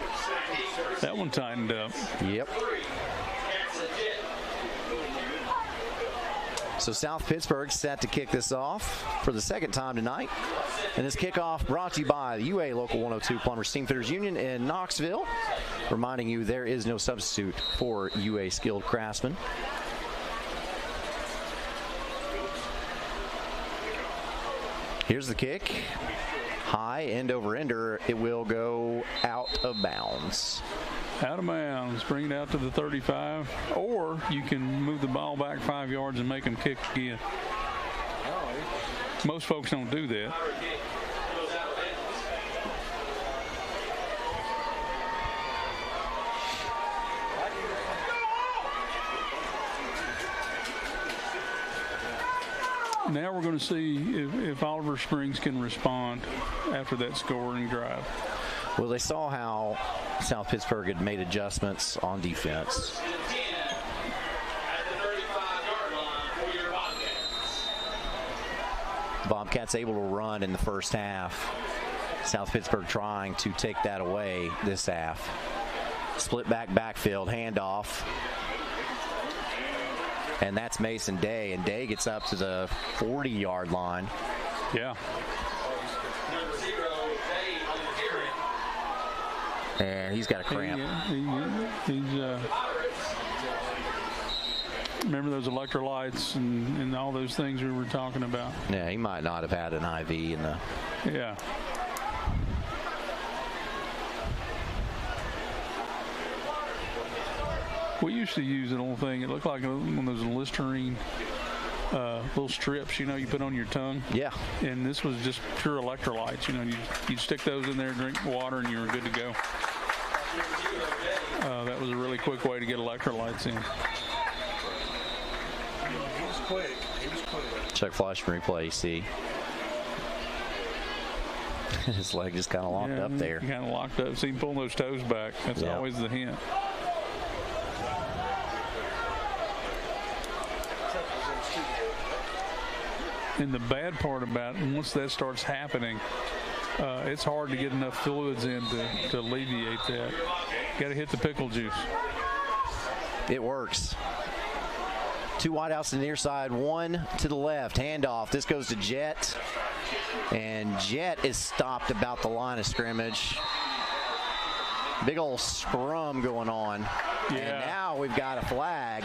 Speaker 2: That one tightened up.
Speaker 1: Yep. So South Pittsburgh set to kick this off for the second time tonight. And this kickoff brought to you by the UA Local 102 Plumbers Steamfitters Union in Knoxville. Reminding you there is no substitute for UA skilled craftsmen. Here's the kick. High, end over ender. It will go out of bounds.
Speaker 2: Out of bounds. Bring it out to the 35. Or you can move the ball back 5 yards and make them kick again. Most folks don't do that. Now we're going to see if Oliver Springs can respond after that scoring drive.
Speaker 1: Well, they saw how South Pittsburgh had made adjustments on defense. Bobcats able to run in the first half. South Pittsburgh trying to take that away this half. Split backfield, handoff. And that's Mason Day, and Day gets up to the 40-yard line.
Speaker 2: Yeah.
Speaker 1: And he's got a cramp.
Speaker 2: Remember those electrolytes and all those things we were talking about?
Speaker 1: Yeah, he might not have had an IV in the...
Speaker 2: Yeah. We used to use an old thing. It looked like one of those Listerine little strips, you put on your tongue.
Speaker 1: Yeah.
Speaker 2: And this was just pure electrolytes. You'd stick those in there, drink water, and you were good to go. That was a really quick way to get electrolytes in.
Speaker 13: He was quick.
Speaker 1: Chuck Fleischman replay, see. His leg just kind of locked up there.
Speaker 2: Kind of locked up. See him pulling those toes back. That's always the hint. And the bad part about it, once that starts happening, it's hard to get enough fluids in to alleviate that. Got to hit the pickle juice.
Speaker 1: It works. Two wideouts to the near side, one to the left. Handoff. This goes to Jet. And Jet is stopped about the line of scrimmage. Big old scrum going on.
Speaker 2: Yeah.
Speaker 1: And now we've got a flag.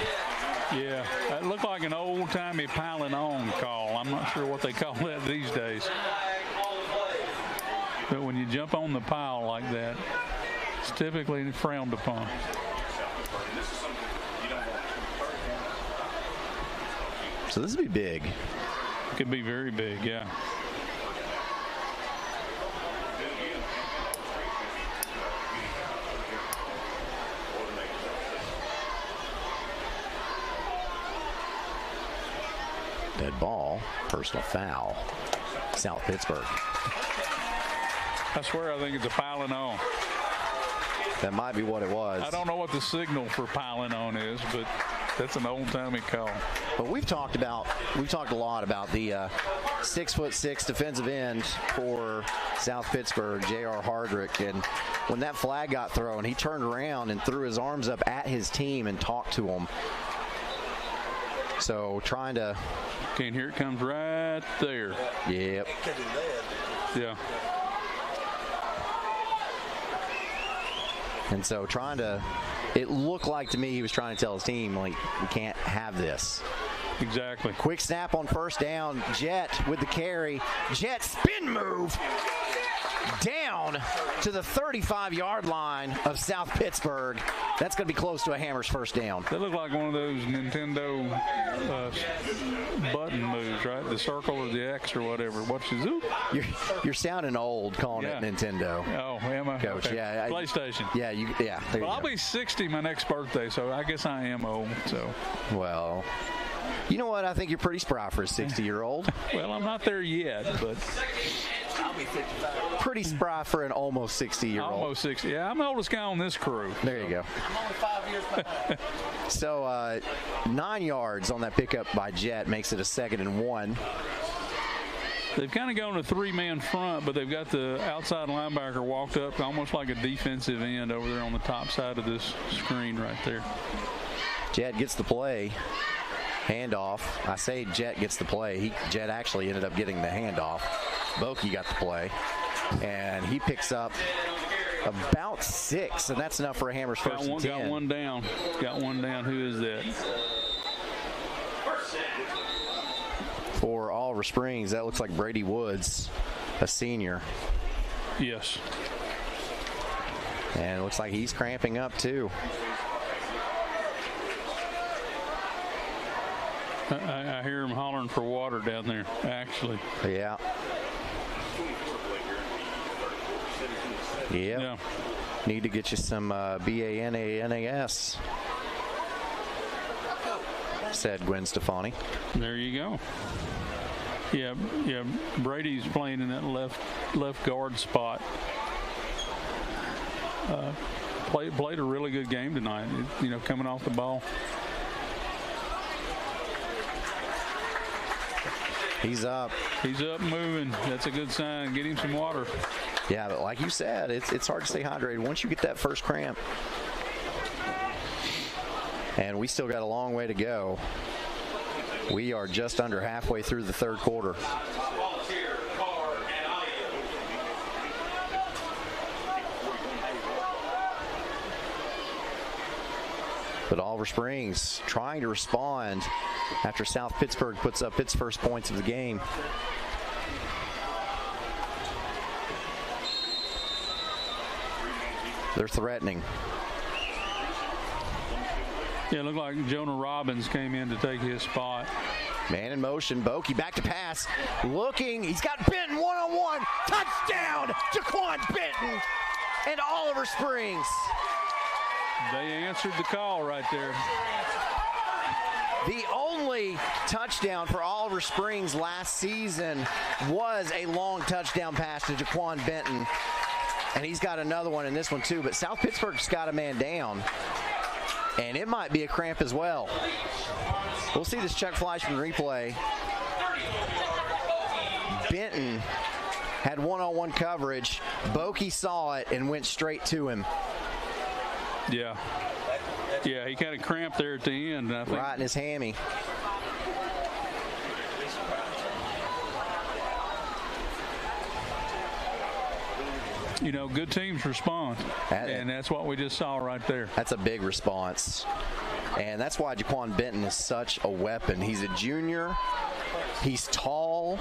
Speaker 2: Yeah, it looked like an old-timey piling on call. I'm not sure what they call that these days. But when you jump on the pile like that, it's typically frowned upon.
Speaker 1: So this would be big.
Speaker 2: Could be very big, yeah.
Speaker 1: Dead ball, personal foul, South Pittsburg.
Speaker 2: I swear I think it's a piling on.
Speaker 1: That might be what it was.
Speaker 2: I don't know what the signal for piling on is, but that's an old-timey call.
Speaker 1: But we've talked a lot about the 6'6" defensive end for South Pittsburg, J.R. Hardrick, and when that flag got thrown, he turned around and threw his arms up at his team and talked to them. So trying to...
Speaker 2: Okay, and here it comes right there.
Speaker 1: Yep.
Speaker 2: Yeah.
Speaker 1: And so it looked like to me he was trying to tell his team, like, we can't have this.
Speaker 2: Exactly.
Speaker 1: Quick snap on first down. Jet with the carry. Jet spin move down to the 35-yard line of South Pittsburg. That's going to be close to a Hammers first down.
Speaker 2: That looked like one of those Nintendo button moves, right? The circle or the X or whatever. What's the zoop?
Speaker 1: You're sounding old calling it Nintendo.
Speaker 2: Oh, am I?
Speaker 1: Coach,
Speaker 2: okay.
Speaker 1: yeah.
Speaker 2: PlayStation.
Speaker 1: Yeah.
Speaker 2: Well, I'll be 60 my next birthday, so I guess I am old. So.
Speaker 1: Well, you know what? I think you're pretty spry for a 60-year-old.
Speaker 2: Well, I'm not there yet, but
Speaker 13: I'll be 55.
Speaker 1: Pretty spry for an almost 60-year-old.
Speaker 2: Almost 60. Yeah, I'm the oldest guy on this crew.
Speaker 1: There you go.
Speaker 13: I'm only 5 years behind.
Speaker 1: So 9 yards on that pickup by Jet makes it a 2nd and 1.
Speaker 2: They've kind of gone a three-man front, but they've got the outside linebacker walked up almost like a defensive end over there on the top side of this screen right there.
Speaker 1: Jet gets the play. Handoff. I say Jet gets the play. Jet actually ended up getting the handoff. Boki got the play. And he picks up about 6, and that's enough for a Hammers first and 10.
Speaker 2: Got one down. Got one down. Who is that?
Speaker 1: For Oliver Springs, that looks like Brady Woods, a senior.
Speaker 2: Yes.
Speaker 1: And it looks like he's cramping up, too.
Speaker 2: I hear him hollering for water down there, actually.
Speaker 1: Yeah. Yep.
Speaker 2: Yeah.
Speaker 1: Need to get you some BANANAS, said Gwen Stefani.
Speaker 2: There you go. Yeah. Brady's playing in that left guard spot. Played a really good game tonight. Coming off the ball.
Speaker 1: He's up.
Speaker 2: He's up, moving. That's a good sign. Get him some water.
Speaker 1: Yeah, but like you said, it's hard to stay hydrated once you get that first cramp. And we still got a long way to go. We are just under halfway through the third quarter. But Oliver Springs trying to respond after South Pittsburg puts up its first points of the game. They're threatening.
Speaker 2: Yeah, it looked like Jonah Robbins came in to take his spot.
Speaker 1: Man in motion. Boki back to pass. Looking. He's got Benton one-on-one. Touchdown, Jaquan Benton and Oliver Springs.
Speaker 2: They answered the call right there.
Speaker 1: The only touchdown for Oliver Springs last season was a long touchdown pass to Jaquan Benton. And he's got another one in this one too. But South Pittsburgh's got a man down. And it might be a cramp as well. We'll see this Chuck Fleischman replay. Benton had one-on-one coverage. Boki saw it and went straight to him.
Speaker 2: Yeah. Yeah, he kind of cramped there at the end, I think.
Speaker 1: Right in his hammy.
Speaker 2: Good teams respond, and that's what we just saw right there.
Speaker 1: That's a big response, and that's why Jaquan Benton is such a weapon. He's a junior. He's tall.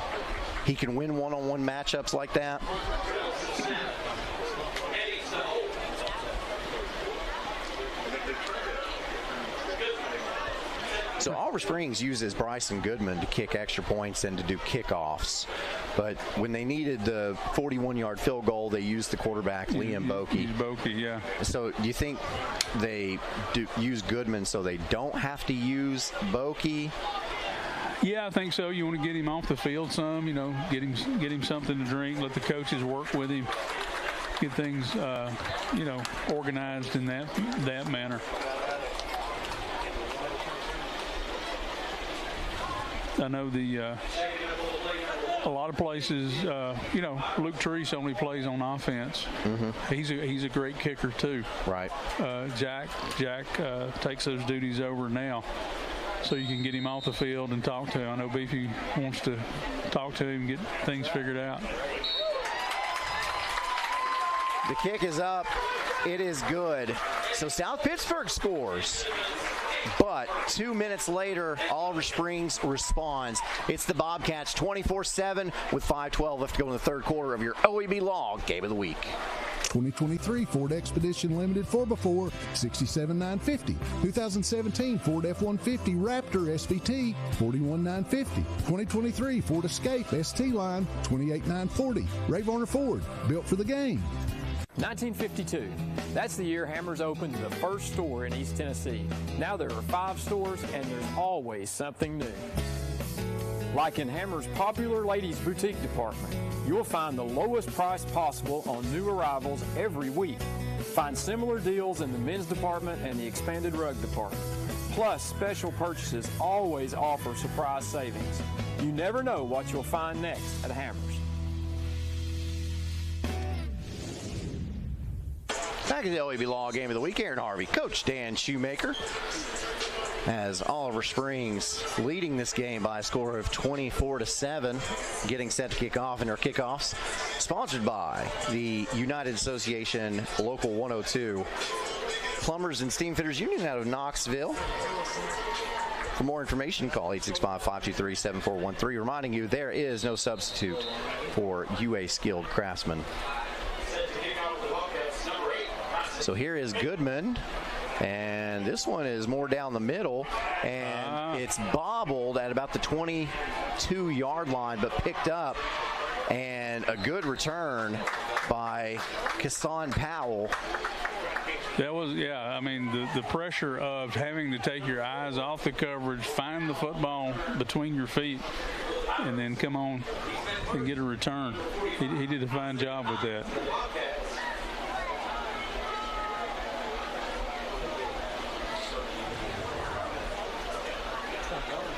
Speaker 1: He can win one-on-one matchups like that. So Oliver Springs uses Bryson Goodman to kick extra points and to do kickoffs. But when they needed the 41-yard field goal, they used the quarterback, Liam Boakey.
Speaker 2: Boakey, yeah.
Speaker 1: So do you think they do use Goodman so they don't have to use Boakey?
Speaker 2: Yeah, I think so. You want to get him off the field some, get him something to drink, let the coaches work with him, get things, organized in that manner. I know a lot of places, Luke Treese only plays on offense.
Speaker 1: Mm-hmm.
Speaker 2: He's a great kicker too.
Speaker 1: Right.
Speaker 2: Jack takes those duties over now, so you can get him off the field and talk to him. I know Beefy wants to talk to him and get things figured out.
Speaker 1: The kick is up. It is good. So South Pittsburg scores. But 2 minutes later, Oliver Springs responds. It's the Bobcats 24-7 with 5:12 left to go in the third quarter of your OEB Law Game of the Week.
Speaker 14: 2023 Ford Expedition Limited 4x4, $67,950. 2017 Ford F-150 Raptor SVT, $41,950. 2023 Ford Escape ST Line, $28,940. Ray Varner Ford, built for the game.
Speaker 4: 1952. That's the year Hammers opened the first store in East Tennessee. Now there are 5 stores, and there's always something new. Like in Hammers' popular ladies' boutique department, you'll find the lowest price possible on new arrivals every week. Find similar deals in the men's department and the expanded rug department. Plus, special purchases always offer surprise savings. You never know what you'll find next at Hammers.
Speaker 1: Back to the OEB Law Game of the Week. Aaron Harvey, Coach Dan Shoemaker, as Oliver Springs leading this game by a score of 24-7, getting set to kick off in our kickoffs. Sponsored by the United Association Local 102, Plumbers and Steam Fitters Union out of Knoxville. For more information, call 865-523-7413. Reminding you, there is no substitute for UA skilled craftsmen. So here is Goodman, and this one is more down the middle, and it's bobbled at about the 22-yard line, but picked up, and a good return by Kassan Powell.
Speaker 2: That was, I mean, the pressure of having to take your eyes off the coverage, find the football between your feet, and then come on and get a return. He did a fine job with that.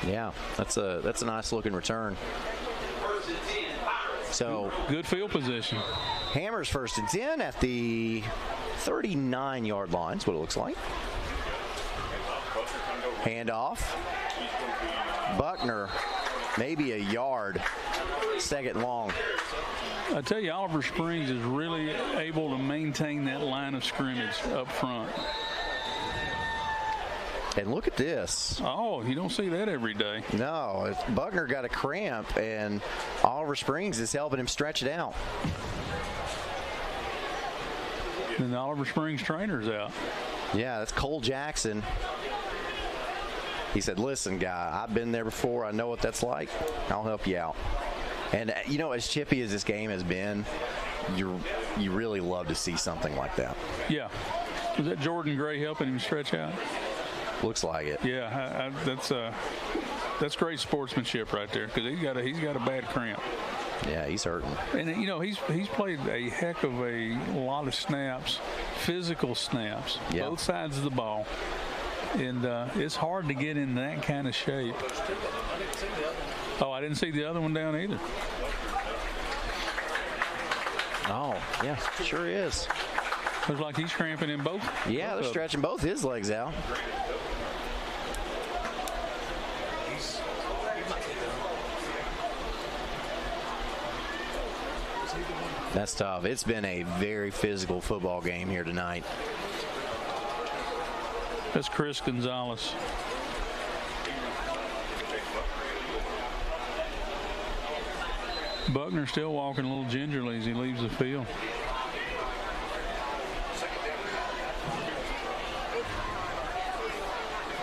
Speaker 1: Yeah, that's a nice looking return. So
Speaker 2: good field position.
Speaker 1: Hammers 1st and 10 at the 39-yard line is what it looks like. Handoff. Buckner, maybe a yard, 2nd long.
Speaker 2: I tell you, Oliver Springs is really able to maintain that line of scrimmage up front.
Speaker 1: And look at this.
Speaker 2: Oh, you don't see that every day.
Speaker 1: No, Buckner got a cramp, and Oliver Springs is helping him stretch it out.
Speaker 2: And the Oliver Springs trainer's out.
Speaker 1: Yeah, that's Cole Jackson. He said, listen, guy, I've been there before. I know what that's like. I'll help you out. And, as chippy as this game has been, you really love to see something like that.
Speaker 2: Yeah. Was that Jordan Gray helping him stretch out?
Speaker 1: Looks like it.
Speaker 2: Yeah, that's great sportsmanship right there, because he's got a bad cramp.
Speaker 1: Yeah, he's hurting.
Speaker 2: And he's played a heck of a lot of snaps, physical snaps, both sides of the ball, and it's hard to get in that kind of shape. Oh, I didn't see the other one down either.
Speaker 1: Oh, yeah, sure is.
Speaker 2: Looks like he's cramping in both.
Speaker 1: Yeah, they're stretching both his legs out. That's tough. It's been a very physical football game here tonight.
Speaker 2: That's Chris Gonzalez. Buckner still walking a little gingerly as he leaves the field.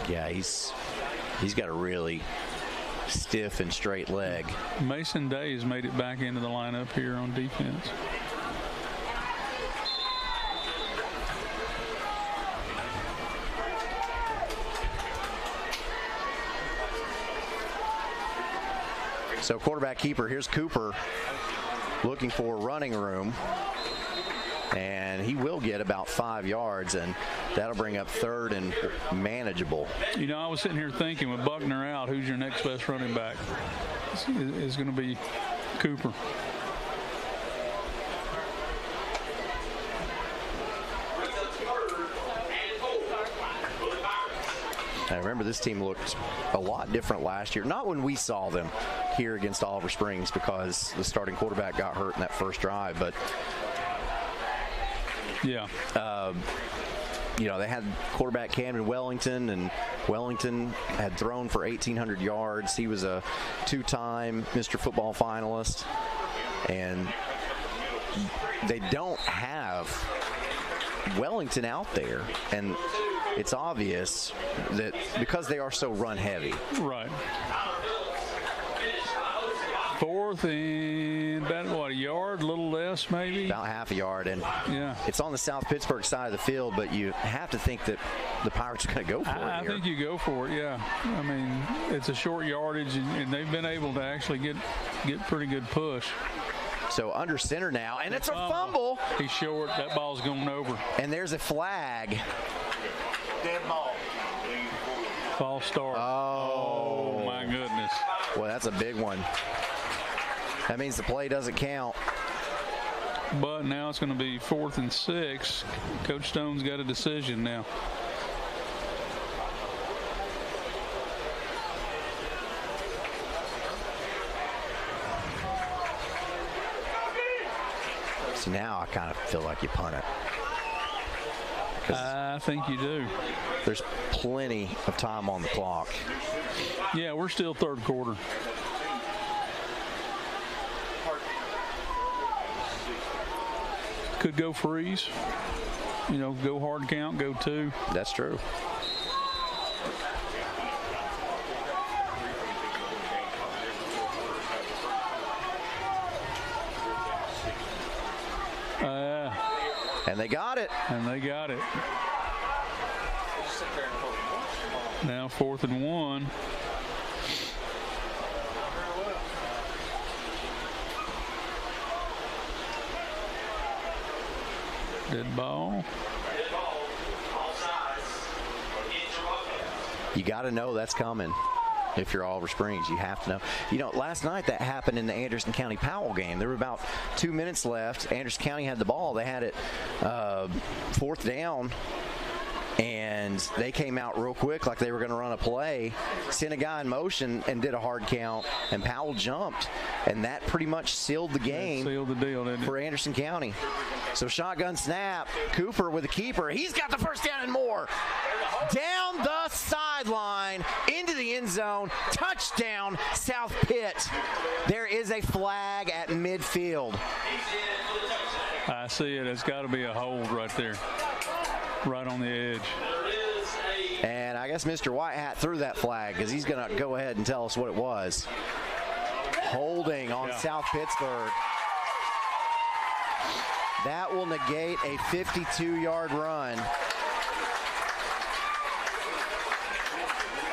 Speaker 1: Yeah, he's He's got a really stiff and straight leg.
Speaker 2: Mason Day has made it back into the lineup here on defense.
Speaker 1: So quarterback keeper, here's Cooper looking for running room. And he will get about 5 yards, and that'll bring up third and manageable.
Speaker 2: You know, I was sitting here thinking, with Buckner out, who's your next best running back? Is going to be Cooper.
Speaker 1: I remember this team looked a lot different last year. Not when we saw them here against Oliver Springs, because the starting quarterback got hurt in that first drive, but
Speaker 2: yeah.
Speaker 1: You know, they had quarterback Camden Wellington, and Wellington had thrown for 1,800 yards. He was a 2-time Mr. Football finalist, and they don't have Wellington out there, and it's obvious that because they are so run heavy.
Speaker 2: Right. Fourth and about, what, a yard, a little less maybe?
Speaker 1: About half a yard, and
Speaker 2: yeah,
Speaker 1: it's on the South Pittsburg side of the field, but you have to think that the Pirates are going to go for it
Speaker 2: I
Speaker 1: here.
Speaker 2: think you go for it, yeah. I mean, it's a short yardage, and they've been able to actually get pretty good push.
Speaker 1: So under center now, and it's a fumble.
Speaker 2: He's short. That ball's going over.
Speaker 1: And there's a flag.
Speaker 13: Dead ball.
Speaker 2: False start.
Speaker 1: Oh,
Speaker 2: my goodness.
Speaker 1: Well, that's a big one. That means the play doesn't count.
Speaker 2: But now it's going to be 4th and 6. Coach Stone's got a decision now.
Speaker 1: So now I kind of feel like you punt it.
Speaker 2: I think you do.
Speaker 1: There's plenty of time on the clock.
Speaker 2: Yeah, we're still third quarter. Could go freeze. You know, go hard count, go 2.
Speaker 1: That's true. And they got it.
Speaker 2: And they got it. Now 4th and 1. Dead ball.
Speaker 1: You got to know that's coming. If you're Oliver Springs, you have to know. You know, last night that happened in the Anderson County Powell game. There were about 2 minutes left. Anderson County had the ball. They had it 4th down, and they came out real quick like they were going to run a play, sent a guy in motion, and did a hard count, and Powell jumped, and that pretty much sealed the game.
Speaker 2: Sealed the deal, didn't it?
Speaker 1: For Anderson County. So shotgun snap, Cooper with the keeper. He's got the first down and more. Down the sideline, into the end zone, touchdown, South Pitt. There is a flag at midfield.
Speaker 2: I see it. It's got to be a hold right there, right on the edge.
Speaker 1: And I guess Mr. Whitehat threw that flag because he's going to go ahead and tell us what it was. Holding on South Pittsburg. That will negate a 52-yard run.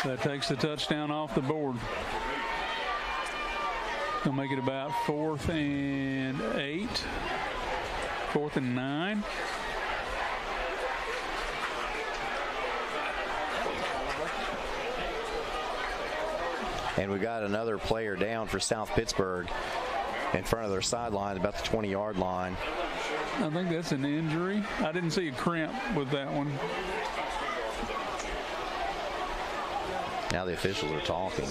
Speaker 2: That takes the touchdown off the board. They'll make it about 4th and 8. 4th and 9.
Speaker 1: And we got another player down for South Pittsburg in front of their sideline, about the 20-yard line.
Speaker 2: I think that's an injury. I didn't see a cramp with that one.
Speaker 1: Now the officials are talking.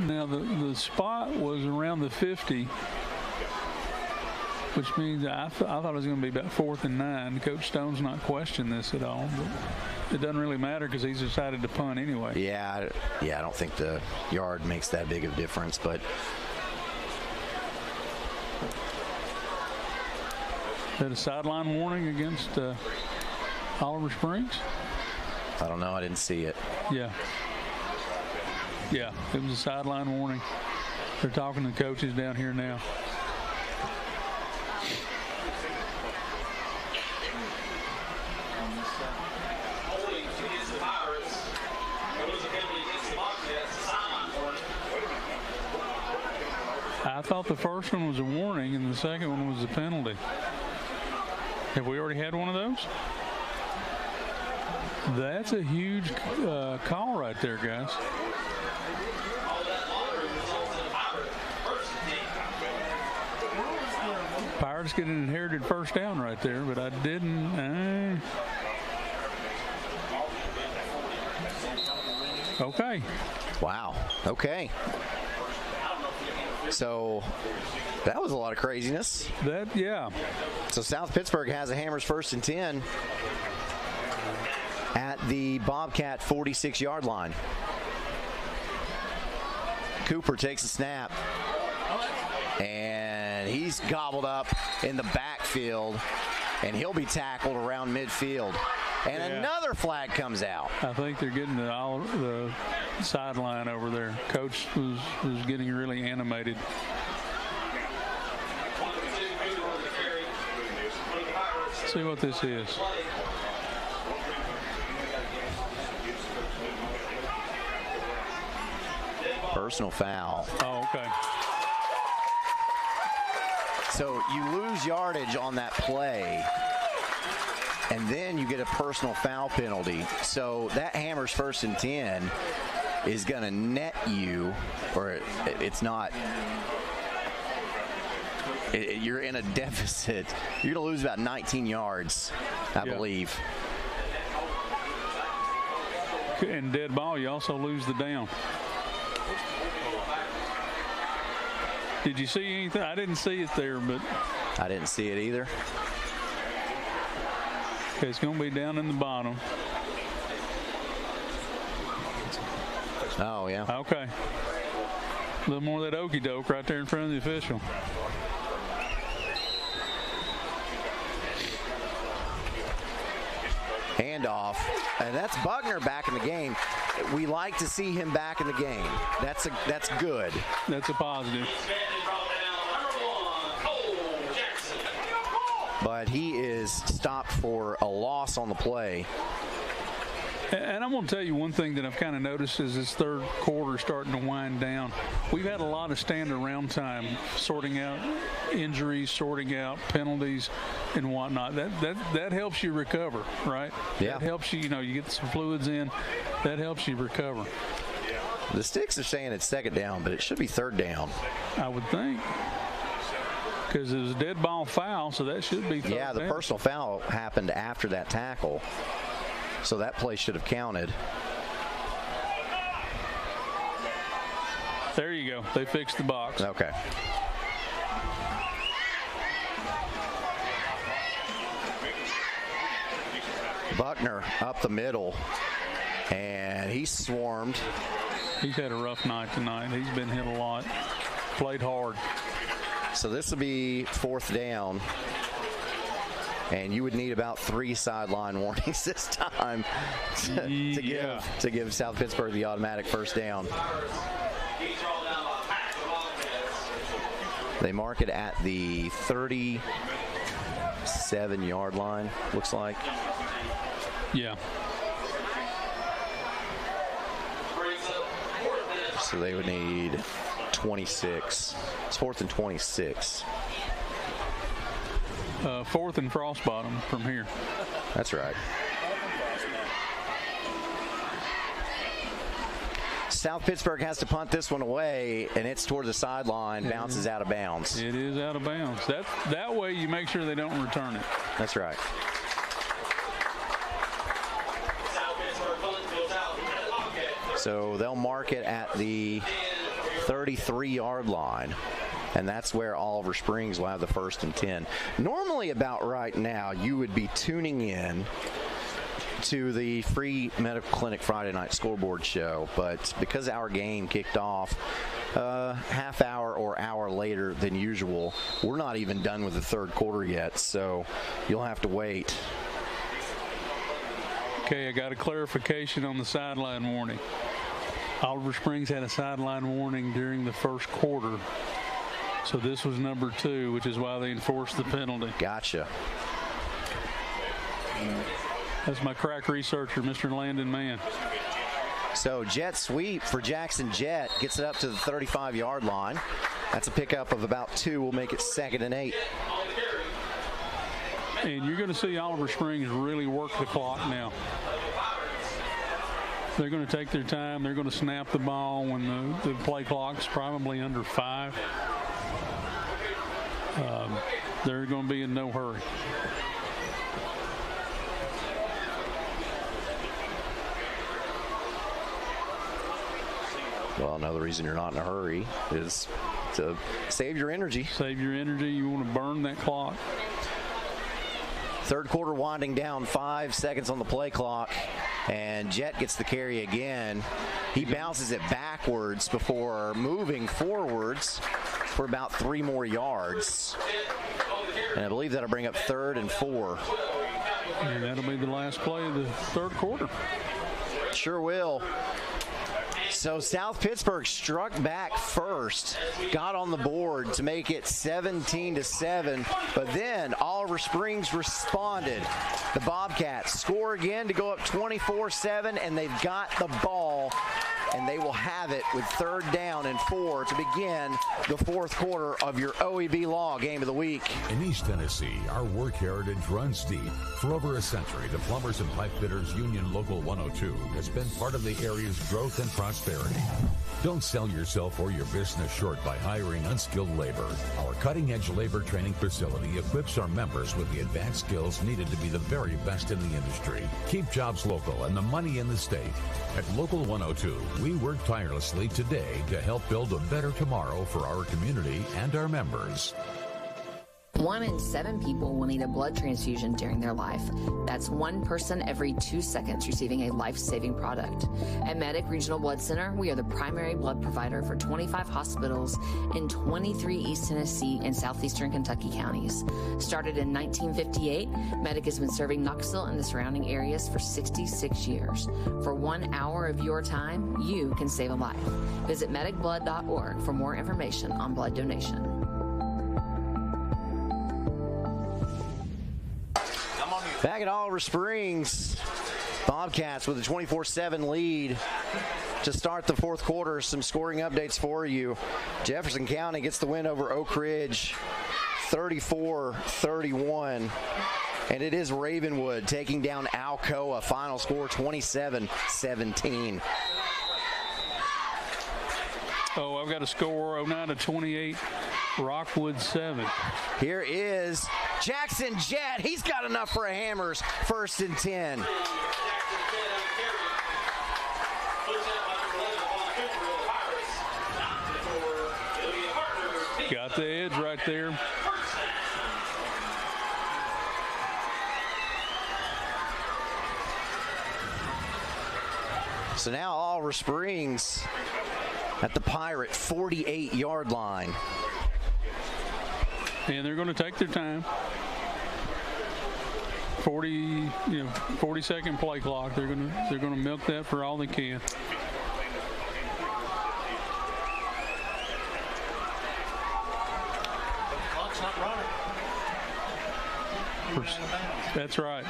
Speaker 2: Now the spot was around the 50, which means I thought it was going to be about 4th and 9. Coach Stone's not questioning this at all, but it doesn't really matter because he's decided to punt anyway.
Speaker 1: Yeah, I don't think the yard makes that big of a difference, but
Speaker 2: had a sideline warning against Oliver Springs?
Speaker 1: I don't know. I didn't see it.
Speaker 2: Yeah. Yeah, it was a sideline warning. They're talking to the coaches down here now. I thought the first one was a warning and the second one was a penalty. Have we already had one of those? That's a huge call right there, guys. Pirates get an inherited first down right there, but I didn't. Okay.
Speaker 1: Wow. Okay. So that was a lot of craziness.
Speaker 2: Yeah.
Speaker 1: So South Pittsburg has a Hammers 1st and 10 at the Bobcat 46-yard line. Cooper takes a snap, and he's gobbled up in the backfield, and he'll be tackled around midfield. And another flag comes out.
Speaker 2: I think they're getting the sideline over there. Coach was getting really animated. Let's see what this is.
Speaker 1: Personal foul.
Speaker 2: Oh, okay.
Speaker 1: So you lose yardage on that play, and then you get a personal foul penalty. So that Hammers 1st and 10 is going to net you, or it's not. You're in a deficit. You're going to lose about 19 yards, I believe.
Speaker 2: And dead ball, you also lose the down. Did you see anything? I didn't see it there, but
Speaker 1: I didn't see it either.
Speaker 2: Okay, it's going to be down in the bottom.
Speaker 1: Oh, yeah.
Speaker 2: Okay. A little more of that okey doke right there in front of the official.
Speaker 1: Handoff, and that's Buckner back in the game. We like to see him back in the game. That's good.
Speaker 2: That's a positive.
Speaker 1: But he is stopped for a loss on the play.
Speaker 2: And I'm going to tell you one thing that I've kind of noticed is this third quarter starting to wind down. We've had a lot of stand around time, sorting out injuries, sorting out penalties and whatnot. That helps you recover, right?
Speaker 1: Yeah.
Speaker 2: That helps you, you get some fluids in. That helps you recover.
Speaker 1: The sticks are saying it's second down, but it should be third down.
Speaker 2: I would think. Because it was a dead ball foul, so that should be third down.
Speaker 1: Yeah, the personal foul happened after that tackle. So that play should have counted.
Speaker 2: There you go. They fixed the box.
Speaker 1: Okay. Buckner up the middle, and he's swarmed.
Speaker 2: He's had a rough night tonight. He's been hit a lot. Played hard.
Speaker 1: So this will be fourth down. And you would need about 3 sideline warnings this time to give South Pittsburg the automatic first down. They mark it at the 37-yard line, looks like.
Speaker 2: Yeah.
Speaker 1: So they would need 26. It's 4th and 26.
Speaker 2: 4th and Frostbottom from here.
Speaker 1: That's right. South Pittsburg has to punt this one away, and it's toward the sideline, bounces out of bounds.
Speaker 2: It is out of bounds. That way you make sure they don't return it.
Speaker 1: That's right. So they'll mark it at the 33-yard line. And that's where Oliver Springs will have the 1st and 10. Normally about right now, you would be tuning in to the free medical clinic Friday night scoreboard show. But because our game kicked off half hour or hour later than usual, we're not even done with the third quarter yet. So you'll have to wait.
Speaker 2: Okay, I got a clarification on the sideline warning. Oliver Springs had a sideline warning during the first quarter. So this was number 2, which is why they enforced the penalty.
Speaker 1: Gotcha.
Speaker 2: That's my crack researcher, Mr. Landon Mann.
Speaker 1: So jet sweep for Jackson Jet gets it up to the 35-yard line. That's a pickup of about 2. We'll make it 2nd and 8.
Speaker 2: And you're going to see Oliver Springs really work the clock now. They're going to take their time. They're going to snap the ball when the play clock's probably under 5. They're going to be in no hurry.
Speaker 1: Well, another reason you're not in a hurry is to save your energy.
Speaker 2: Save your energy. You want to burn that clock.
Speaker 1: Third quarter winding down, 5 seconds on the play clock, and Jet gets the carry again. He bounces it backwards before moving forwards for about 3 more yards. And I believe that'll bring up 3rd and 4.
Speaker 2: And that'll be the last play of the third quarter.
Speaker 1: Sure will. So South Pittsburg struck back first, got on the board to make it 17-7, but then Oliver Springs responded. The Bobcats score again to go up 24-7, and they've got the ball, and they will have it with 3rd down and 4 to begin the 4th quarter of your OEB Law Game of the Week.
Speaker 5: In East Tennessee, our work heritage runs deep. For over a century, the Plumbers and Pipe Fitters Union Local 102 has been part of the area's growth and prosperity. Don't sell yourself or your business short by hiring unskilled labor. Our cutting-edge labor training facility equips our members with the advanced skills needed to be the very best in the industry. Keep jobs local and the money in the state. At Local 102, we work tirelessly today to help build a better tomorrow for our community and our members.
Speaker 6: 1 in 7 people will need a blood transfusion during their life. That's 1 person every 2 seconds receiving a life-saving product. At Medic Regional Blood Center, we are the primary blood provider for 25 hospitals in 23 East Tennessee and southeastern Kentucky counties. Started in 1958, Medic has been serving Knoxville and the surrounding areas for 66 years. For 1 hour of your time, you can save a life. Visit medicblood.org for more information on blood donation.
Speaker 1: Back at Oliver Springs, Bobcats with a 24-7 lead to start the 4th quarter. Some scoring updates for you. Jefferson County gets the win over Oak Ridge, 34-31. And it is Ravenwood taking down Alcoa. Final score 27-17.
Speaker 2: Oh, I've got a score 09-28, Rockwood 7.
Speaker 1: Here is Jackson Jet. He's got enough for a Hammers. 1st and 10.
Speaker 2: Got the edge right there.
Speaker 1: So now Oliver Springs at the Pirate 48-yard line.
Speaker 2: And they're going to take their time. 40-second play clock. They're going to milk that for all they can.
Speaker 13: Clock's not running.
Speaker 2: That's right.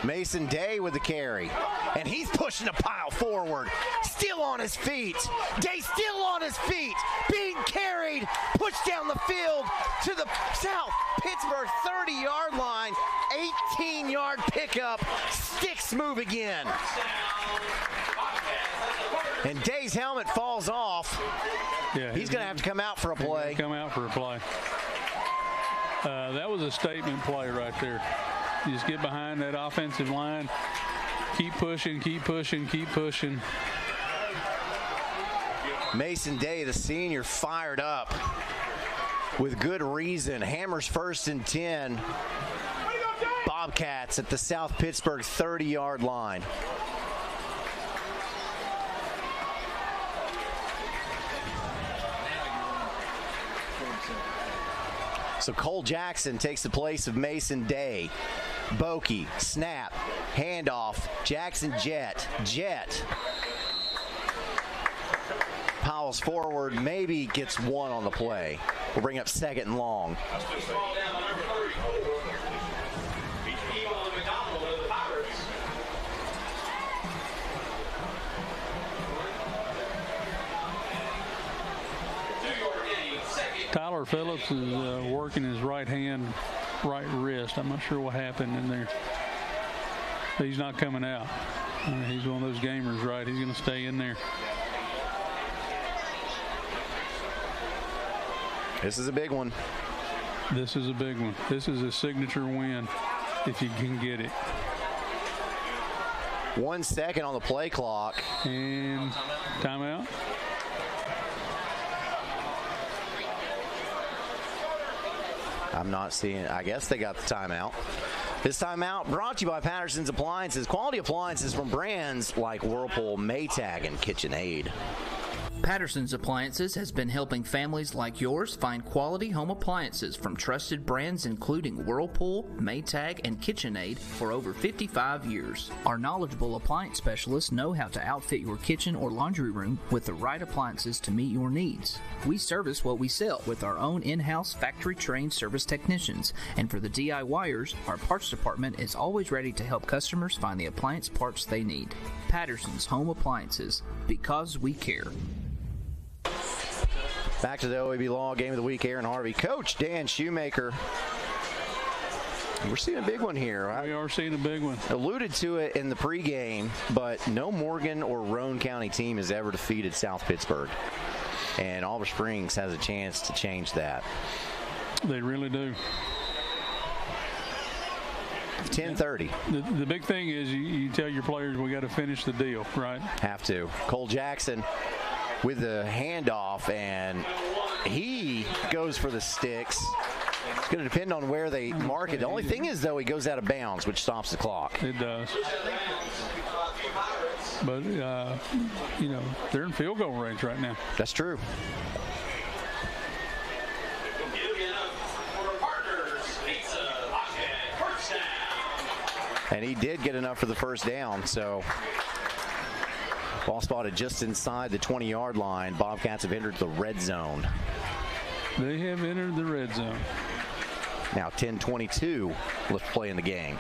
Speaker 1: Mason Day with the carry. And he's pushing a pile forward. Still on his feet. Day still on his feet. Being carried. Pushed down the field to the South Pittsburg 30-yard line. 18-yard pickup. Sticks move again. And Day's helmet falls off.
Speaker 2: Yeah,
Speaker 1: he's going to have to come out for a play.
Speaker 2: Come out for a play. That was a statement play right there. You just get behind that offensive line. Keep pushing, keep pushing, keep pushing.
Speaker 1: Mason Day, the senior, fired up with good reason. Hammers 1st and 10. Bobcats at the South Pittsburg 30-yard line. So Cole Jackson takes the place of Mason Day. Bokey, snap, Handoff. Jackson Jet. Powell's forward, maybe gets one on the play. We'll bring up 2nd and long.
Speaker 2: Tyler Phillips is working his right wrist. I'm not sure what happened in there. He's not coming out. He's one of those gamers, right? He's going to stay in there.
Speaker 1: This is a big one.
Speaker 2: This is a big one. This is a signature win if you can get it.
Speaker 1: 1 second on the play clock.
Speaker 2: And timeout.
Speaker 1: I'm not seeing it. I guess they got the timeout. This timeout brought to you by Patterson's Appliances. Quality appliances from brands like Whirlpool, Maytag, and KitchenAid.
Speaker 7: Patterson's Appliances has been helping families like yours find quality home appliances from trusted brands including Whirlpool, Maytag, and KitchenAid for over 55 years. Our knowledgeable appliance specialists know how to outfit your kitchen or laundry room with the right appliances to meet your needs. We service what we sell with our own in-house factory-trained service technicians, and for the DIYers, our parts department is always ready to help customers find the appliance parts they need. Patterson's Home Appliances, because we care.
Speaker 1: Back to the OEB Law Game of the Week, Aaron Harvey. Coach Dan Shoemaker. We're seeing a big one here.
Speaker 2: We are seeing a big one.
Speaker 1: Alluded to it in the pregame, but no Morgan or Roane County team has ever defeated South Pittsburg. And Oliver Springs has a chance to change that.
Speaker 2: They really do.
Speaker 1: 10:30.
Speaker 2: The big thing is you tell your players we got to finish the deal, right?
Speaker 1: Have to. Cole Jackson with the handoff, and he goes for the sticks. It's going to depend on where they mark it. The only thing is, though, he goes out of bounds, which stops the clock.
Speaker 2: It does. But, they're in field goal range right now.
Speaker 1: That's true. And he did get enough for the first down, so ball spotted just inside the 20-yard line. Bobcats have entered the red zone.
Speaker 2: They have entered the red zone.
Speaker 1: Now 10:22 left to play in the game.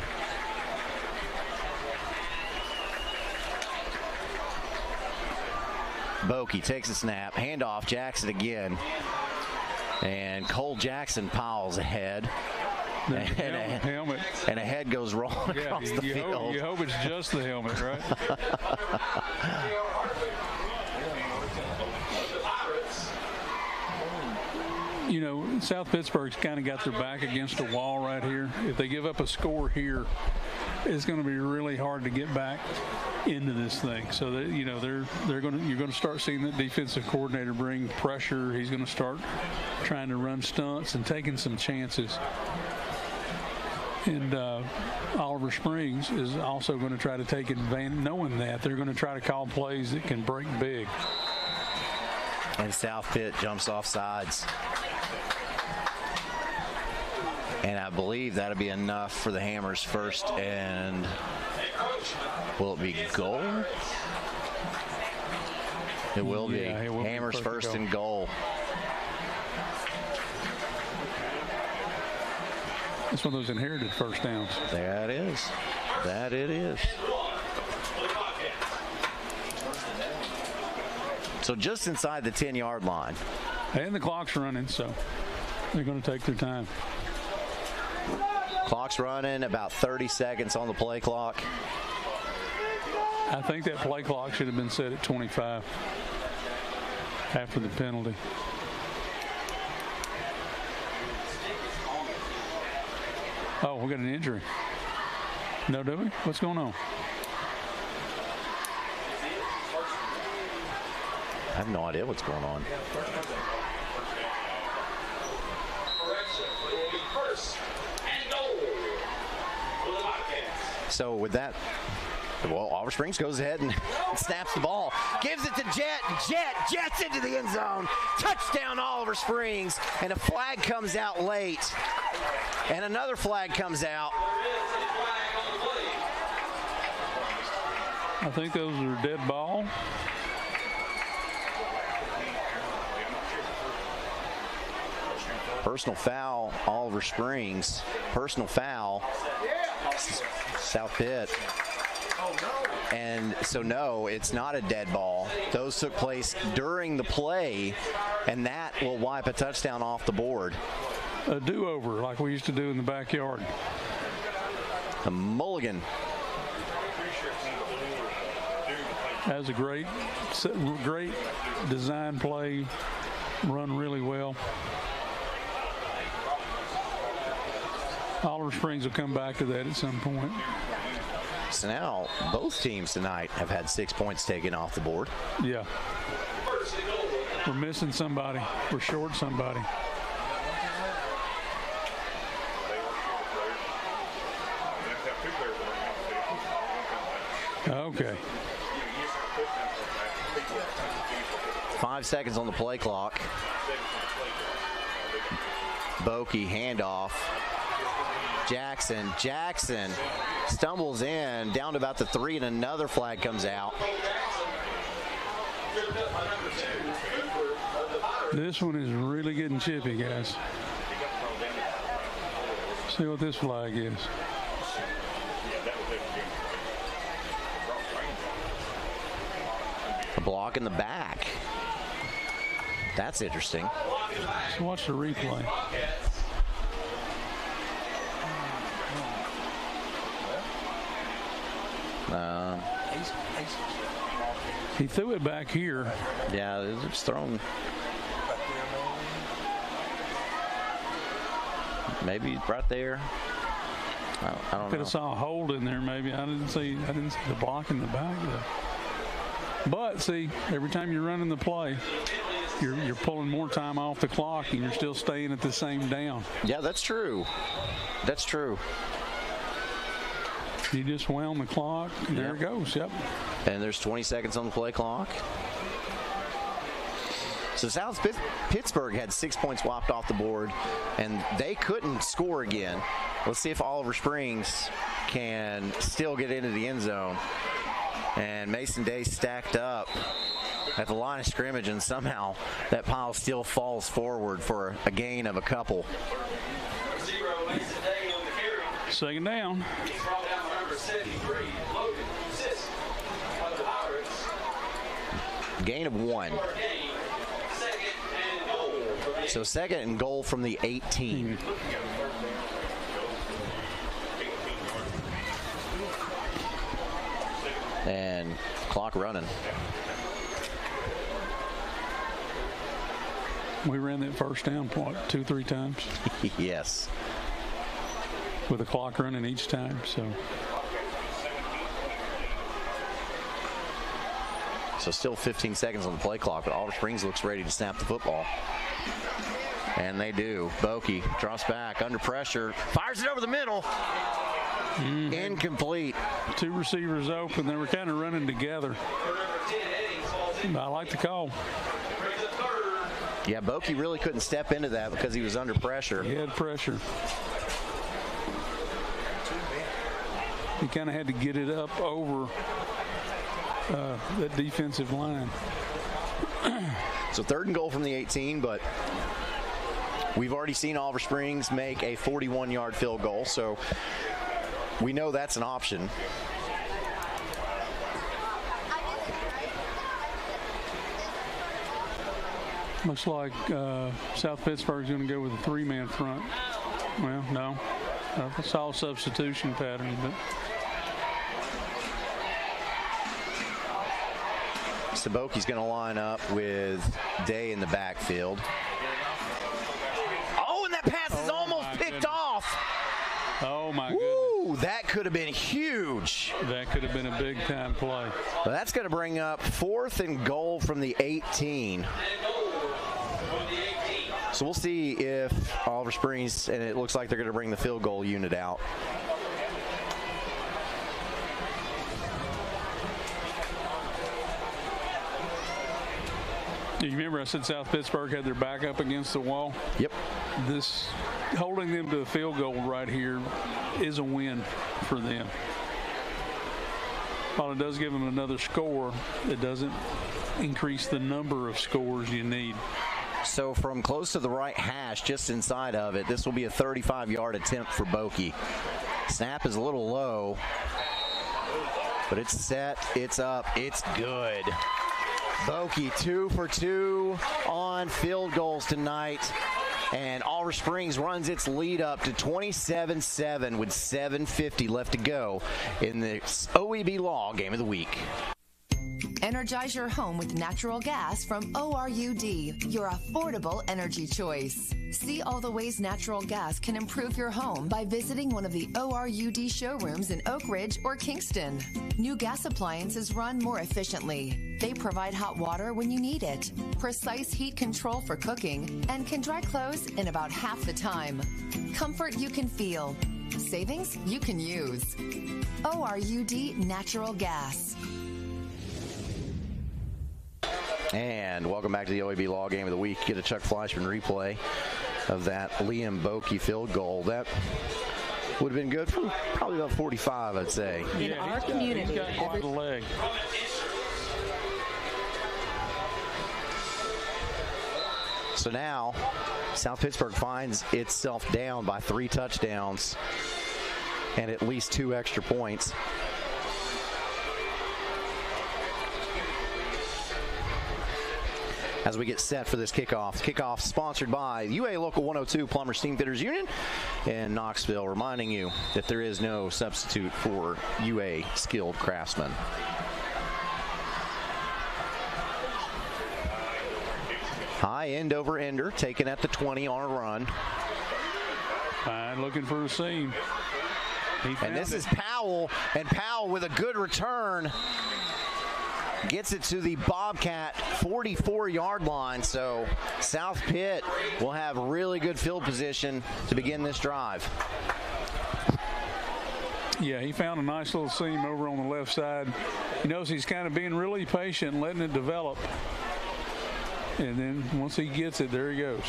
Speaker 1: Bokey takes a snap, handoff, Jackson again. And Cole Jackson Powell's ahead.
Speaker 2: Helmet.
Speaker 1: And a head goes rolling across the field.
Speaker 2: You hope it's just the helmet, right? South Pittsburgh's kind of got their back against a wall right here. If they give up a score here, it's going to be really hard to get back into this thing. So that you're going to start seeing that defensive coordinator bring pressure. He's going to start trying to run stunts and taking some chances. And Oliver Springs is also going to try to take advantage, knowing that they're going to try to call plays that can break big.
Speaker 1: And South Pitt jumps off sides. And I believe that'll be enough for the Hammers first. And will it be goal? It will be. Hammers first and goal.
Speaker 2: It's one of those inherited first downs.
Speaker 1: That is. That it is. So just inside the 10-yard line.
Speaker 2: And the clock's running, so they're going to take their time.
Speaker 1: Clock's running, about 30 seconds on the play clock.
Speaker 2: I think that play clock should have been set at 25 after the penalty. Oh, we got an injury. No, do we? What's going on?
Speaker 1: I have no idea what's going on. So with that, Oliver Springs goes ahead and snaps the ball. Gives it to Jets into the end zone. Touchdown Oliver Springs. And a flag comes out late. And another flag comes out.
Speaker 2: I think those are dead ball.
Speaker 1: Personal foul, Oliver Springs. Personal foul, South Pitt. And so, no, it's not a dead ball. Those took place during the play, and that will wipe a touchdown off the board.
Speaker 2: A do-over like we used to do in the backyard.
Speaker 1: A mulligan.
Speaker 2: That was a great design play, run really well. Oliver Springs will come back to that at some point.
Speaker 1: So now both teams tonight have had 6 points taken off the board.
Speaker 2: Yeah. We're missing somebody. We're short somebody. Okay.
Speaker 1: 5 seconds on the play clock. Bokey handoff. Jackson stumbles in down to about the 3, and another flag comes out.
Speaker 2: This one is really getting chippy, guys. See what this flag is.
Speaker 1: A block in the back. That's interesting.
Speaker 2: Let's watch the replay. He threw it back here.
Speaker 1: Yeah, it's thrown. Maybe right there. I don't know.
Speaker 2: Could have saw a hold in there. Maybe I didn't see the block in the back though. But see, every time you're running the play, you're pulling more time off the clock, and you're still staying at the same down.
Speaker 1: Yeah, that's true. That's true.
Speaker 2: You just wound the clock, and there it goes. Yep.
Speaker 1: And there's 20 seconds on the play clock. So South Pittsburg had 6 points whopped off the board, and they couldn't score again. Let's see if Oliver Springs can still get into the end zone. And Mason Day stacked up at the line of scrimmage, and somehow that pile still falls forward for a gain of a couple.
Speaker 2: Second down.
Speaker 1: Gain of 1. So second and goal from the 18. And clock running.
Speaker 2: We ran that first down, what, 2-3 times?
Speaker 1: Yes.
Speaker 2: With the clock running each time, so.
Speaker 1: So still 15 seconds on the play clock, but Oliver Springs looks ready to snap the football. And they do. Bokey drops back under pressure, fires it over the middle. Incomplete.
Speaker 2: 2 receivers open. They were kind of running together. I like the call.
Speaker 1: Yeah, Bokey really couldn't step into that because he was under pressure.
Speaker 2: He had pressure. He kind of had to get it up over that defensive line.
Speaker 1: So third and goal from the 18, but we've already seen Oliver Springs make a 41-yard field goal, so we know that's an option.
Speaker 2: Looks like South Pittsburgh's going to go with a 3-man front. Well, no. I saw a substitution pattern, but.
Speaker 1: Bokey's going to line up with Day in the backfield. Oh, and that pass is almost picked off.
Speaker 2: Oh, my
Speaker 1: goodness.
Speaker 2: goodness.
Speaker 1: That could have been huge.
Speaker 2: That could have been a big-time play.
Speaker 1: Well, that's going to bring up 4th and goal from the 18. So we'll see if Oliver Springs, and it looks like they're going to bring the field goal unit out.
Speaker 2: You remember I said South Pittsburg had their back up against the wall?
Speaker 1: Yep.
Speaker 2: This holding them to a field goal right here is a win for them. while it does give them another score, it doesn't increase the number of scores you need.
Speaker 1: So from close to the right hash, just inside of it, this will be a 35-yard attempt for Boki. Snap is a little low, but it's set, it's up, it's good. Boki 2 for 2 on field goals tonight. And Oliver Springs runs its lead up to 27-7 with 7:50 left to go in the OEB Law Game of the Week.
Speaker 8: Energize your home with natural gas from ORUD, your affordable energy choice. See all the ways natural gas can improve your home by visiting one of the ORUD showrooms in Oak Ridge or Kingston. New gas appliances run more efficiently. They provide hot water when you need it, precise heat control for cooking, and can dry clothes in about half the time. Comfort you can feel. Savings you can use. ORUD Natural Gas.
Speaker 1: And welcome back to the OEB Law Game of the Week. Get a Chuck Fleischman replay of that Liam Boki field goal. That would have been good for probably about 45, I'd say.
Speaker 2: In our community, he's got quite a leg.
Speaker 1: So now, South Pittsburg finds itself down by 3 touchdowns and at least 2 extra points. As we get set for this kickoff. Kickoff sponsored by UA Local 102 Plumber Steam Fitters Union in Knoxville, reminding you that there is no substitute for UA skilled craftsmen. High end over ender, taken at the 20 on a run.
Speaker 2: Fine, looking for a seam.
Speaker 1: And this is Powell, and Powell with a good return. Gets it to the Bobcat 44-yard line, so South Pitt will have really good field position to begin this drive.
Speaker 2: Yeah, he found a nice little seam over on the left side. He knows he's kind of being really patient and letting it develop. And then once he gets it, there he goes.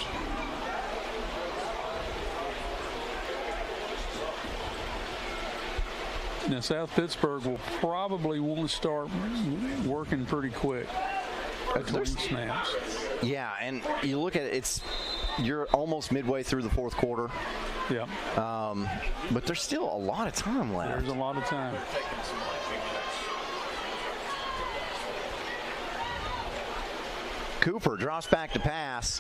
Speaker 2: Now, South Pittsburg will probably want to start working pretty quick between snaps.
Speaker 1: Yeah, and you look at it, you're almost midway through the fourth quarter.
Speaker 2: Yeah.
Speaker 1: But there's still a lot of time left.
Speaker 2: There's a lot of time.
Speaker 1: Cooper drops back to pass.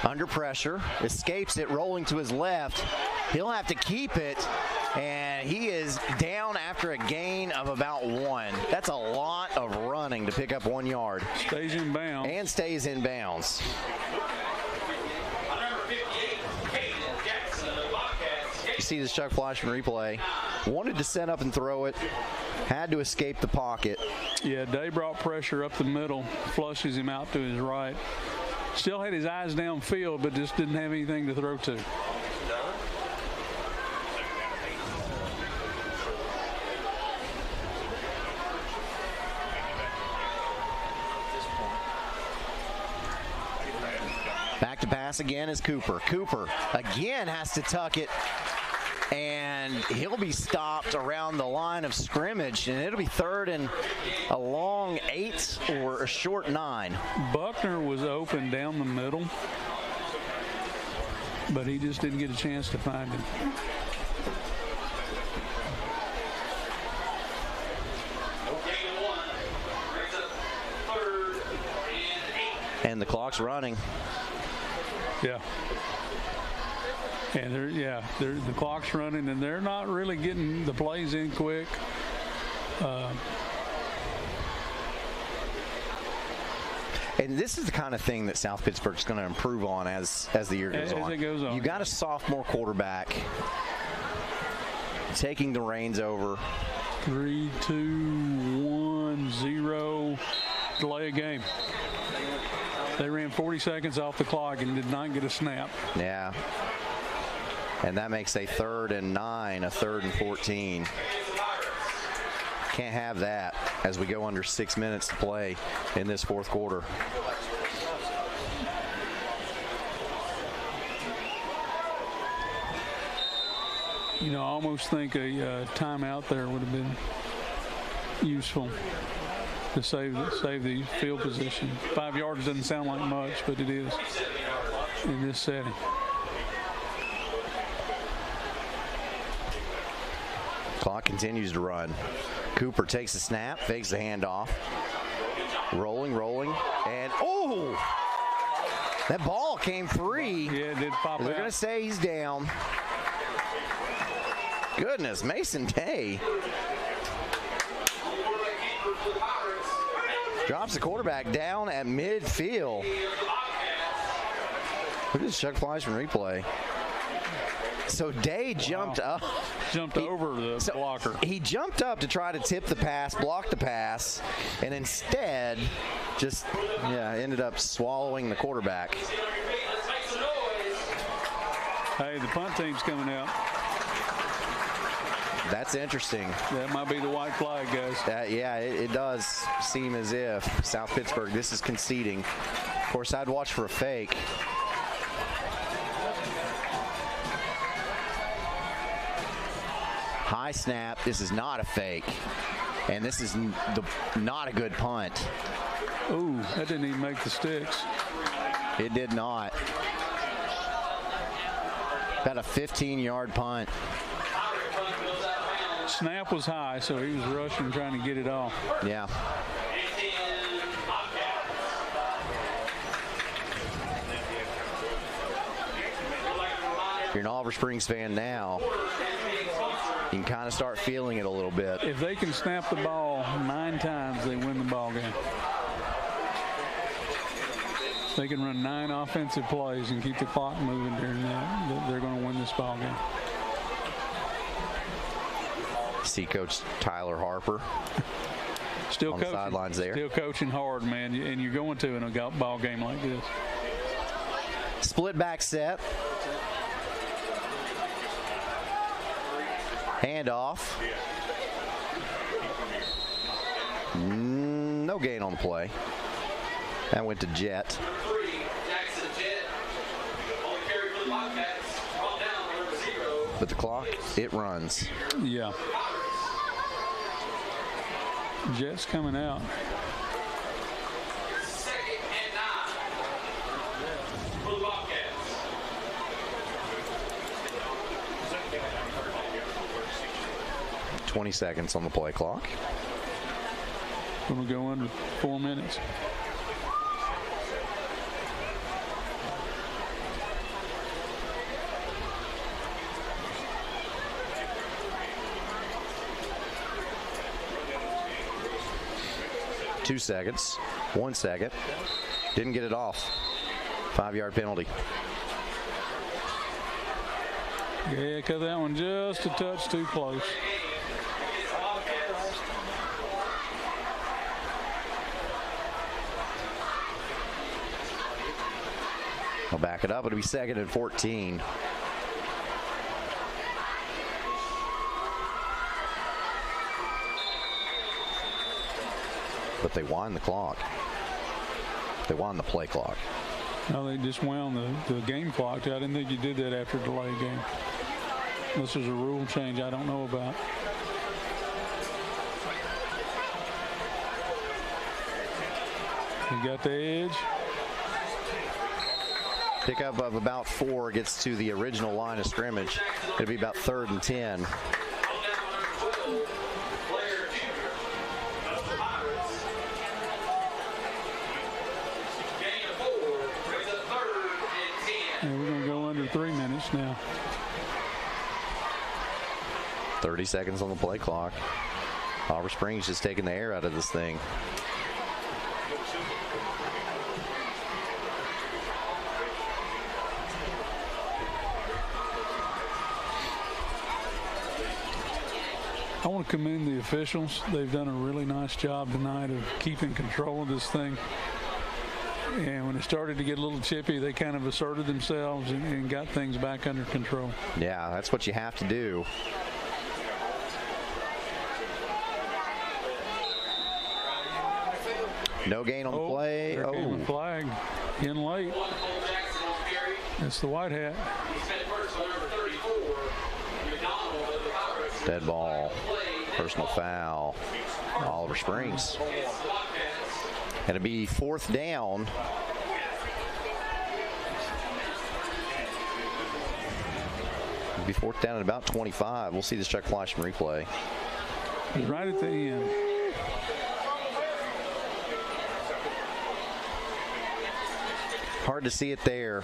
Speaker 1: Under pressure, escapes it, rolling to his left. He'll have to keep it, and he is down after a gain of about 1. That's a lot of running to pick up 1 yard.
Speaker 2: Stays in bounds.
Speaker 1: And stays in bounds. You see this Chuck Fleischman replay. Wanted to set up and throw it. Had to escape the pocket.
Speaker 2: Yeah, Day brought pressure up the middle, flushes him out to his right. Still had his eyes downfield, but just didn't have anything to throw to.
Speaker 1: Back to pass again is Cooper. Cooper again has to tuck it, and he'll be stopped around the line of scrimmage, and it'll be 3rd and a long 8 or a short 9.
Speaker 2: Buckner was open down the middle, but he just didn't get a chance to find him.
Speaker 1: And the clock's running.
Speaker 2: Yeah. And the clock's running, and they're not really getting the plays in quick.
Speaker 1: And this is the kind of thing that South Pittsburgh's going to improve on as the year goes on.
Speaker 2: As it goes on.
Speaker 1: You got a sophomore quarterback taking the reins over.
Speaker 2: 3, 2, 1, 0. Delay a game. They ran 40 seconds off the clock and did not get a snap.
Speaker 1: Yeah. And that makes a 3rd and 9, a 3rd and 14. Can't have that as we go under 6 minutes to play in this fourth quarter.
Speaker 2: You know, I almost think a timeout there would have been useful to save the field position. 5 yards doesn't sound like much, but it is in this setting.
Speaker 1: Clock continues to run. Cooper takes the snap, fakes the handoff. Rolling, and oh! That ball came free.
Speaker 2: Yeah, it did pop out.
Speaker 1: They're going to say he's down. Goodness, Mason Day drops the quarterback down at midfield. Look at this Chuck Fleischman replay. So Day jumped up.
Speaker 2: Jumped over the blocker.
Speaker 1: He jumped up to try to tip the pass, block the pass, and instead just ended up swallowing the quarterback.
Speaker 2: Hey, the punt team's coming out.
Speaker 1: That's interesting.
Speaker 2: That might be the white flag, guys.
Speaker 1: It does seem as if South Pittsburgh, this is conceding. Of course, I'd watch for a fake. High snap. This is not a fake. And this is not a good punt.
Speaker 2: Ooh, that didn't even make the sticks.
Speaker 1: It did not. About a 15-yard punt.
Speaker 2: Snap was high, so he was rushing, trying to get it off.
Speaker 1: Yeah. If you're an Oliver Springs fan now, you can kind of start feeling it a little bit.
Speaker 2: If they can snap the ball 9 times, they win the ball game. They can run 9 offensive plays and keep the clock moving during that. They're going to win this ball game.
Speaker 1: See Coach Tyler Harper
Speaker 2: still
Speaker 1: on
Speaker 2: coaching,
Speaker 1: the sidelines there.
Speaker 2: Still coaching hard, man, and you're going to in a ball game like this.
Speaker 1: Split back set. Handoff. No gain on the play. That went to Jet. But the clock, it runs.
Speaker 2: Yeah. Jet's coming out.
Speaker 19: Second and 9 for the Bobcats.
Speaker 1: 20 seconds on the play clock.
Speaker 2: Going to go under 4 minutes.
Speaker 1: Two seconds, 1 second. Didn't get it off. 5-yard penalty.
Speaker 2: Yeah, cut that one just a touch too close.
Speaker 1: I'll back it up. It'll be 2nd and 14. But they wind the clock. They wind the play clock.
Speaker 2: No, they just wound the game clock. I didn't think you did that after a delay game. This is a rule change I don't know about. You got the edge.
Speaker 1: Pickup of about 4 gets to the original line of scrimmage. It'll be about 3rd and 10.
Speaker 2: And we're going to go under 3 minutes now.
Speaker 1: 30 seconds on the play clock. Oliver Springs just taking the air out of this thing.
Speaker 2: I want to commend the officials. They've done a really nice job tonight of keeping control of this thing. And when it started to get a little chippy, they kind of asserted themselves and got things back under control.
Speaker 1: Yeah, that's what you have to do. No gain on the play.
Speaker 2: There came a flag in late. That's the white hat.
Speaker 1: Dead ball. Personal foul. Oliver Springs. It'll be 4th down. It'll be 4th down at about 25. We'll see this check flash from replay.
Speaker 2: He's right at the end.
Speaker 1: Hard to see it there.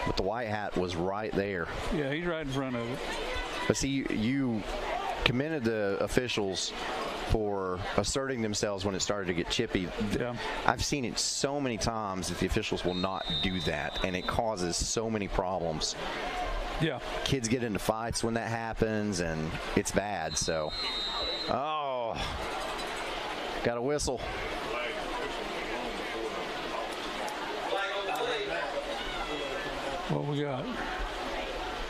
Speaker 1: But the white hat was right there.
Speaker 2: Yeah, he's right in front of it.
Speaker 1: But see, you commended the officials for asserting themselves when it started to get chippy.
Speaker 2: Yeah.
Speaker 1: I've seen it so many times that the officials will not do that, and it causes so many problems.
Speaker 2: Yeah.
Speaker 1: Kids get into fights when that happens, and it's bad. So, got a whistle.
Speaker 2: What we got?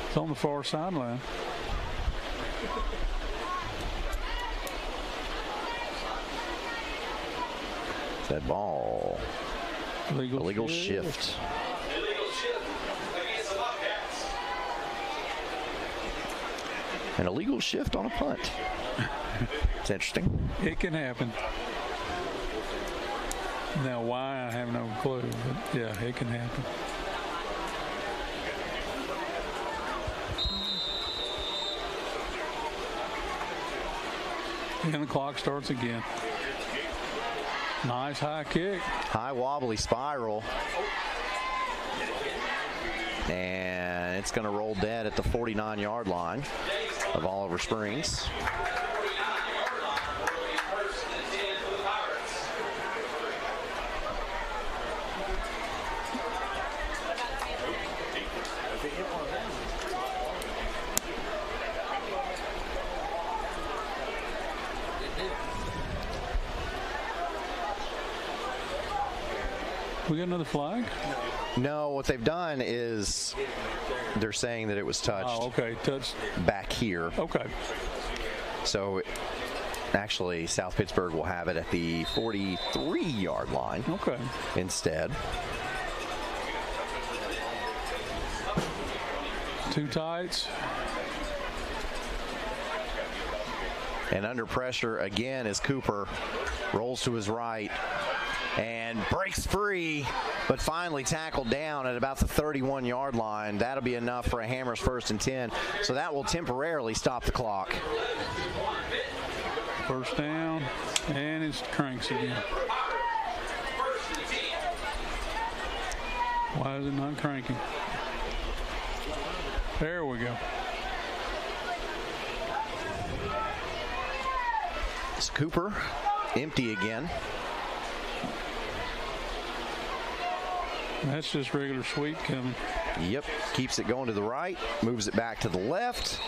Speaker 2: It's on the far sideline.
Speaker 1: That ball. Illegal shift. An illegal shift on a punt. It's interesting.
Speaker 2: It can happen. Now, why, I have no clue. But, yeah, it can happen. And the clock starts again. Nice high kick.
Speaker 1: High wobbly spiral. And it's going to roll dead at the 49-yard line of Oliver Springs.
Speaker 2: We got another flag?
Speaker 1: No, what they've done is they're saying that it was touched.
Speaker 2: Oh, okay. Touched
Speaker 1: back here.
Speaker 2: Okay.
Speaker 1: So actually, South Pittsburg will have it at the 43-yard line.
Speaker 2: Okay.
Speaker 1: Instead.
Speaker 2: Two tights.
Speaker 1: And under pressure again as Cooper rolls to his right and breaks free, but finally tackled down at about the 31-yard line. That'll be enough for a Hammers 1st and 10. So that will temporarily stop the clock.
Speaker 2: First down, and it cranks again. Why is it not cranking? There we go.
Speaker 1: It's Cooper, empty again.
Speaker 2: That's just regular sweep coming.
Speaker 1: Yep, keeps it going to the right, moves it back to the left,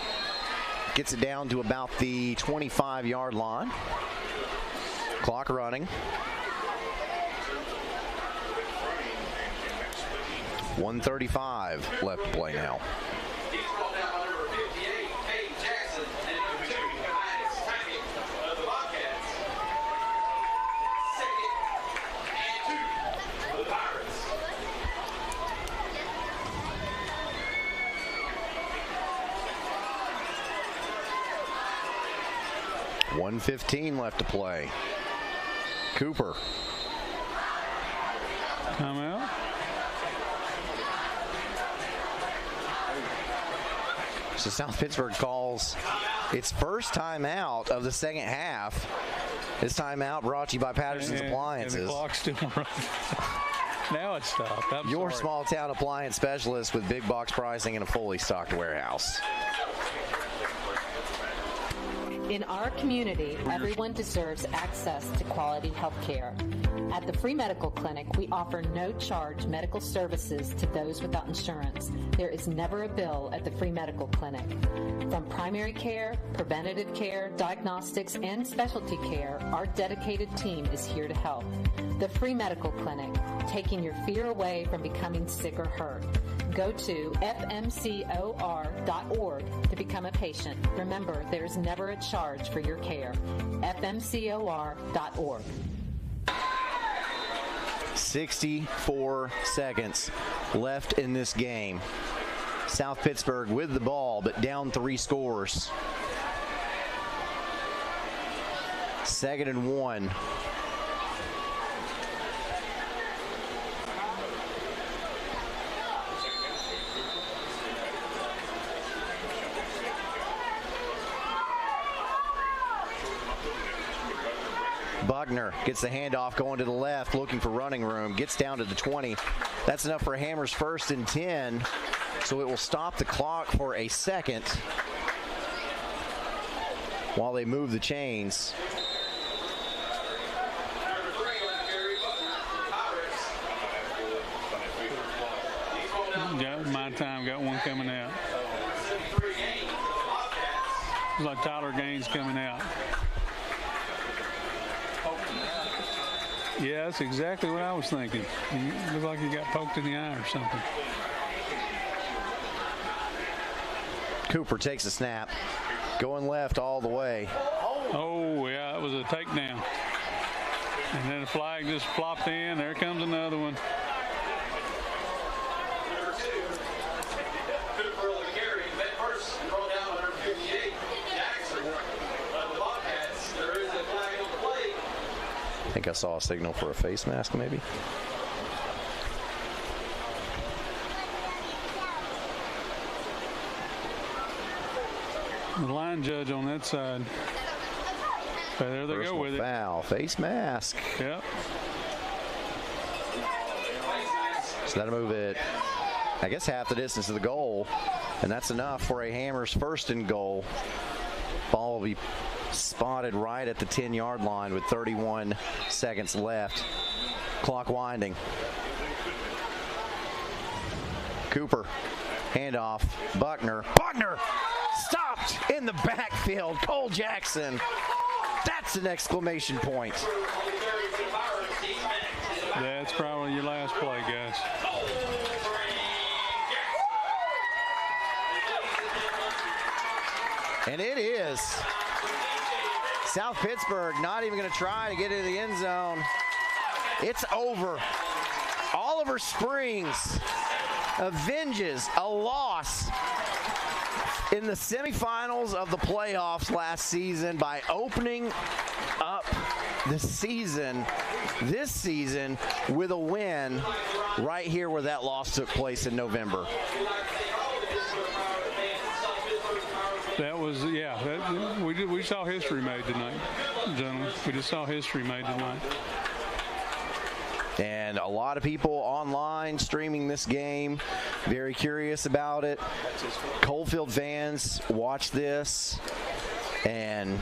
Speaker 1: gets it down to about the 25-yard line. Clock running. 1:35 left to play now. .115 left to play. Cooper.
Speaker 2: Timeout.
Speaker 1: So South Pittsburg calls its first timeout of the second half. This timeout brought to you by Patterson's Appliances.
Speaker 2: And the clock's still running. Now it's stopped.
Speaker 1: Your small town appliance specialist with big box pricing and a fully stocked warehouse.
Speaker 9: In our community, everyone deserves access to quality health care. At the Free Medical Clinic, we offer no-charge medical services to those without insurance. There is never a bill at the Free Medical Clinic. From primary care, preventative care, diagnostics, and specialty care, our dedicated team is here to help. The Free Medical Clinic, taking your fear away from becoming sick or hurt. Go to fmcor.org to become a patient. Remember, there is never a charge for your care. fmcor.org. 64
Speaker 1: seconds left in this game. South Pittsburg with the ball, but down 3 scores. 2nd and 1. Buckner gets the handoff going to the left, looking for running room, gets down to the 20. That's enough for Hammers 1st and 10, so it will stop the clock for a second while they move the chains.
Speaker 2: Got my time, got one coming out. It's like Tyler Gaines coming out. Yeah, that's exactly what I was thinking. It looked like he got poked in the eye or something.
Speaker 1: Cooper takes a snap, going left all the way.
Speaker 2: Oh, yeah, it was a takedown. And then the flag just flopped in. There comes another one.
Speaker 1: I think I saw a signal for a face mask, maybe.
Speaker 2: The line judge on that side. But there they go with it.
Speaker 1: Foul, face mask.
Speaker 2: Yep.
Speaker 1: So that'll move it, I guess, half the distance to the goal, and that's enough for a Hammers 1st and goal. Ball will be spotted right at the 10-yard line with 31 seconds left. Clock winding. Cooper, handoff, Buckner. Buckner stopped in the backfield. Cole Jackson. That's an exclamation point.
Speaker 2: That's probably your last play, guys.
Speaker 1: And it is. South Pittsburg not even going to try to get into the end zone. It's over. Oliver Springs avenges a loss in the semifinals of the playoffs last season by opening up the season this season with a win right here where that loss took place in November.
Speaker 2: That was, yeah, we saw history made tonight, gentlemen. We just saw history made tonight.
Speaker 1: And a lot of people online streaming this game, very curious about it. Coalfield fans watch this, and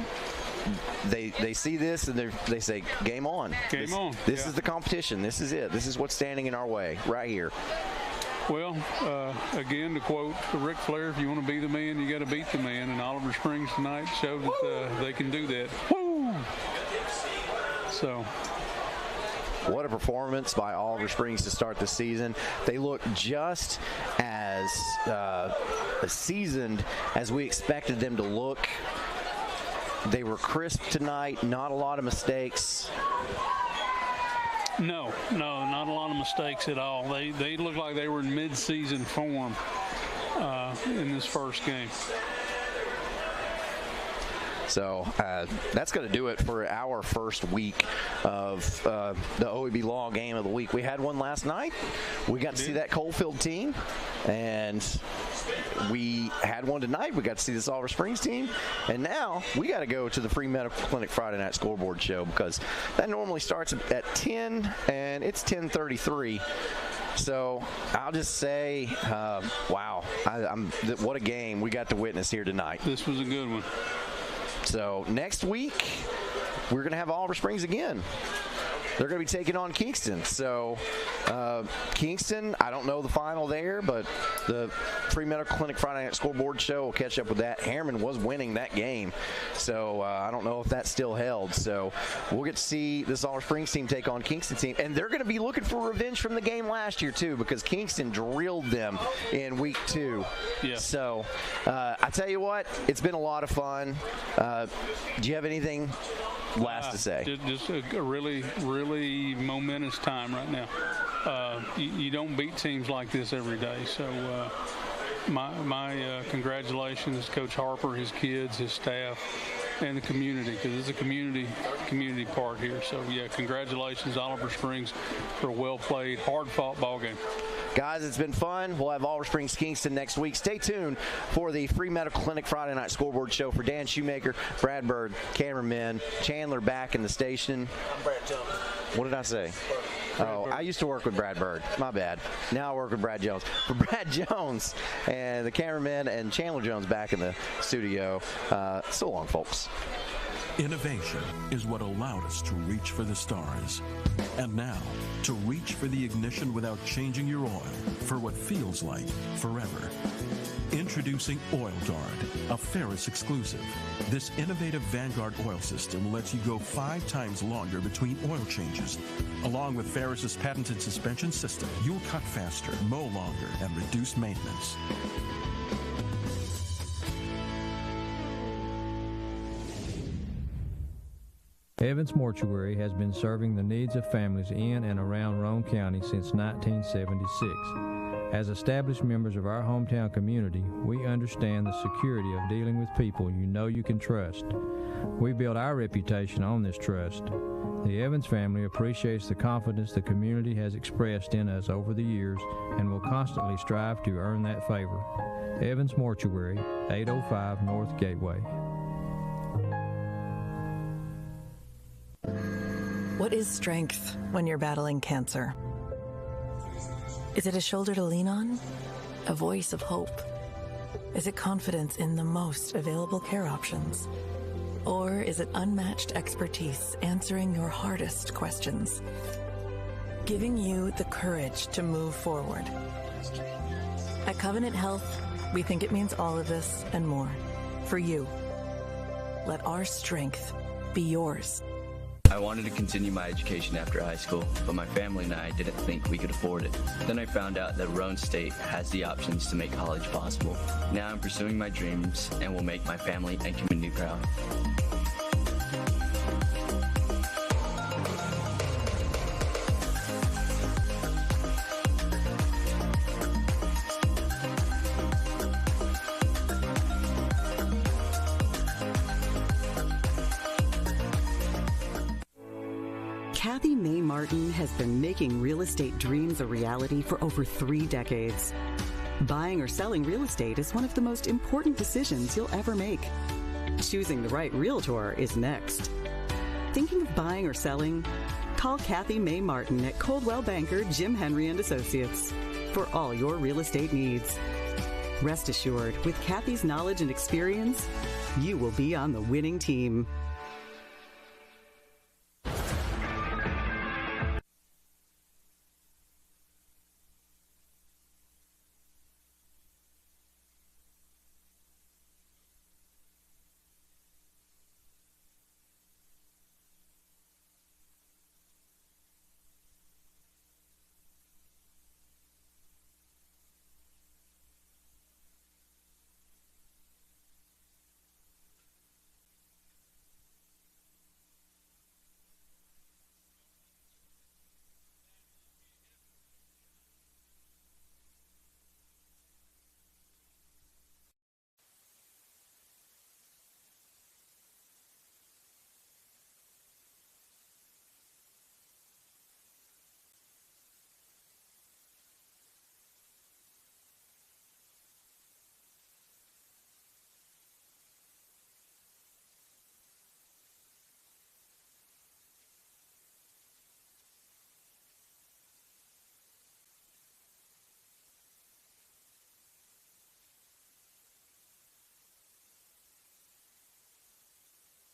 Speaker 1: they see this, and they say, game on.
Speaker 2: Game on.
Speaker 1: This is the competition. This is it. This is what's standing in our way right here.
Speaker 2: Well, again, to quote Ric Flair, if you want to be the man, you got to beat the man. And Oliver Springs tonight showed that they can do that. Woo! So.
Speaker 1: What a performance by Oliver Springs to start the season. They look just as seasoned as we expected them to look. They were crisp tonight, not a lot of mistakes.
Speaker 2: No, not a lot of mistakes at all. They looked like they were in mid-season form in this first game.
Speaker 1: So that's going to do it for our first week of the OEB Law Game of the Week. We had one last night. We got to see that Coalfield team, and we had one tonight. We got to see this Oliver Springs team, and now we got to go to the Free Medical Clinic Friday Night Scoreboard Show because that normally starts at 10, and it's 10:33. So I'll just say, wow, what a game we got to witness here tonight.
Speaker 2: This was a good one.
Speaker 1: So next week, we're going to have Oliver Springs again. They're going to be taking on Kingston. So Kingston, I don't know the final there, but the Free Medical Clinic Friday Night Scoreboard Show will catch up with that. Harriman was winning that game. So I don't know if that's still held. So we'll get to see this Oliver Springs team take on Kingston team. And they're going to be looking for revenge from the game last year, too, because Kingston drilled them in week 2.
Speaker 2: Yeah.
Speaker 1: So I tell you what, it's been a lot of fun. Do you have anything last to say?
Speaker 2: Just a really, really momentous time right now. You don't beat teams like this every day, so my congratulations to Coach Harper, his kids, his staff, and the community, because it's a community part here. So, yeah, congratulations, Oliver Springs, for a well-played, hard-fought ball game.
Speaker 1: Guys, it's been fun. We'll have Oliver Springs Kingston next week. Stay tuned for the Free Medical Clinic Friday Night Scoreboard Show. For Dan Shoemaker, Brad Bird, cameraman, Chandler back in the station.
Speaker 13: I'm Brad Jones.
Speaker 1: What did I say? I used to work with Brad Bird. My bad. Now I work with Brad Jones. For Brad Jones and the cameraman and Chandler Jones back in the studio, so long, folks.
Speaker 19: Innovation is what allowed us to reach for the stars. And now, to reach for the ignition without changing your oil for what feels like forever. Introducing Oil Guard, a Ferris exclusive. This innovative Vanguard oil system lets you go 5 times longer between oil changes. Along with Ferris's patented suspension system, you'll cut faster, mow longer, and reduce maintenance.
Speaker 11: Evans Mortuary has been serving the needs of families in and around Roane County since 1976. As established members of our hometown community, we understand the security of dealing with people you know you can trust. We build our reputation on this trust. The Evans family appreciates the confidence the community has expressed in us over the years and will constantly strive to earn that favor. Evans Mortuary, 805 North Gateway.
Speaker 12: What is strength when you're battling cancer? Is it a shoulder to lean on? A voice of hope? Is it confidence in the most available care options? Or is it unmatched expertise answering your hardest questions? Giving you the courage to move forward. At Covenant Health, we think it means all of this and more. For you. Let our strength be yours.
Speaker 15: I wanted to continue my education after high school, but my family and I didn't think we could afford it. Then I found out that Roane State has the options to make college possible. Now I'm pursuing my dreams and will make my family and community proud.
Speaker 17: Kathy Mae Martin has been making real estate dreams a reality for over 3 decades. Buying or selling real estate is one of the most important decisions you'll ever make. Choosing the right realtor is next. Thinking of buying or selling? Call Kathy Mae Martin at Coldwell Banker Jim Henry & Associates for all your real estate needs. Rest assured, with Kathy's knowledge and experience, you will be on the winning team.